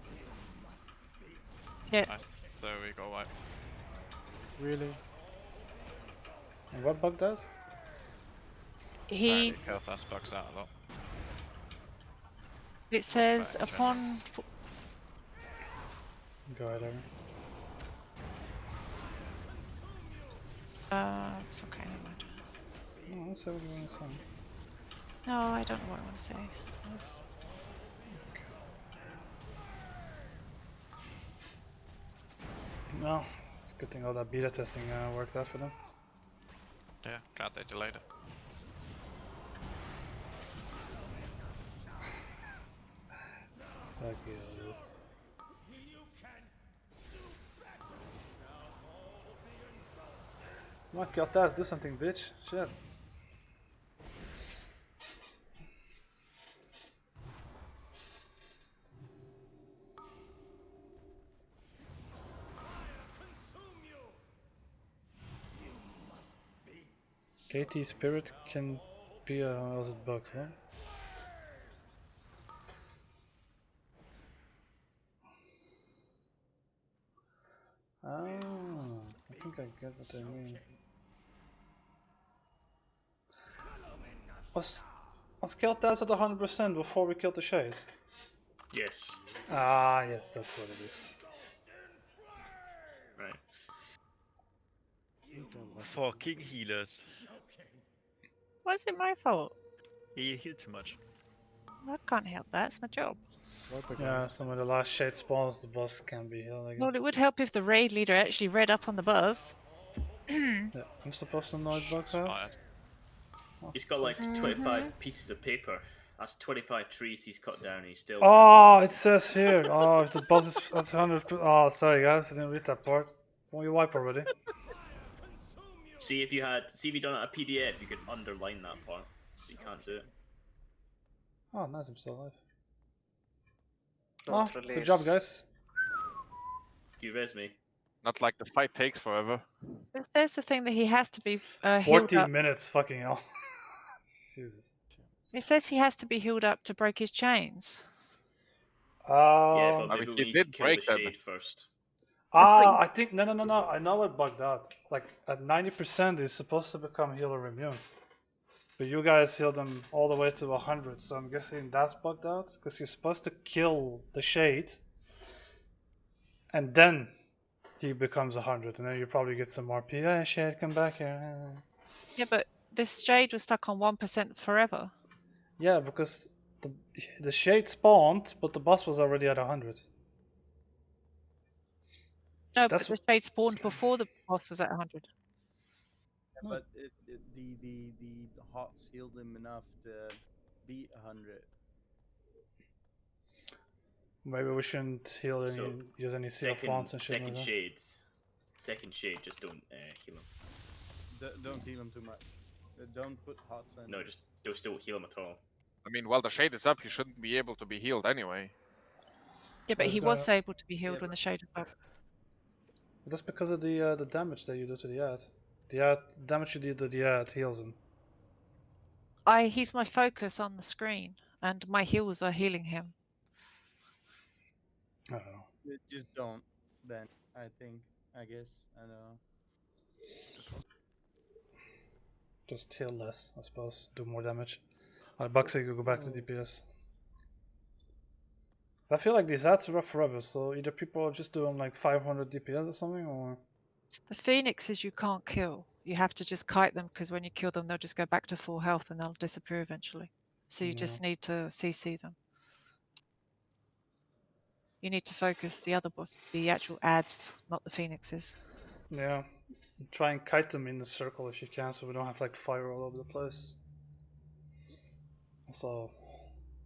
Yeah. Nice. There we go, right. Really? And what bug does? He. Kael'thas bugs out a lot. It says Right, upon. Go ahead, Evan. It's okay, never mind. No, I'll say what you want to say. No, I don't know what I want to say. No, it's a good thing all that beta testing worked out for them. Yeah, glad they delayed it. Fuck you, this. Come on, Kael'thas, do something, bitch. Shit. KT Spirit can be a. How was it bugged, huh? Oh, I think I get what they mean. Was Kael'thas at 100% before we killed the Shade? Yes. Ah, yes, that's what it is. Right. Fucking healers. Why is it my fault? You heal too much. I can't help that. It's my job. Yeah, some of the last Shade spawns, the boss can be healed, I guess. Well, it would help if the raid leader actually read up on the buzz. Yeah, I'm supposed to know what bugs have. He's got like 25 pieces of paper. That's 25 trees he's cut down and he's still... Oh, it says here. Oh, if the boss is at 100. Oh, sorry guys, I didn't read that part. Won't you wipe already? See if you done it a PDF, you could underline that part. You can't do it. Oh, nice, I'm still alive. Don't Oh, release. good job, guys. You res me. Not like the fight takes forever. There's the thing that he has to be healed 14 up. minutes, fucking hell. Jesus. It says he has to be healed up to break his chains. Yeah, but I maybe mean, we he need to did kill the break them. Shade first. I think no. I know what bugged out. Like at 90%, he's supposed to become healer immune, but you guys healed him all the way to 100. So I'm guessing that's bugged out because you're supposed to kill the Shade, and then he becomes 100, and then you probably get some RP. Yeah, Shade, come back here. Yeah, but this Shade was stuck on 1% forever. Yeah, because the Shade spawned, but the boss was already at 100. No, That's but the Shade spawned before the boss was at 100. Yeah, but the hots healed him enough to beat 100. Maybe we shouldn't heal any, So, use any seal fonts and shit like that. Second Shade, just don't heal him. Don't heal him too much. Don't put hots in. No, just don't heal him at all. I mean, while the Shade is up, he shouldn't be able to be healed anyway. Yeah, but was he gonna- was able to be healed when the Shade was up. That's because of the damage that you do to the ad. The damage you do to the ad heals him. He's my focus on the screen, and my heals are healing him. I don't know. Just don't. Then I guess I don't know. Just heal less, I suppose. Do more damage. Bugsy could go back to DPS. I feel like these ads are rough forever, so either people are just doing like 500 DPS or something, or... The phoenixes you can't kill. You have to just kite them, because when you kill them, they'll just go back to full health and they'll disappear eventually. So you just need to CC them. You need to focus the other boss, the actual ads, not the phoenixes. Yeah. Try and kite them in the circle if you can, so we don't have like fire all over the place. Also,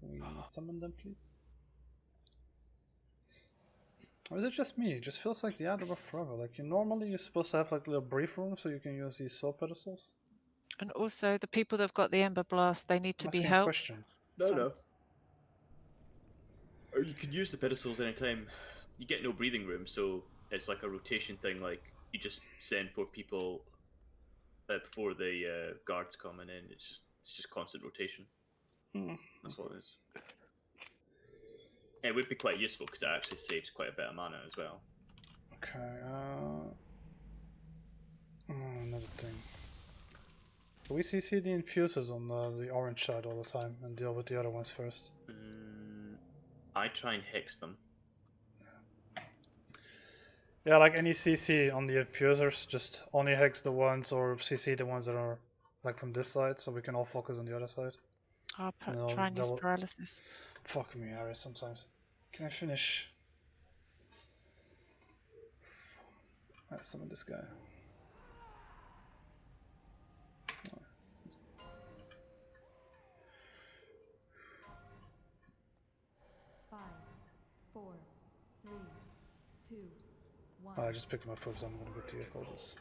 can we summon them, please? Or is it just me? It just feels like the ad are rough forever. Like normally you're supposed to have like little brief rooms so you can use these soul pedestals. And also, the people that have got the Ember Blast, they need to be Asking a helped. question. No. Or you could use the pedestals anytime. You get no breathing room, so it's like a rotation thing. Like you just send 4 people before the guards come, and then it's just constant rotation. That's all it is. It would be quite useful because it actually saves quite a bit of mana as well. Okay. Another thing. Do we CC the infusers on the orange side all the time and deal with the other ones first? I try and hex them. Yeah, like any CC on the infusers, just only hex the ones or CC the ones that are like from this side, so we can all focus on the other side. I'll No, try and use double- paralysis. Fuck me, Harry, sometimes. Can I finish? Let's summon this guy. 5, 4, 3, 2, 1. I just picked my foot, so I'm gonna go to your Kael'thas.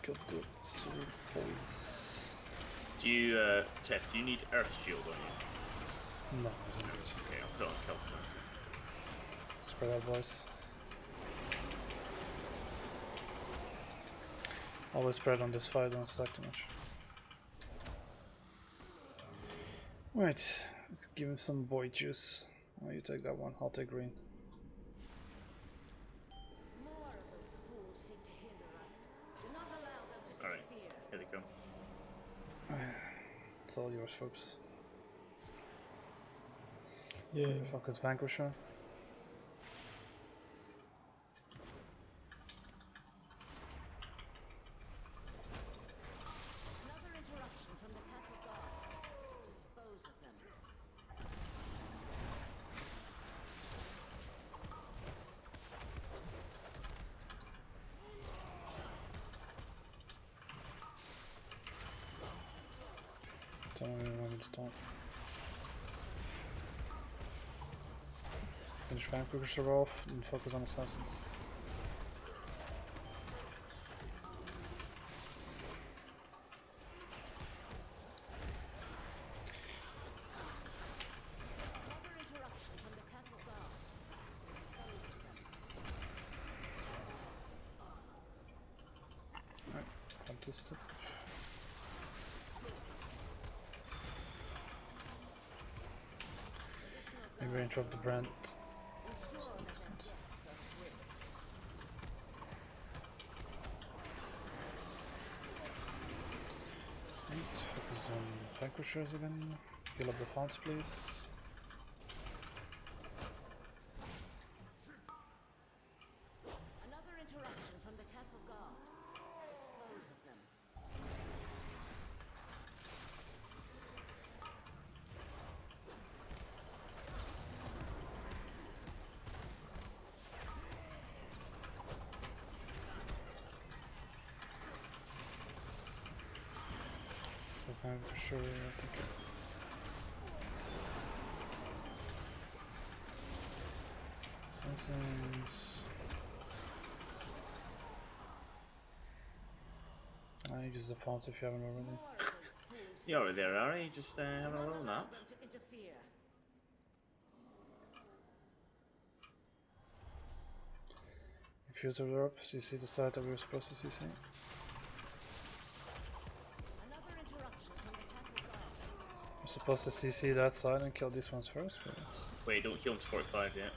Got the sword boys. Do you, Teph, do you need Earth Shield on you? No, I don't. Okay, I'll put on Kael'thas. Spread out, boys. Always spread on this fight, don't stack too much. Right, let's give him some boy juice. Oh, you take that one, I'll take green. More of those fools seek to hinder us. Do not allow them to Alright, interfere. here they come. It's all yours, folks. Yeah. Who the fuck is Vanquisher? Another interruption from the castle guard. Dispose of them. Don't really want me to stop. Finish Vanquisher off and focus on assassins. Another interruption from the castle guard. Dispose of them. Alright, contested. Maybe interrupt the Brent. Ensure that their deaths are swift. Right, focus on Vanquishers again. Heal up the founts, please. Another interruption from the castle guard. Dispose of them. That's Vanquisher, take it. Assassins. Use the fonts if you haven't already. More of those fools You're already there, are you? Just having a do not little allow nap. them to interfere. Infuser Warp, CC the side that we were supposed to CC. Another interruption from the castle guard. We're supposed to CC that side and kill these ones first, but Wait, don't heal him to 45 yet.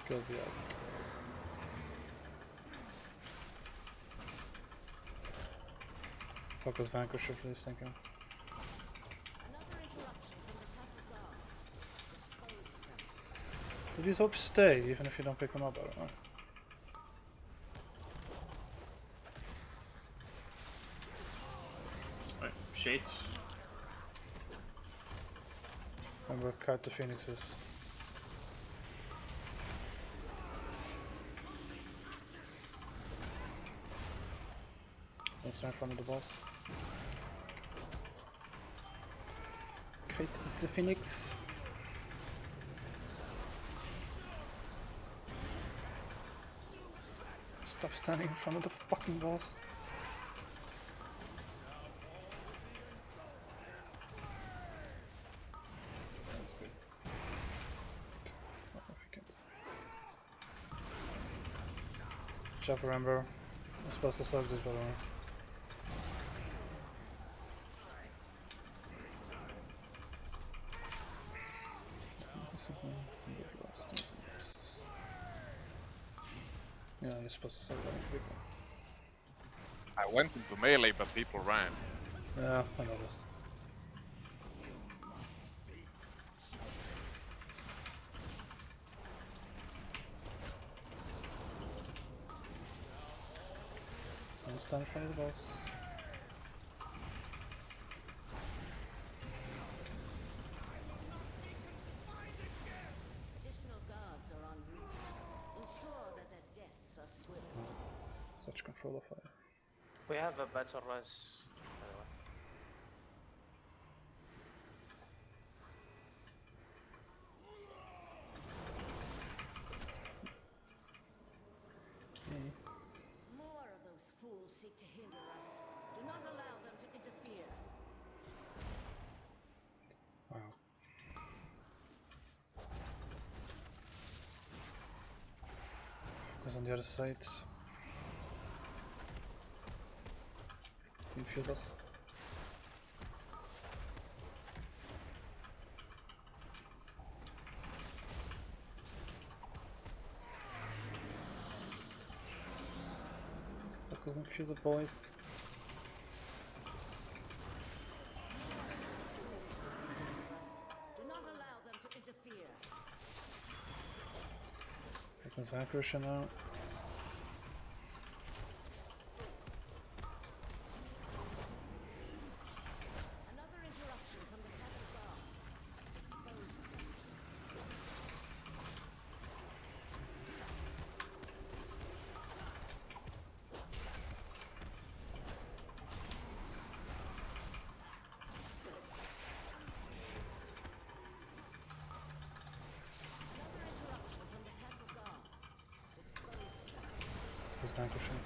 kill the out. Focus Vanquisher, please, thank you. Another interruption from the castle guard. Dispose of them. Do these hopes stay even if you don't pick them up? I don't know. Right, Shades. Remember, cut the phoenixes. Don't stand in front of the boss. Kite, it's the phoenix. Stop standing in front of the fucking boss. That's good. Not if you can't. Just remember, I'm supposed to suck this by the way. Yeah, you're supposed to suck that people. I went into melee, but people ran. Yeah, I noticed. Don't stand in front of the boss. Additional guards are en route. Ensure that their deaths are swift. Such control of fire. We have a better res, by the way. More of those fools seek to hinder us. Do not allow them to interfere. Wow. Focus on the other side. Infuse us. Focus on fuse it, boys. Do not allow them to interfere. Here comes Vanquisher now. Another interruption from the Castle Guard. Dispose of them. Another interruption from the Castle Guard. Dispose of them. Here's Vanquisher.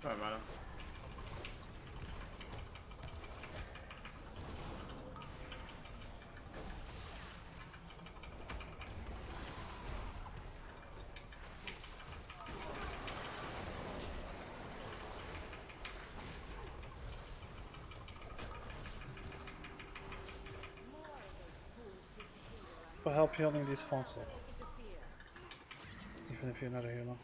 Alright, man. For help healing these fonts up. Even if you're not a healer.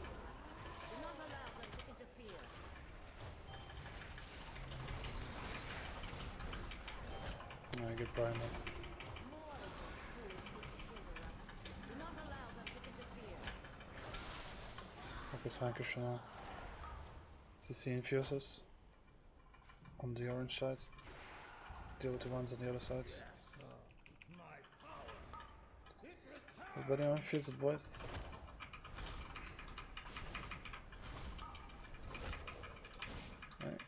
Do not allow them to interfere. No, I get Brian up. More of those fools seek to hinder us. Do not allow them to interfere. Focus Vanquisher now. CC infuses on the orange side. Deal with the ones on the other side. Everybody on infuse it, boys. Right.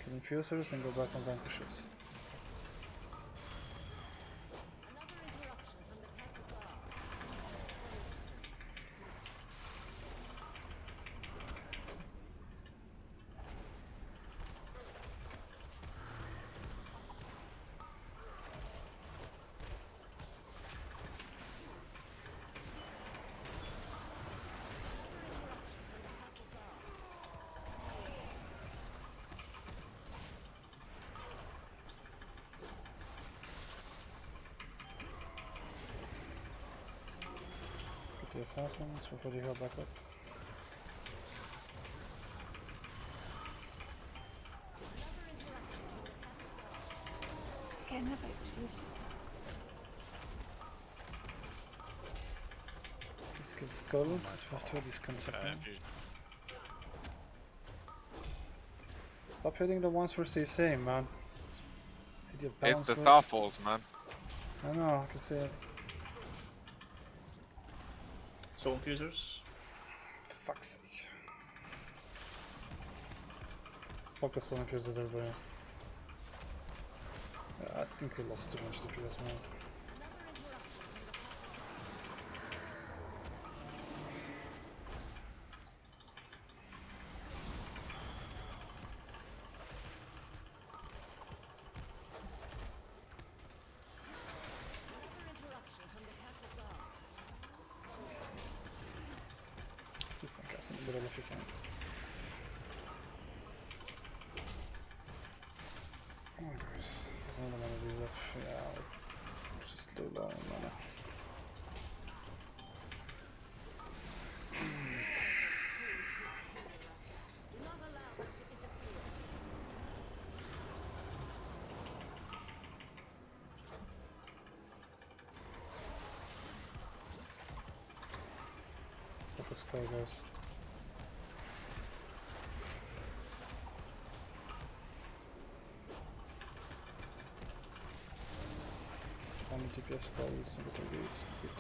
Kill infusers and go back on vanquishers. Another interruption from the Castle Guard. Get the assassins before they heal back up. Get in the boat, please. Let's kill Skull, because we have two of these concepts now. Stop hitting the ones we're CCing, man. Idiot It's the balance Starfalls, man. I know, I can see it. Soul infusers. For fuck's sake. Focus on infuses, everybody. I think we lost too much DPS, man. Just think that's in the middle if you can. Oh my god, there's another one of these up. Yeah, I'll just do low on mana. Do not allow them to interfere. What the skull goes. How many DPS skulls and what are these? Good.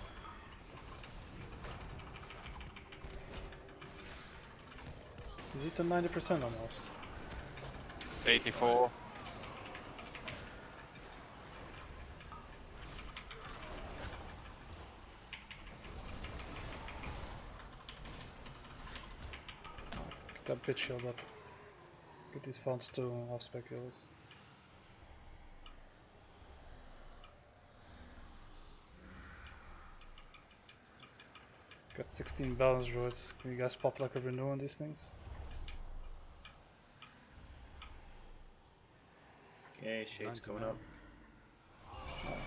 Is it to 90% almost? 84. Get that bitch healed up. Get these funds to off-spec healers. Got 16 balance droids. Can you guys pop like a renew on these things? Okay, Shade's coming up.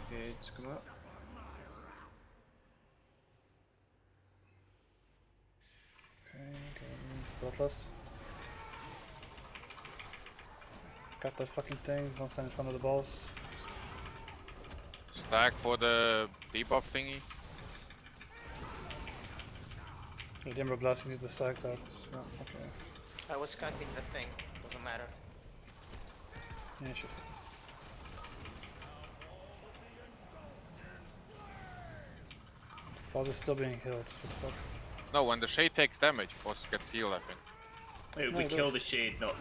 Shade's coming up. Okay, Bloodless. Got that fucking thing, don't stand in front of the balls. Stack for the debuff thingy. With Ember Blast, you need to stack that. Yeah, okay. I was counting the thing. Doesn't matter. Yeah, shit. Boss is still being healed. What the fuck? No, when the shade takes damage, boss gets healed, I think. Hey, we kill the shade, not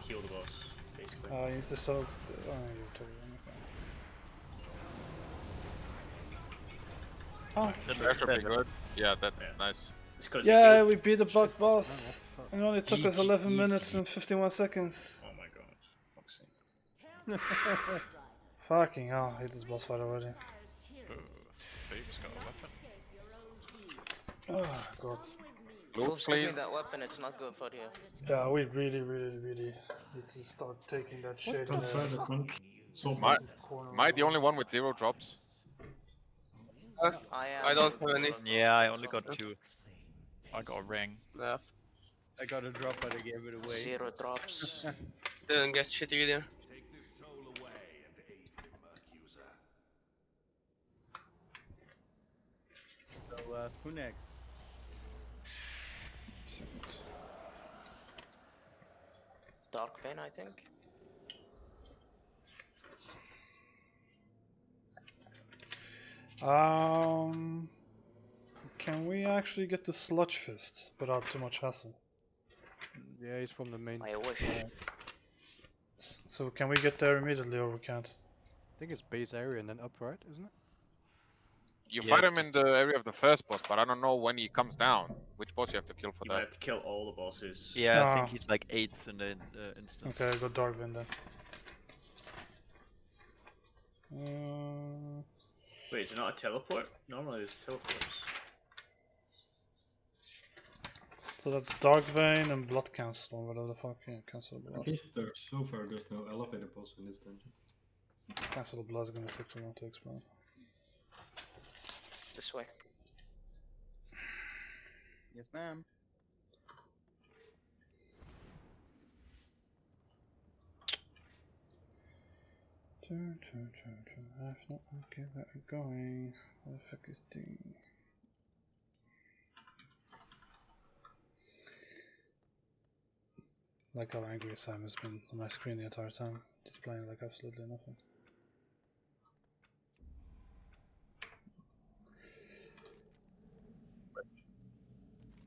heal the boss, basically. You need to soak. Oh, you're totally okay. Oh, That should be good. Yeah, nice. yeah, we beat the bug boss. It only took us 11 minutes and 51 seconds. Oh my god. Fuck's sake. Fucking hell, I hate this boss fight already. Boob's got a weapon. Oh god. Wolves, give me that weapon, it's not good for you. Yeah, we really need to start taking that shit. Am I the only one with 0 drops? I don't have any. Yeah, I only got 2. I got a ring. Yeah. I got a drop, but I gave it away. 0 drops. Didn't get shit either. So, who next? Darkvein, I think. Can we actually get the Sludge Fist without too much hassle? Yeah, he's from the main. I wish. So can we get there immediately or we can't? I think it's base area and then up, right? Isn't it? You fight him in the area of the first boss, but I don't know when he comes down. Which boss you have to kill for You that? might have to kill all the bosses. Yeah, I think he's like 8th in the instance. Okay, I got Darkvein then. Wait, is it not a teleport? Normally there's teleports. So that's Darkvein and Blood Council, whatever the fuck. Yeah, Council of At Blood. least so far there's no elevator boss in this dungeon. Council of Blood is gonna take too long to explain. This way. Yes, ma'am. I've not okay, where I'm going. Where the fuck is D? Like how angry Sam has been on my screen the entire time, displaying like absolutely nothing.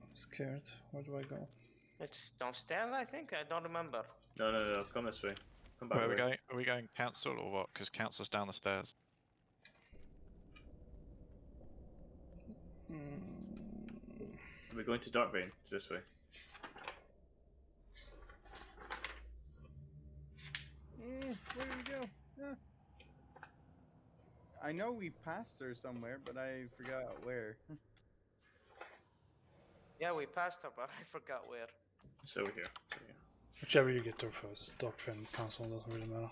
I'm scared. Where do I go? It's downstairs, I think. I don't remember. No, come this way. Come back. Where are we going? Are we going council or what? Because council's down the stairs. We're going to Darkvein. This way. Where did we go? I know we passed her somewhere, but I forgot where. Yeah, we passed her, but I forgot where. It's over here. Whichever you get to first, Darkvein Council doesn't really matter.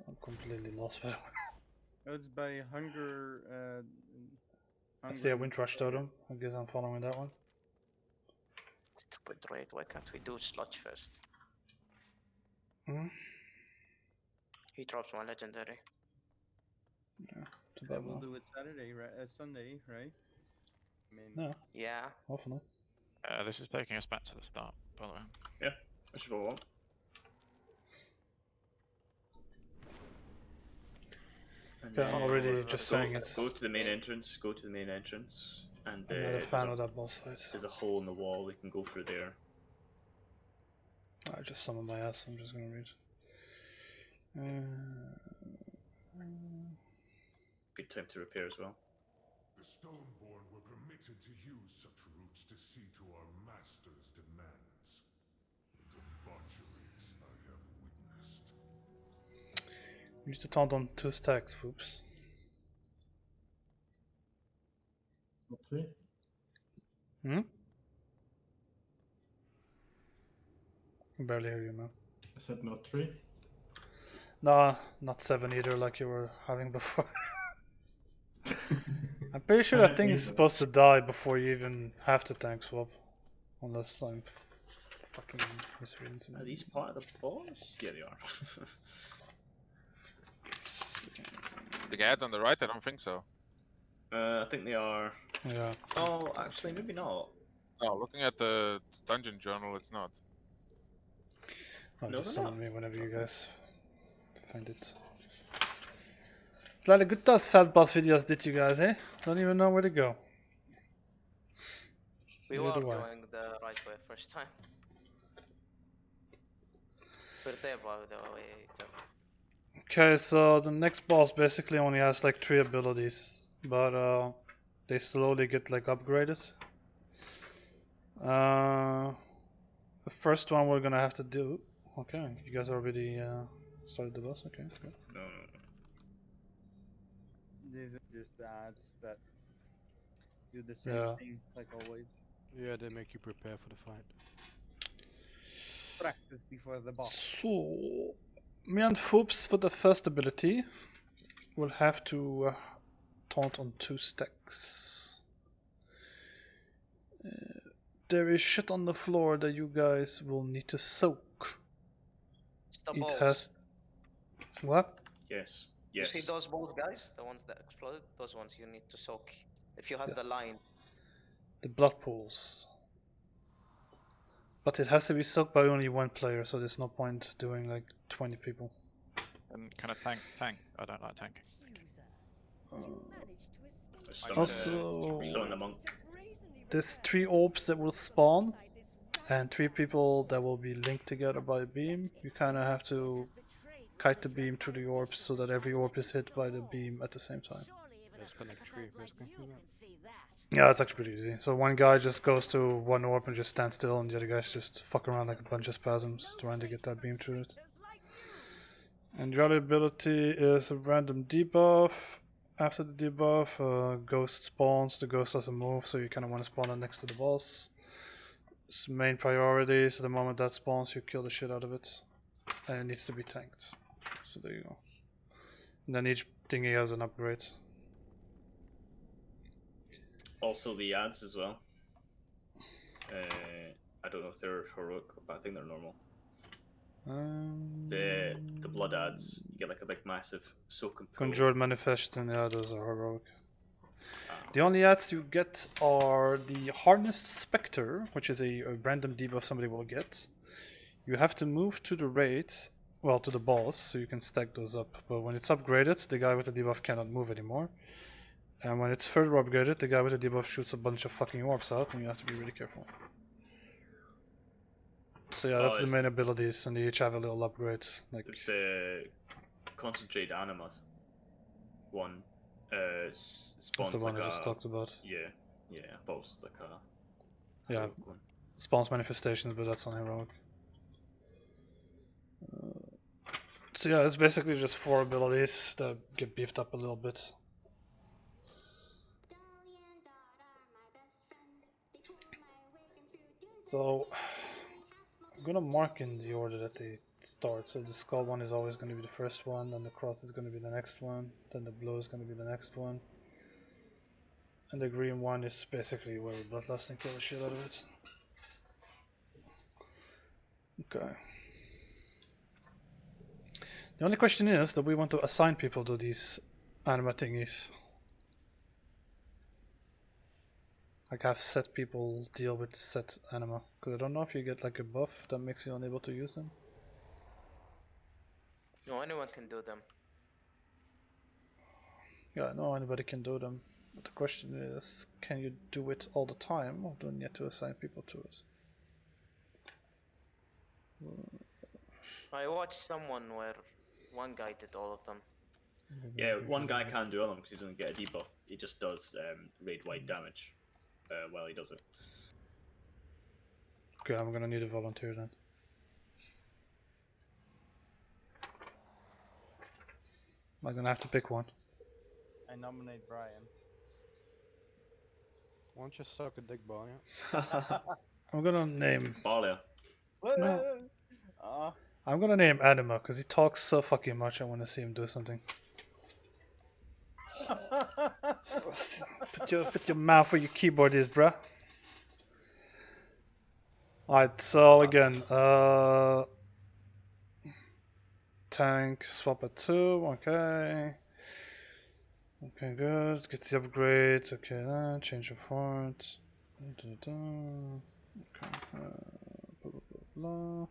I'm completely lost by the way. It's by Hunger. I see a Windrush Totem. I guess I'm following that one. Stupid raid. Why can't we do sludge first? Hmm? He drops one legendary. Yeah, too Yeah, bad we'll now. do it Saturday, right? Sunday, right? I mean, No. Yeah. Hopefully. This is taking us back to the start, by the way. Yeah, that's what I want. Yeah, I'm already just saying it. Go to the main entrance. Go to the main entrance, and I'm not a fan of that boss fight. There's a hole in the wall. We can go through there. I just summoned my ass. I'm just gonna read. Good time to repair as well. The Stoneborn were permitted to use such routes to see to our master's demands. The debaucheries I have witnessed. Use the taunt on 2 stacks, whoops. Not 3? Hmm? I barely hear you, man. I said not 3. Nah, not 7 either, like you were having before. I'm pretty sure that thing is supposed to die before you even have to tank swap. Unless I'm fucking misreading something. Are these part of the boss? Yeah, they are. The guards on the right? I don't think so. I think they are. Yeah. Oh, actually, maybe not. Oh, looking at the dungeon journal, it's not. Oh, No, just they're summon not. me whenever you guys find it. It's like a good those fat boss videos did you guys, eh? Don't even know where to go. We Neither were do I. going the right way first time. We're there by the way, Teph. Okay, so the next boss basically only has like 3 abilities, but they slowly get like upgraded. The first one we're gonna have to do. Okay, you guys already started the boss. Okay, good. No. These are just ads that do the same Yeah. thing like always. Yeah, they make you prepare for the fight. Practice before the boss. So, me and Foops for the first ability will have to taunt on 2 stacks. There is shit on the floor that you guys will need to soak. The balls. Has what? Yes. You Yes. see those balls, guys? The ones that exploded? Those ones you need to soak. If you have the Yes. line. The blood pools. But it has to be soaked by only 1 player, so there's no point doing like 20 people. And can I tank? I don't like tanking. Also, summon the monk. there's 3 orbs that will spawn, and 3 people that will be linked together by a beam. You kind of have to kite the beam through the orbs so that every orb is hit by the beam at the same time. Let's connect 3 basically. Yeah, it's actually pretty easy. So one guy just goes to one orb and just stands still, and the other guys just fuck around like a bunch of spasms trying to get that beam through it. And the other ability is a random debuff. After the debuff, ghost spawns. The ghost doesn't move, so you kind of want to spawn it next to the boss. Its main priority, so the moment that spawns, you kill the shit out of it. And it needs to be tanked. So there you go. And then each thingy has an upgrade. Also the ads as well. I don't know if they're heroic, but I think they're normal. The blood ads, you get like a big massive soak and pull. Conjured Manifest, and yeah, those are heroic. The only ads you get are the Harnessed Spectre, which is a random debuff somebody will get. You have to move to the raid, well, to the boss, so you can stack those up. But when it's upgraded, the guy with the debuff cannot move anymore. And when it's further upgraded, the guy with the debuff shoots a bunch of fucking orbs out, and you have to be really careful. So yeah, that's the main abilities, and they each have a little upgrade. Like there's the Concentrate Anima one. Spawns that's the one like I just talked about. Yeah, I thought it was like a yeah, one. Spawns manifestations, but that's on heroic. So yeah, it's basically just 4 abilities that get beefed up a little bit. So I'm gonna mark in the order that they start. So the skull one is always going to be the first one, then the cross is going to be the next one, then the blue is going to be the next one, and the green one is basically where we bloodlust and kill the shit out of it. Okay. The only question is that we want to assign people to these anima thingies. Like have set people deal with set anima. Because I don't know if you get like a buff that makes you unable to use them. No, anyone can do them. Yeah, no, anybody can do them. But the question is, can you do it all the time, or do you need to assign people to it? I watched someone where one guy did all of them. Yeah, one guy can do them because he doesn't get a debuff. He just does raid-wide damage while he does it. Okay, I'm gonna need a volunteer then. I'm gonna have to pick one. I nominate Brian. Why don't you suck a dick, ball, yeah? I'm gonna name. Balia. No. I'm gonna name Anima because he talks so fucking much. I want to see him do something. Put your mouth where your keyboard is, bruh. Alright, so again, tank swap at 2. Okay. Okay, good. Get the upgrades. Okay, then change of fort. Okay. Blah, blah, blah.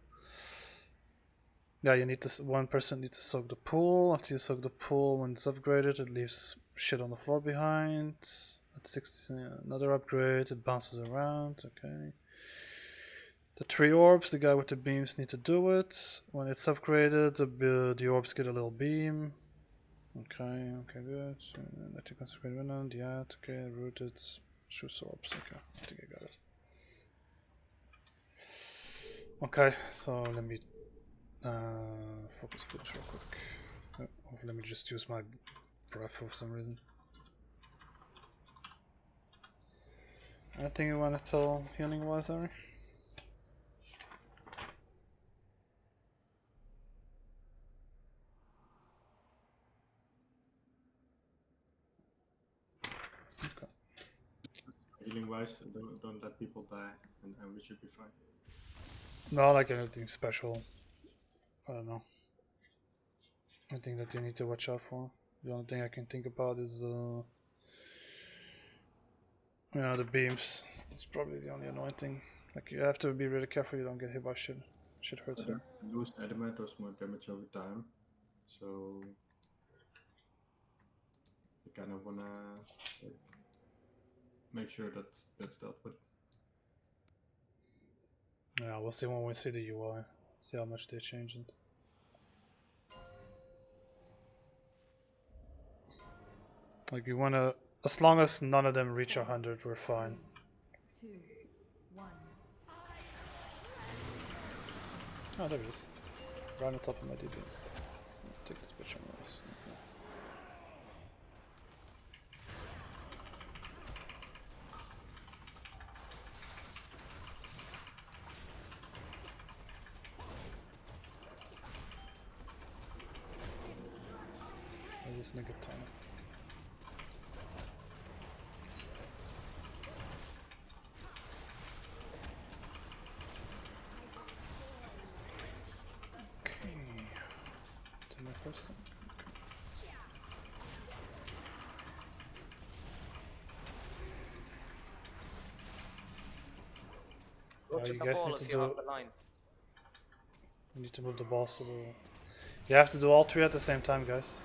Yeah, you need to. One person needs to soak the pool. After you soak the pool, when it's upgraded, it leaves shit on the floor behind. At 60, another upgrade. It bounces around. Okay. The 3 orbs, the guy with the beams need to do it. When it's upgraded, the orbs get a little beam. Okay, good. Let you consecrate Vinland, yeah, okay, rooted, shoes orbs, okay, I think I got it. Okay, so let me focus flips real quick. Let me just use my breath for some reason. Anything you want to tell healing wise, Ari? Healing wise, don't let people die, and we should be fine. Not like anything special. I don't know. Anything that you need to watch out for. The only thing I can think about is yeah, the beams. That's probably the only annoying thing. Like you have to be really careful you don't get hit by shit. Shit hurts him. Loose adamant does more damage over time, so you kind of wanna like, make sure that that's dealt with. Yeah, we'll see when we see the UI. See how much they change it. Like you wanna, as long as none of them reach 100, we're fine. 2, 1. Oh, there it is. Right on the top of my DB. Take this bitch on this. Where's this nigga tiny? My first thing. Okay. You guys need to do. You need to move the balls to the. You have to do all 3 at the same time, guys.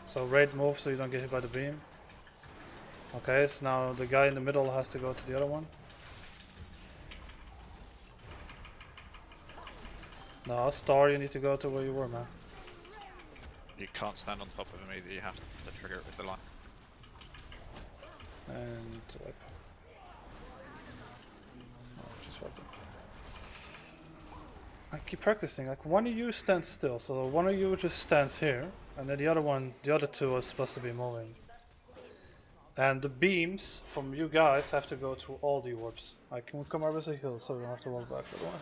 So raid move so you don't get hit by the beam. Okay, so now the guy in the middle has to go to the other one. No, Star, you need to go to where you were, man. You can't stand on top of him either, you have to trigger it with the line. And wipe. Oh, just wipe it. I keep practicing, like one of you stands still, so one of you just stands here, and then the other 2 are supposed to be moving. And the beams from you guys have to go through all the orbs. I can come over as a hill so we don't have to walk back for the one.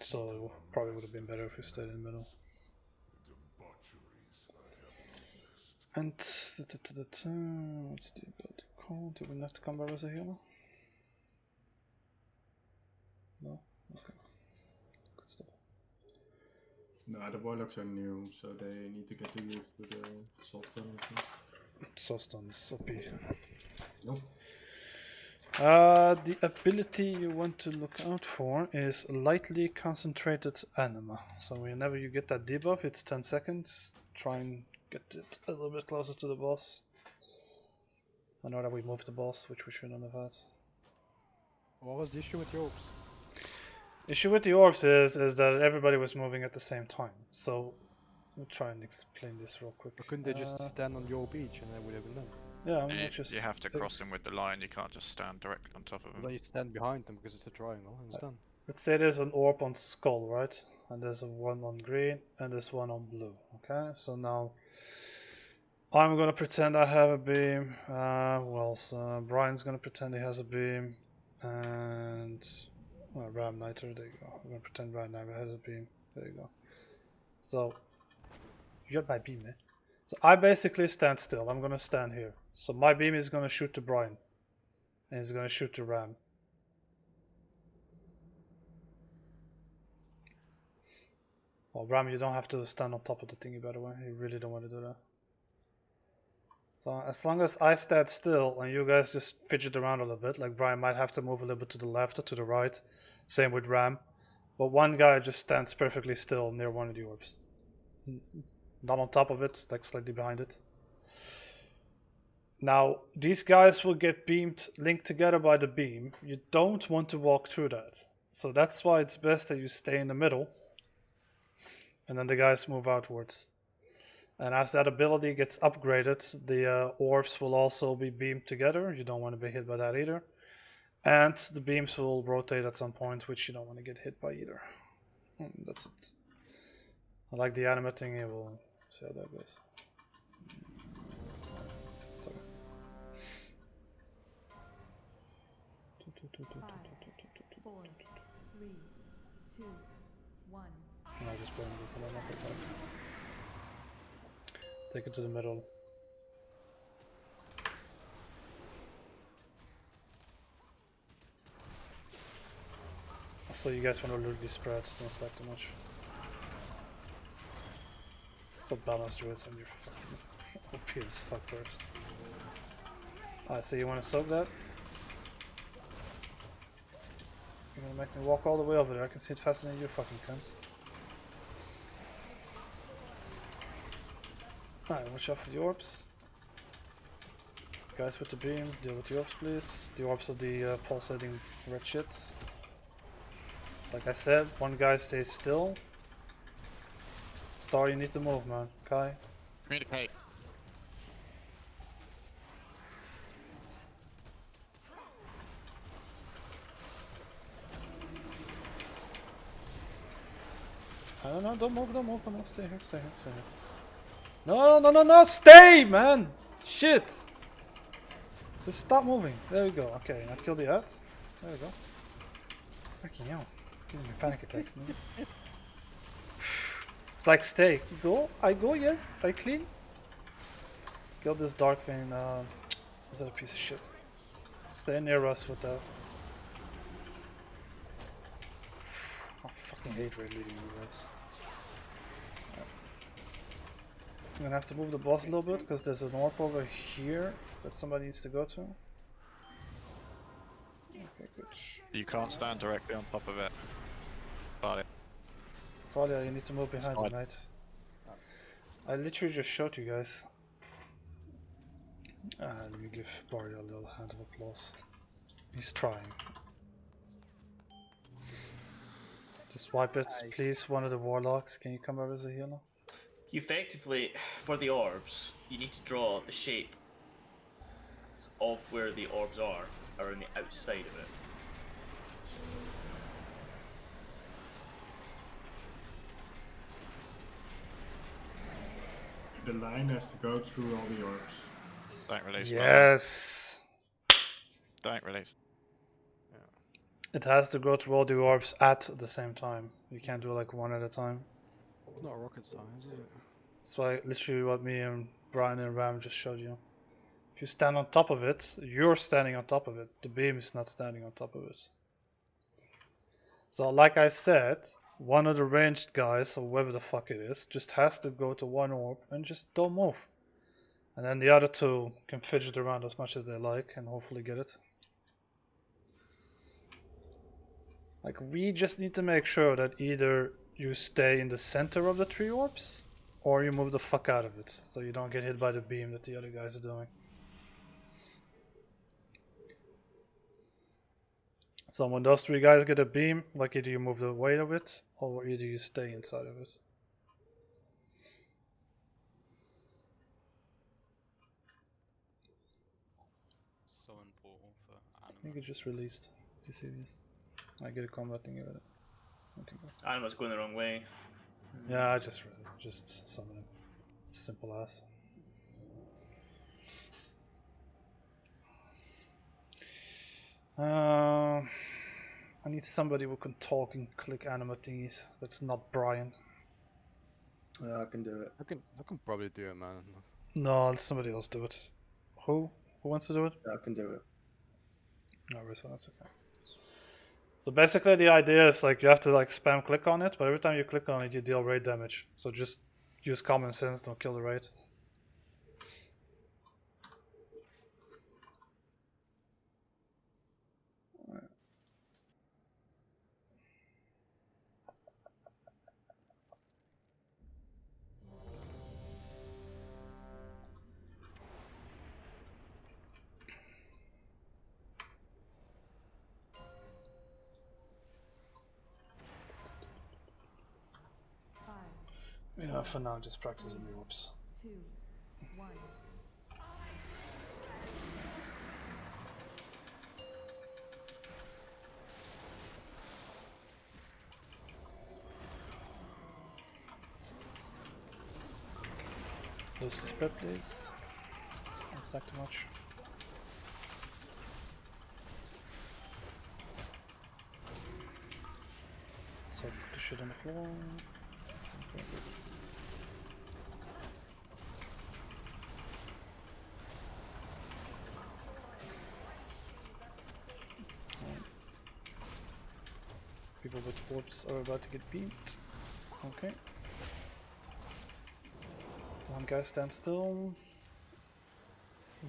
So probably would have been better if we stayed in the middle. And what's the ability called? Do we have to come back as a healer? No? Okay. Good stuff. No, the warlocks are new, so they need to get used to the soulstone. Soulstone is OP. Nope. The ability you want to look out for is lightly concentrated anima. So whenever you get that debuff, it's 10 seconds. Try and get it a little bit closer to the boss. I know that we moved the boss, which we shouldn't have had. What was the issue with the orbs? Issue with the orbs is that everybody was moving at the same time. So we'll try and explain this real quick. Or couldn't they just stand on the orb each and that would have been done? Yeah, You have to cross him with the line, you can't just stand directly on top of him. But you stand behind them because it's a triangle and it's done. Let's say there's an orb on skull, right? And there's one on green and there's one on blue. Okay, so now I'm gonna pretend I have a beam. Brian's gonna pretend he has a beam, and Ram Niter. There you go. I'm gonna pretend Ram Niter has a beam. There you go. So you got my beam, man. So I basically stand still. I'm gonna stand here. So my beam is gonna shoot to Brian, and it's gonna shoot to Ram. Well, Ram, you don't have to stand on top of the thingy, by the way. You really don't want to do that. So as long as I stand still and you guys just fidget around a little bit, like Brian might have to move a little bit to the left or to the right. Same with Ram. But one guy just stands perfectly still near one of the orbs. Not on top of it, like slightly behind it. Now, these guys will get beamed, linked together by the beam. You don't want to walk through that. So that's why it's best that you stay in the middle. And then the guys move outwards. And as that ability gets upgraded, the orbs will also be beamed together. You don't want to be hit by that either. And the beams will rotate at some point, which you don't want to get hit by either. That's it. I like the animating, it will see how that goes. Sorry. 4, 3, 2, 1. I just put it. Take it to the middle. So you guys want to loot these spreads, don't stack too much. So balance druids and your fucking OP as fuck first. Alright, so you want to soak that? You're gonna make me walk all the way over there, I can see it faster than you fucking cunts. Alright, watch out for the orbs. Guys with the beam, deal with the orbs please. The orbs are the pulsating red shits. Like I said, one guy stays still. Star, you need to move, man. Kai? Communicate. I don't know, don't move, stay here, stay here, stay here. No, stay, man! Shit! Just stop moving. There we go. Okay, now kill the ads. There we go. Fucking hell. Giving me panic attacks now. It's like stay. Go, I go, yes, I clean. Kill this Darkvein, is that a piece of shit? Stay near us with that. I fucking hate raid leading you guys. I'm gonna have to move the boss a little bit because there's an orb over here that somebody needs to go to. Okay, good. You can't stand directly on top of it. Claudia, you need to move behind me, mate. I literally just showed you guys. Let me give Barry a little hand of applause. He's trying. Just wipe it, please. One of the warlocks. Can you come over as a healer? You effectively, for the orbs, you need to draw the shape of where the orbs are around the outside of it. The line has to go through all the orbs. Don't release. Yes. Don't release. It has to go through all the orbs at the same time. You can't do like one at a time. It's not rocket science, is it? That's why literally what me and Brian and Ram just showed you. If you stand on top of it, you're standing on top of it. The beam is not standing on top of it. So like I said, one of the ranged guys, or whoever the fuck it is, just has to go to one orb and just don't move. And then the other two can fidget around as much as they like and hopefully get it. Like, we just need to make sure that either you stay in the center of the 3 orbs, or you move the fuck out of it, so you don't get hit by the beam that the other guys are doing. So when those 3 guys get a beam, like either you move the weight of it, or either you stay inside of it. Summon portal for I anima. think it just released. Did you see this? I get a combat thing with it. Anima's going the wrong way. Yeah, I just summon him. Simple as. I need somebody who can talk and click anima thingies. That's not Brian. Yeah, I can do it. I can probably do it, man. No, let somebody else do it. Who? Who wants to do it? Yeah, I can do it. No, so that's okay. So basically the idea is like you have to like spam click on it, but every time you click on it you deal raid damage. So just use common sense, don't kill the raid. Yeah, for now just practice on the orbs. 2, 1. Close to spread, please. Don't stack too much. So put the shit on the floor. Okay, good. People with orbs are about to get beamed. Okay. One guy stand still.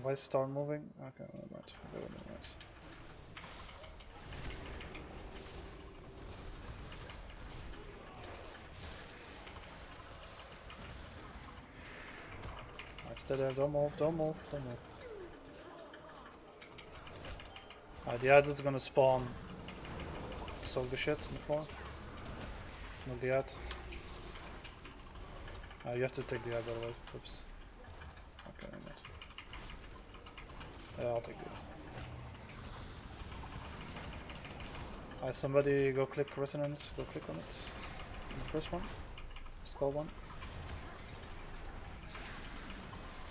Why start moving? Okay, never mind. Never mind. Stay there, don't move, don't move, don't move. The ad is gonna spawn. Soak the shit on the floor. Not the ad. You have to take the ad by the way. Oops. Okay, never mind. Yeah, I'll take it. Somebody go click resonance, go click on it. The first one. Skull one.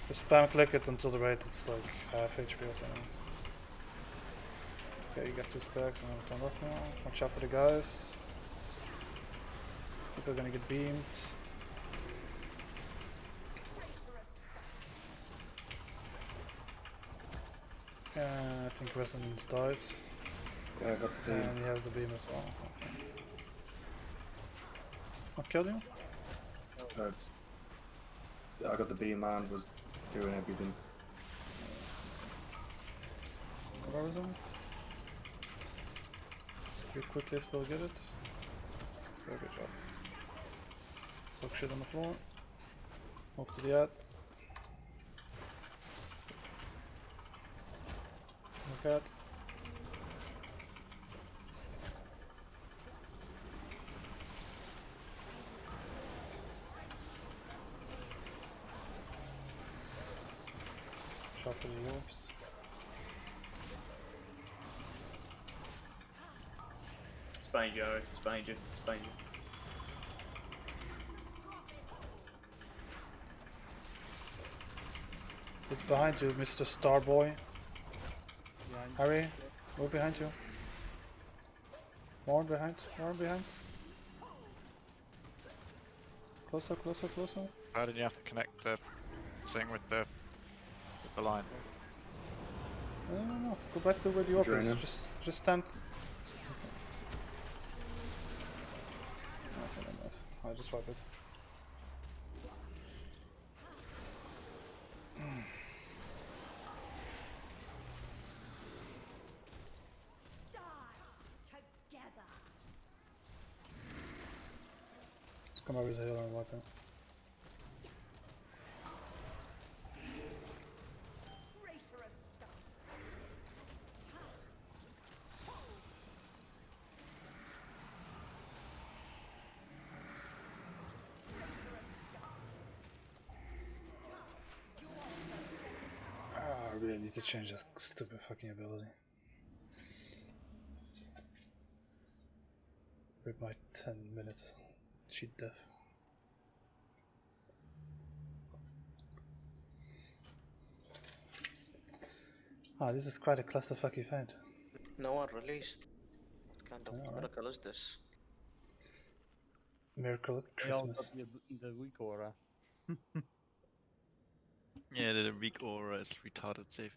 Just spam click it until the rate is like half HP or something. Okay, you got 2 stacks, I'm gonna turn off now. Watch out for the guys. People are gonna get beamed. I think Resonance died. Yeah, I got the beam. And he has the beam as well. Okay. I killed you? I got the beam and was doing everything. Where was him? You quickly still get it. Very good job. Soak shit on the floor. Move to the ad. Look at. Shot to the orbs. It's behind you, Ari. It's behind you. It's behind you. It's behind you, Mr. Starboy. Harry, we're behind you. More behind, more behind. Closer, closer, closer. How did you have to connect the thing with the line? No. Go back to where the orb is. Just stand. Okay, never mind. I'll just wipe it. Come over here and wipe it. I really need to change that stupid fucking ability. With my 10 minutes cheat death. Ah, this is quite a clusterfuck event. No one released. What kind of Alright. miracle is this? Miracle at They all Christmas. got the weak aura. Yeah, the weak aura is retarded safe.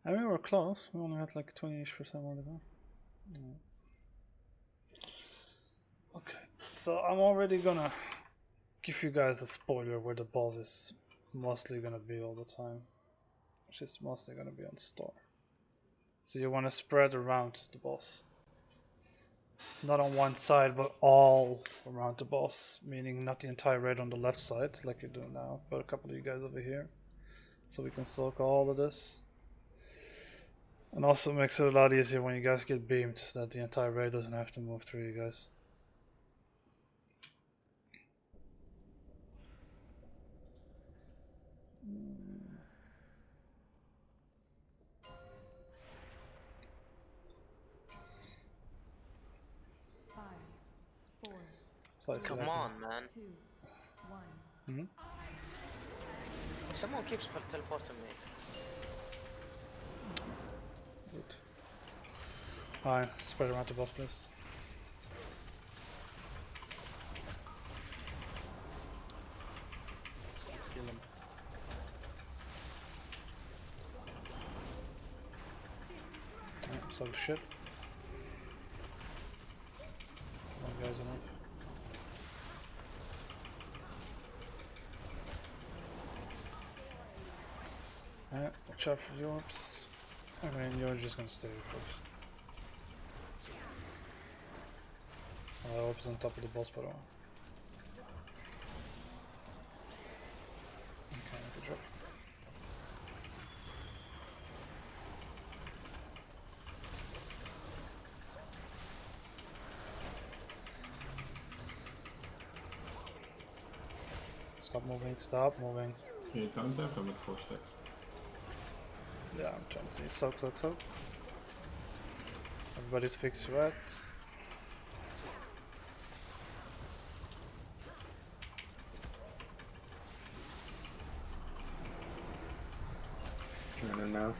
I mean, we were close. We only had like 20-ish% more to go. Yeah. Okay, so I'm already gonna give you guys a spoiler where the boss is mostly gonna be all the time. Which is mostly gonna be on store. So you wanna spread around the boss. Not on one side, but all around the boss. Meaning not the entire raid on the left side, like you're doing now, but a couple of you guys over here. So we can soak all of this. And also makes it a lot easier when you guys get beamed, so that the entire raid doesn't have to move through you guys. Come on, man. 2, 1. Hmm? Someone keeps teleporting me. Good. Hi, spread around the boss, please. Kill him. So shit. One guy's enough. Watch out for the orbs. I mean, you're just gonna stay with orbs. Orbs on top of the boss, by the way. Okay, good job. Stop moving, stop moving. Can you count that? I'm at 4 stacks. Yeah, I'm trying to see. Soak, soak, soak. Everybody's fixed rats. Turn in now.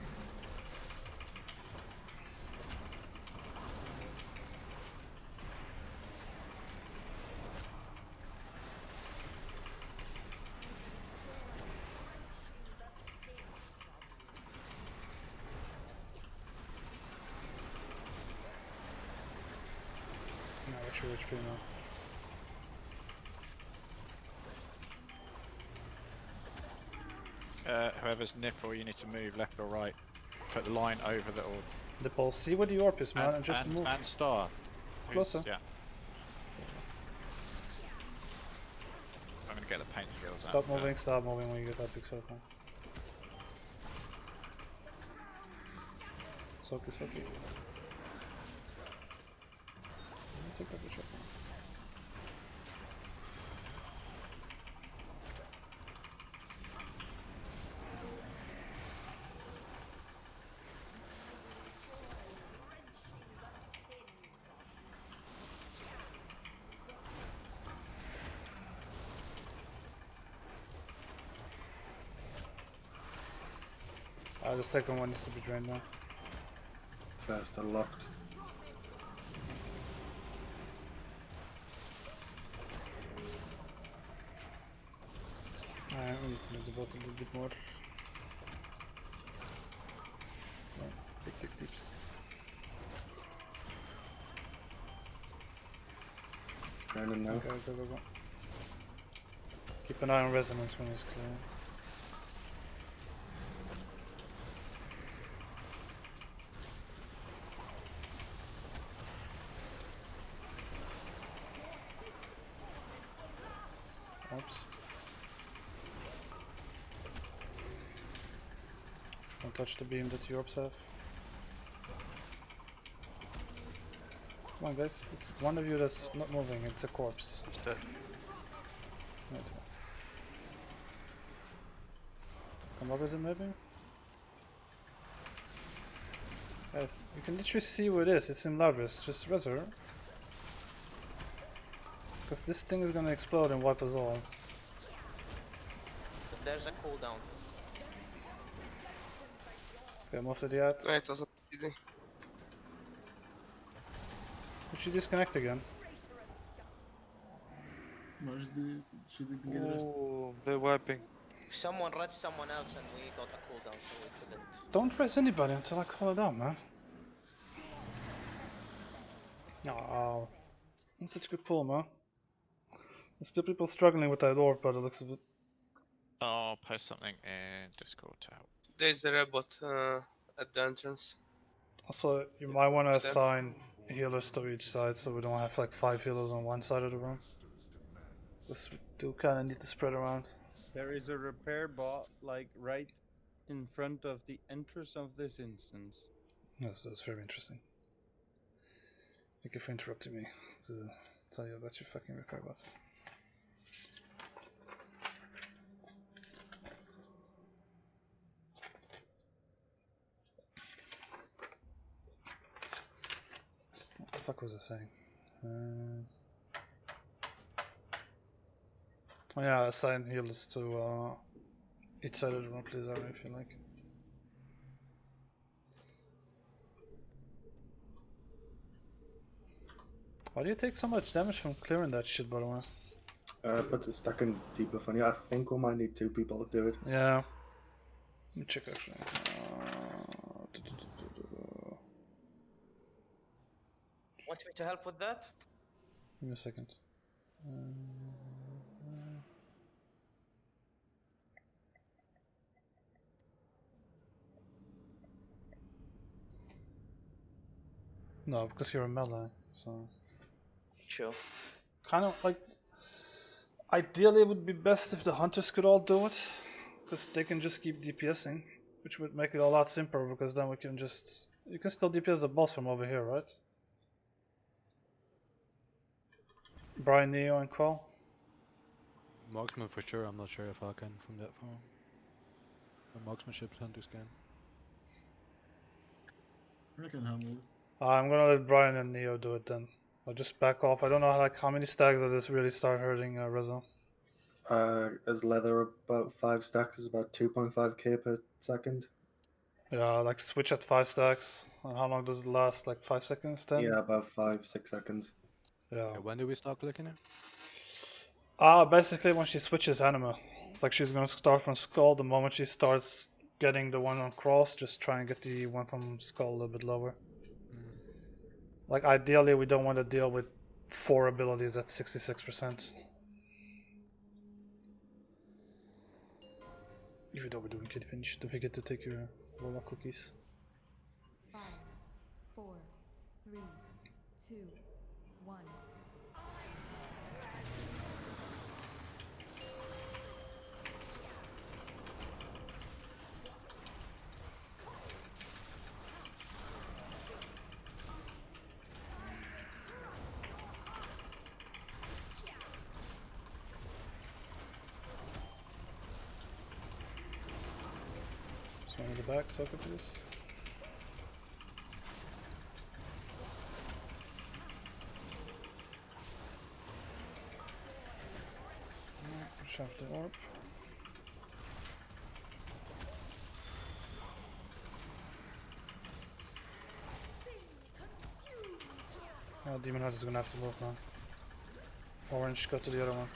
Now what's your HP now? Whoever's nipple, you need to move left or right. Put the line over the orb. The pulse. See where the orb is, man, and just move. And star. Closer. Yeah. I'm gonna get the paint skills. Stop moving when you get that big circle. Soak is okay. Take that bitch up. The second one needs to be drained now. So that's still locked. Alright, we need to make the boss a little bit more. Oh, big peeps. Draining now. Go, go, go, go. Keep an eye on resonance when it's clear. Oops. Don't touch the beam that the orbs have. Come on guys, there's one of you that's not moving, it's a corpse. It's dead. Right. Come up with it maybe? Guys, you can literally see where it is, it's in Lavis, just res her. Because this thing is gonna explode and wipe us all. There's a cooldown. Okay, I'm off to the ad. No, it wasn't easy. Did she disconnect again? No, she didn't get rest. Oh, they're wiping. Someone read someone else and we got a cooldown, so we couldn't. Don't press anybody until I call it out, man. Oh, that's such a good pull, man. There's still people struggling with that orb, but it looks a bit. I'll post something in Discord to help. There's a robot at the entrance. Also, you might want to assign healers to each side so we don't have like 5 healers on one side of the room. Because we do kind of need to spread around. There is a repair bot like right in front of the entrance of this instance. Yes, that's very interesting. Thank you for interrupting me to tell you about your fucking repair bot. What the fuck was I saying? Oh yeah, assign healers to each side of the room, please, Aaron, if you like. Why do you take so much damage from clearing that shit, by the way? But it's stuck in debuff on you. I think we might need 2 people to do it. Yeah. Let me check actually. Want me to help with that? Give me a second. No, because you're a melee, so. Sure. Kind of like. Ideally, it would be best if the hunters could all do it, because they can just keep DPSing, which would make it a lot simpler. Because then we can just. You can still DPS the boss from over here, right? Brian, Neo, and Quell. Marksman for sure, I'm not sure if I can from that far. A marksmanship hunter scan. I can handle it. I'm gonna let Brian and Neo do it then. I'll just back off. I don't know how many stacks does this really start hurting Rezo. As leather about 5 stacks is about 2.5k per second. Yeah, like switch at 5 stacks. And how long does it last? Like 5 seconds, 10? Yeah, about 5-6 seconds. Yeah. When do we start clicking it? Basically when she switches anima. Like she's gonna start from Skull. The moment she starts getting the one on Cross, just try and get the one from Skull a little bit lower. Like ideally we don't want to deal with 4 abilities at 66%. Even though we're doing Kid Finish, don't forget to take your Warlock cookies. 5, 4, 3, 2, 1. One in the back, socket please. Shove the orb. Oh, Demon Hunter is gonna have to move now. Orange, go to the other one.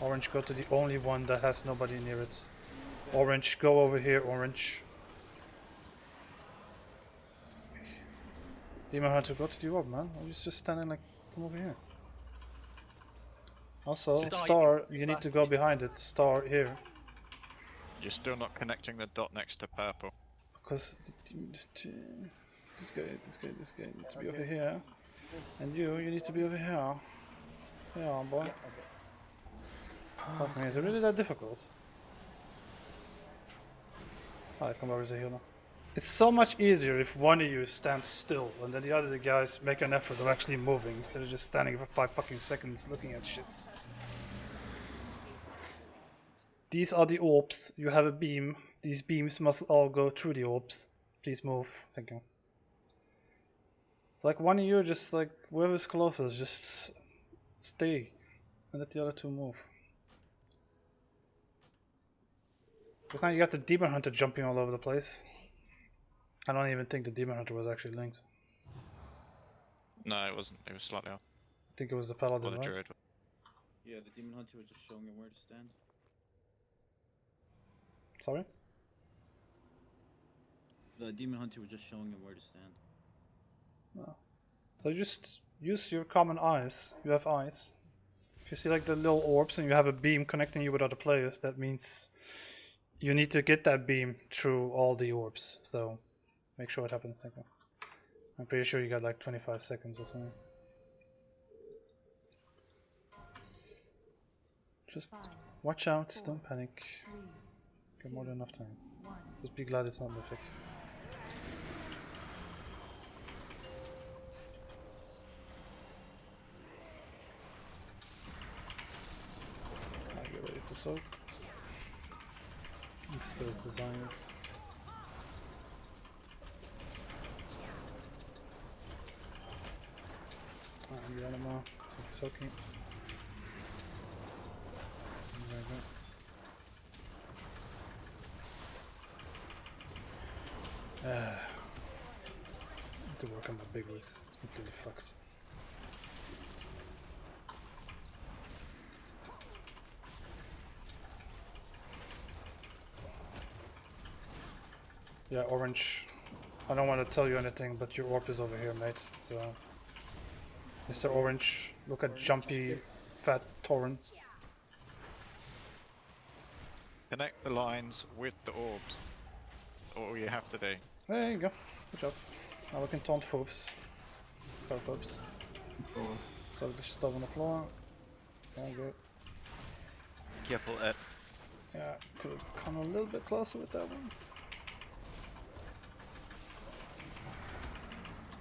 Orange, go to the only one that has nobody near it. Orange, go over here, Orange. Demon Hunter, go to the orb, man. Or you're just standing like, come over here. Also, Star, you need to go behind it. Star, here. You're still not connecting the dot next to purple. Because this guy needs to be over here. And you need to be over here. Yeah, boy. Fuck me, is it really that difficult? Alright, come over as a healer. It's so much easier if one of you stands still and then the other guys make an effort of actually moving instead of just standing for 5 fucking seconds looking at shit. These are the orbs. You have a beam. These beams must all go through the orbs. Please move. Thank you. It's like one of you just like, whoever's closest, just stay and let the other two move. Because now you got the Demon Hunter jumping all over the place. I don't even think the Demon Hunter was actually linked. No, it wasn't. It was slightly off. I think it was the Paladin, Or the right? Druid. Yeah, the Demon Hunter was just showing him where to stand. Sorry? The Demon Hunter was just showing him where to stand. No. So you just use your common eyes. You have eyes. If you see like the little orbs and you have a beam connecting you with other players, that means you need to get that beam through all the orbs. So make sure it happens. Thank you. I'm pretty sure you got like 25 seconds or something. Just watch out, don't panic. Get more than enough time. Just be glad it's not mythic. Alright, get ready to soak. Expose desires. And the animal, soaking. There we go. Need to work on my big rigs. It's completely fucked. Yeah, Orange. I don't want to tell you anything, but your orb is over here, mate. So, Mr. Orange, look at jumpy, fat Tauren. Connect the lines with the orbs. All you have to do. There you go. Good job. Now we can taunt Phobes. Sorry, Phobes. So the stuff on the floor. Very good. Careful, Ed. Yeah, could have come a little bit closer with that one.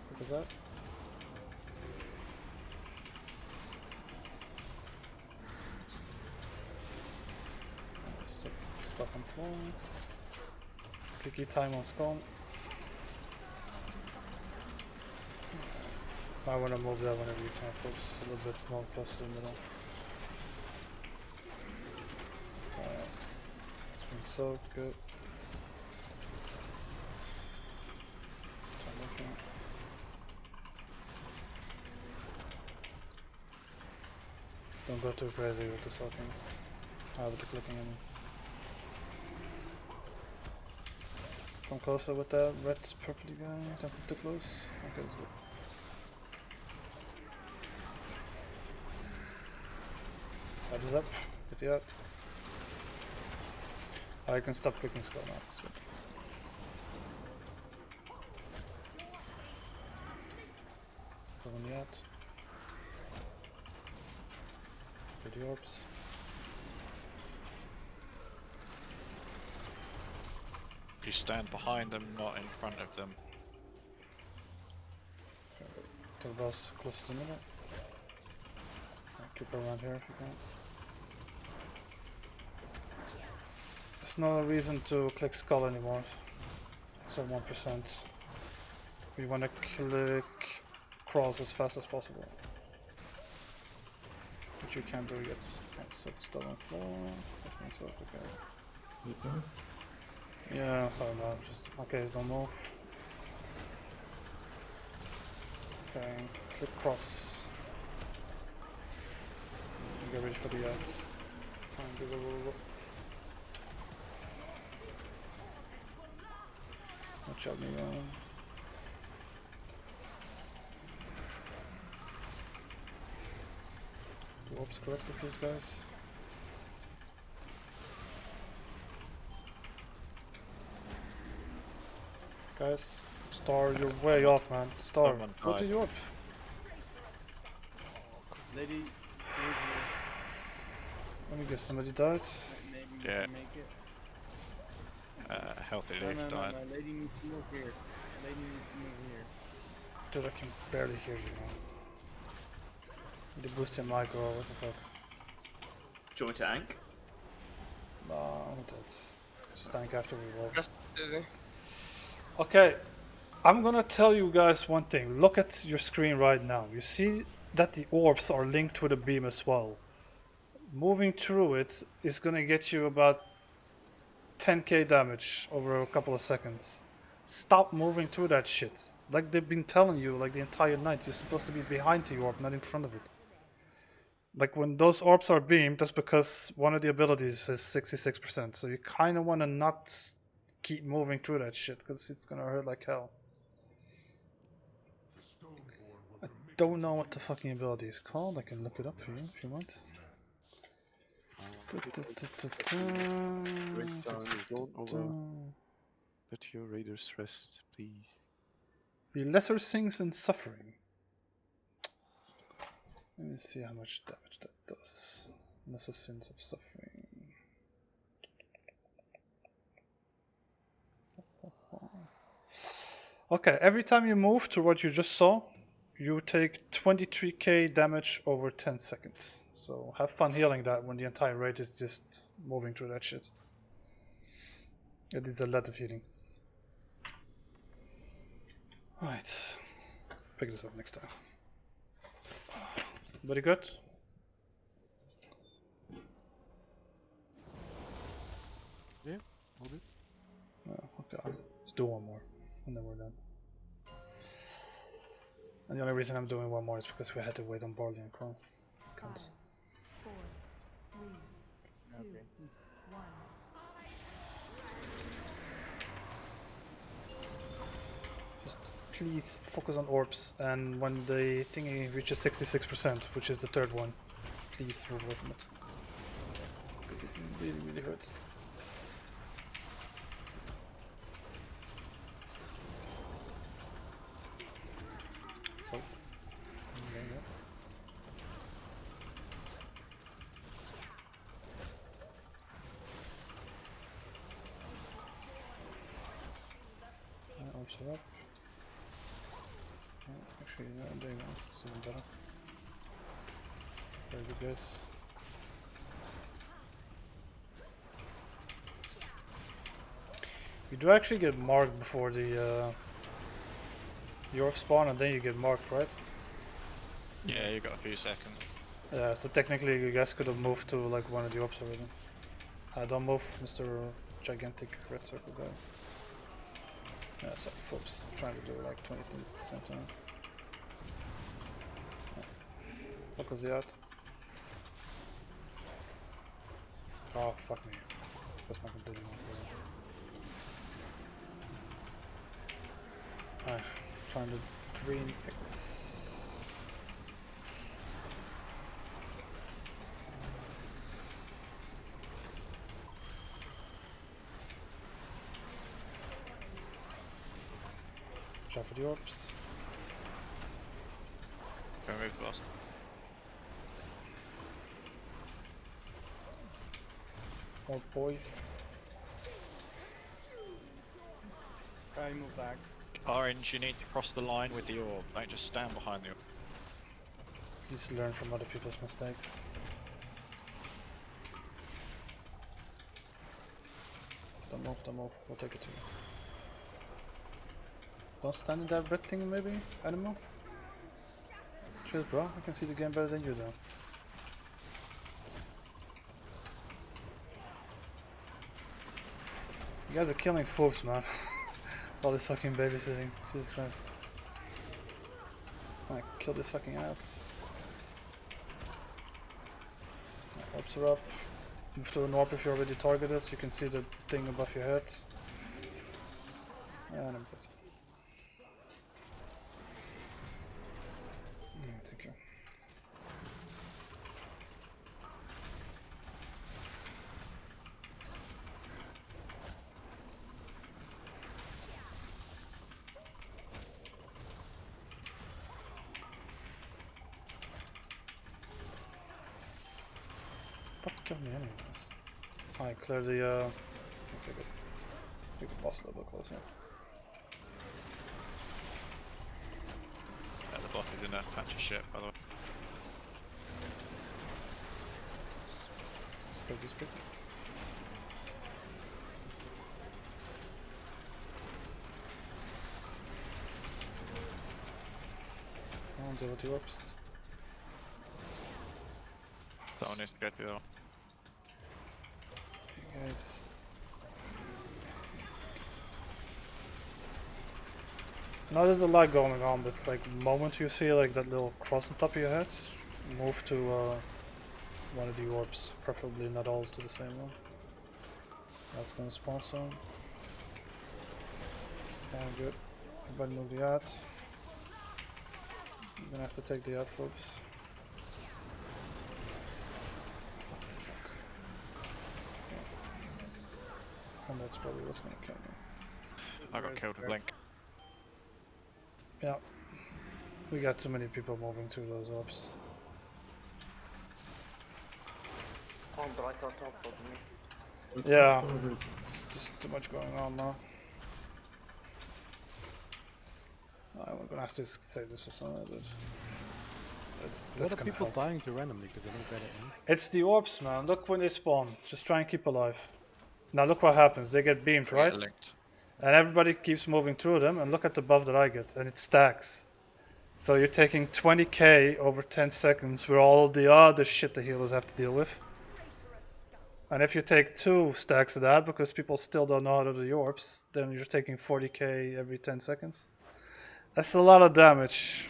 What was that? Stuff on floor. Clicky time on Scone. I want to move that whenever you can, folks. A little bit more close to the middle. It's been so good. Don't go too crazy with the soaking. With the clicking, I mean. Come closer with that red purpley guy. Don't get too close. Okay, that's good. Head is up. Get you up. I can stop clicking skull now. That's good. Wasn't yet. Get the orbs. You stand behind them, not in front of them. Take the boss close to the middle. Keep around here if you can. There's no reason to click skull anymore. It's at 1%. We want to click cross as fast as possible. Which you can't do yet. So still on floor. So, okay. Yeah, sorry, no, just okay, don't move. Okay, click cross. Get ready for the ads. Fine, go. Watch out, Neon. Do ops correctly, please, guys. Guys, Star, you're way off, man. Star, someone what did died. you up? Lady, Let me guess, somebody died? maybe you Yeah. can make it. Healthy No, leaf no, died. no, lady needs to move here. Lady needs to move here. Dude, I can barely hear you, man. Need to boost your mic or what the fuck? Do you want me to ank? No, I'm dead. Just tank after we walk. Just Tizzy. Okay, I'm gonna tell you guys one thing. Look at your screen right now. You see that the orbs are linked with a beam as well. Moving through it is gonna get you about 10k damage over a couple of seconds. Stop moving through that shit. Like they've been telling you like the entire night, you're supposed to be behind the orb, not in front of it. Like when those orbs are beamed, that's because one of the abilities is 66%. So you kind of want to not keep moving through that shit because it's gonna hurt like hell. I don't know what the fucking ability is called. I can look it up for you if you want. Let your raiders rest, please. The lesser sins and suffering. Let me see how much damage that does. Lesser sins of suffering. Okay, every time you move to what you just saw, you take 23k damage over 10 seconds. So have fun healing that when the entire raid is just moving through that shit. It is a lot of healing. Right. Pick this up next time. Very good. Yeah, all good. Okay, let's do one more and then we're done. And the only reason I'm doing one more is because we had to wait on Barley and Chrome. 5, 4, 3, 2, 1. Just please focus on orbs, and when the thingy reaches 66%, which is the third one, please move away from it. Because it really hurts. So, orbs are up. Actually, no, I'm doing something better. Very good, guys. You do actually get marked before the orb spawn, and then you get marked, right? Yeah, you got a few seconds. Yeah, so technically you guys could have moved to like one of the orbs already. Don't move, Mr. Gigantic Red Circle guy. Yeah, sorry, folks. I'm trying to do like 20 things at the same time. Focus the out. Oh, fuck me. That's my completely wrong. Alright, trying to dream X. Try for the orbs. Go move boss. Oh boy. Try to move back. Orange, you need to cross the line with the orb. Don't just stand behind the orb. Please learn from other people's mistakes. Don't move, we'll take it to you. Don't stand in that red thing maybe, animal? Cheers bro, I can see the game better than you though. You guys are killing folks, man. All this fucking babysitting, Jesus Christ. Alright, kill these fucking ads. Orbs are up. Move to an orb if you're already targeted. You can see the thing above your head. And I'm good. Thank you. What killed me anyways? Alright, clear the okay, good. Take the boss a little bit closer. Yeah, the buff is in a patch of shit, by the way. Spread these people. I'll deal with the orbs. Someone needs to get the other one. You guys. Now there's a lot going on, but like the moment you see like that little cross on top of your head, move to one of the orbs, preferably not all to the same one. That's gonna spawn soon. And good. Everybody move the ad. You're gonna have to take the ad, folks. And that's probably what's gonna kill me. I got killed with Link. Yeah. We got too many people moving through those orbs. Spawned right on top of me. Yeah. It's just too much going on now. I'm gonna have to save this for someone, but What are people dying to randomly because they don't get it in? It's the orbs, man. Look when they spawn. Just try and keep alive. Now look what happens. They get beamed, right? And everybody keeps moving through them, and look at the buff that I get, and it stacks. So you're taking 20k over 10 seconds with all the other shit the healers have to deal with. And if you take 2 stacks of that, because people still don't know how to do the orbs, then you're taking 40k every 10 seconds. That's a lot of damage.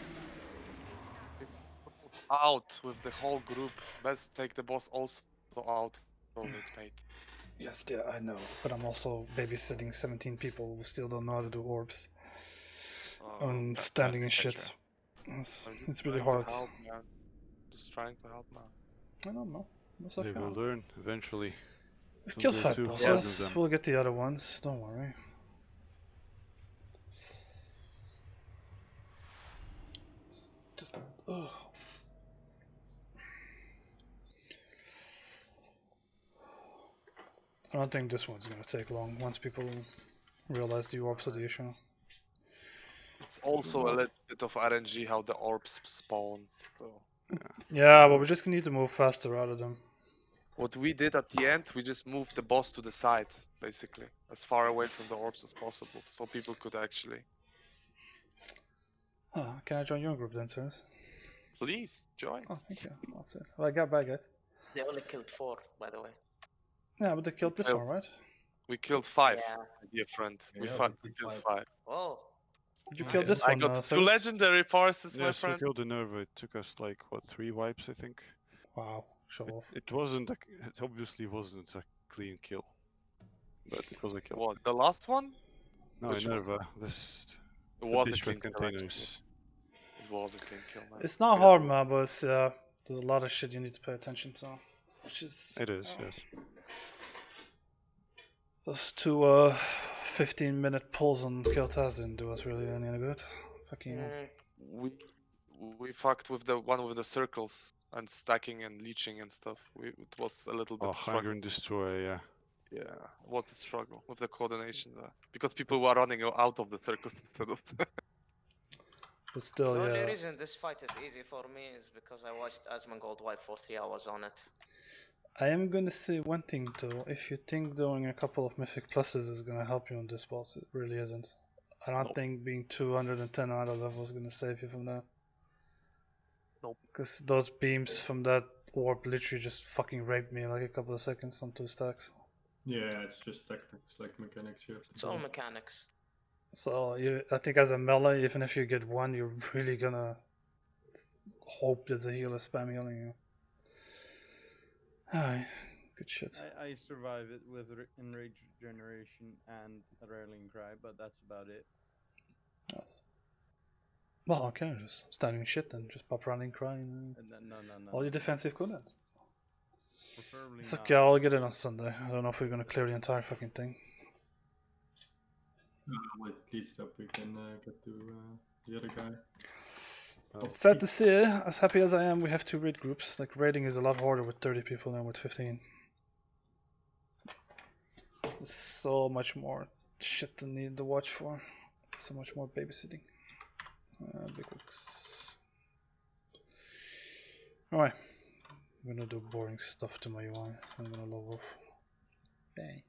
Out with the whole group. Let's take the boss also out of it, mate. Yes, yeah, I know. But I'm also babysitting 17 people who still don't know how to do orbs. And standing in shit. It's really hard. Help, man. Just trying to help, man. I don't know. That's They okay. will learn eventually. We've killed 5 bosses. We'll get the other ones. Don't worry. Just, ugh. I don't think this one's gonna take long once people realize the orbs are the issue. It's also a little bit of RNG how the orbs spawn. So. Yeah, but we just need to move faster out of them. What we did at the end, we just moved the boss to the side, basically, as far away from the orbs as possible, so people could actually. Can I join your group then, sirs? Please join. Oh, thank you. That's it. Well, I got back, guys. They only killed 4, by the way. Yeah, but they killed this one, right? We killed 5, Yeah. dear friend. We Yeah, killed 5. Oh. Did you kill this I one? got 2 sirs? legendary passes, my Yes, we friend. killed the Nerva. It took us like, what, 3 wipes, I think? Wow, show off. It wasn't, it obviously wasn't a clean kill. But it was a kill. What, the last one? No, Which Nerva. one? This. It was a dish clean with kill, containers. It was a clean kill, man. It's not hard, man, but it's, there's a lot of shit you need to pay attention to. Which is... It is, yes. Those 2 15-minute pulls on Kael'thas didn't do us really any good. Fucking We fucked with the one with the circles and stacking and leeching and stuff. It was a little bit Hunger struggle. and Destroy, yeah. Yeah, what a struggle with the coordination there. Because people were running out of the circles instead of... But still, The only yeah. reason this fight is easy for me is because I watched Asmongold wipe for 3 hours on it. I am gonna say one thing though. If you think doing a couple of Mythic Pluses is gonna help you on this boss, it really isn't. I don't think being 210 out of level is gonna save you from that. Nope. Because those beams from that orb literally just fucking raped me in like a couple of seconds on 2 stacks. Yeah, it's just tactics, like mechanics you have to It's do. all mechanics. So I think as a melee, even if you get 1, you're really gonna hope that the healer spam healing you. Alright, good shit. I survive it with enrage generation and a rallying cry, but that's about it. Yes. Well, okay, just standing shit and just pop running crying. And then, no. All your defensive content. Preferably It's not. okay, I'll get it on Sunday. I don't know if we're gonna clear the entire fucking thing. With least up we can get to the other guy. It's sad to see, as happy as I am, we have 2 raid groups. Like, raiding is a lot harder with 30 people than with 15. There's so much more shit to need to watch for. So much more babysitting. Big hooks. Alright. I'm gonna do boring stuff to my UI. I'm gonna log off. Bye.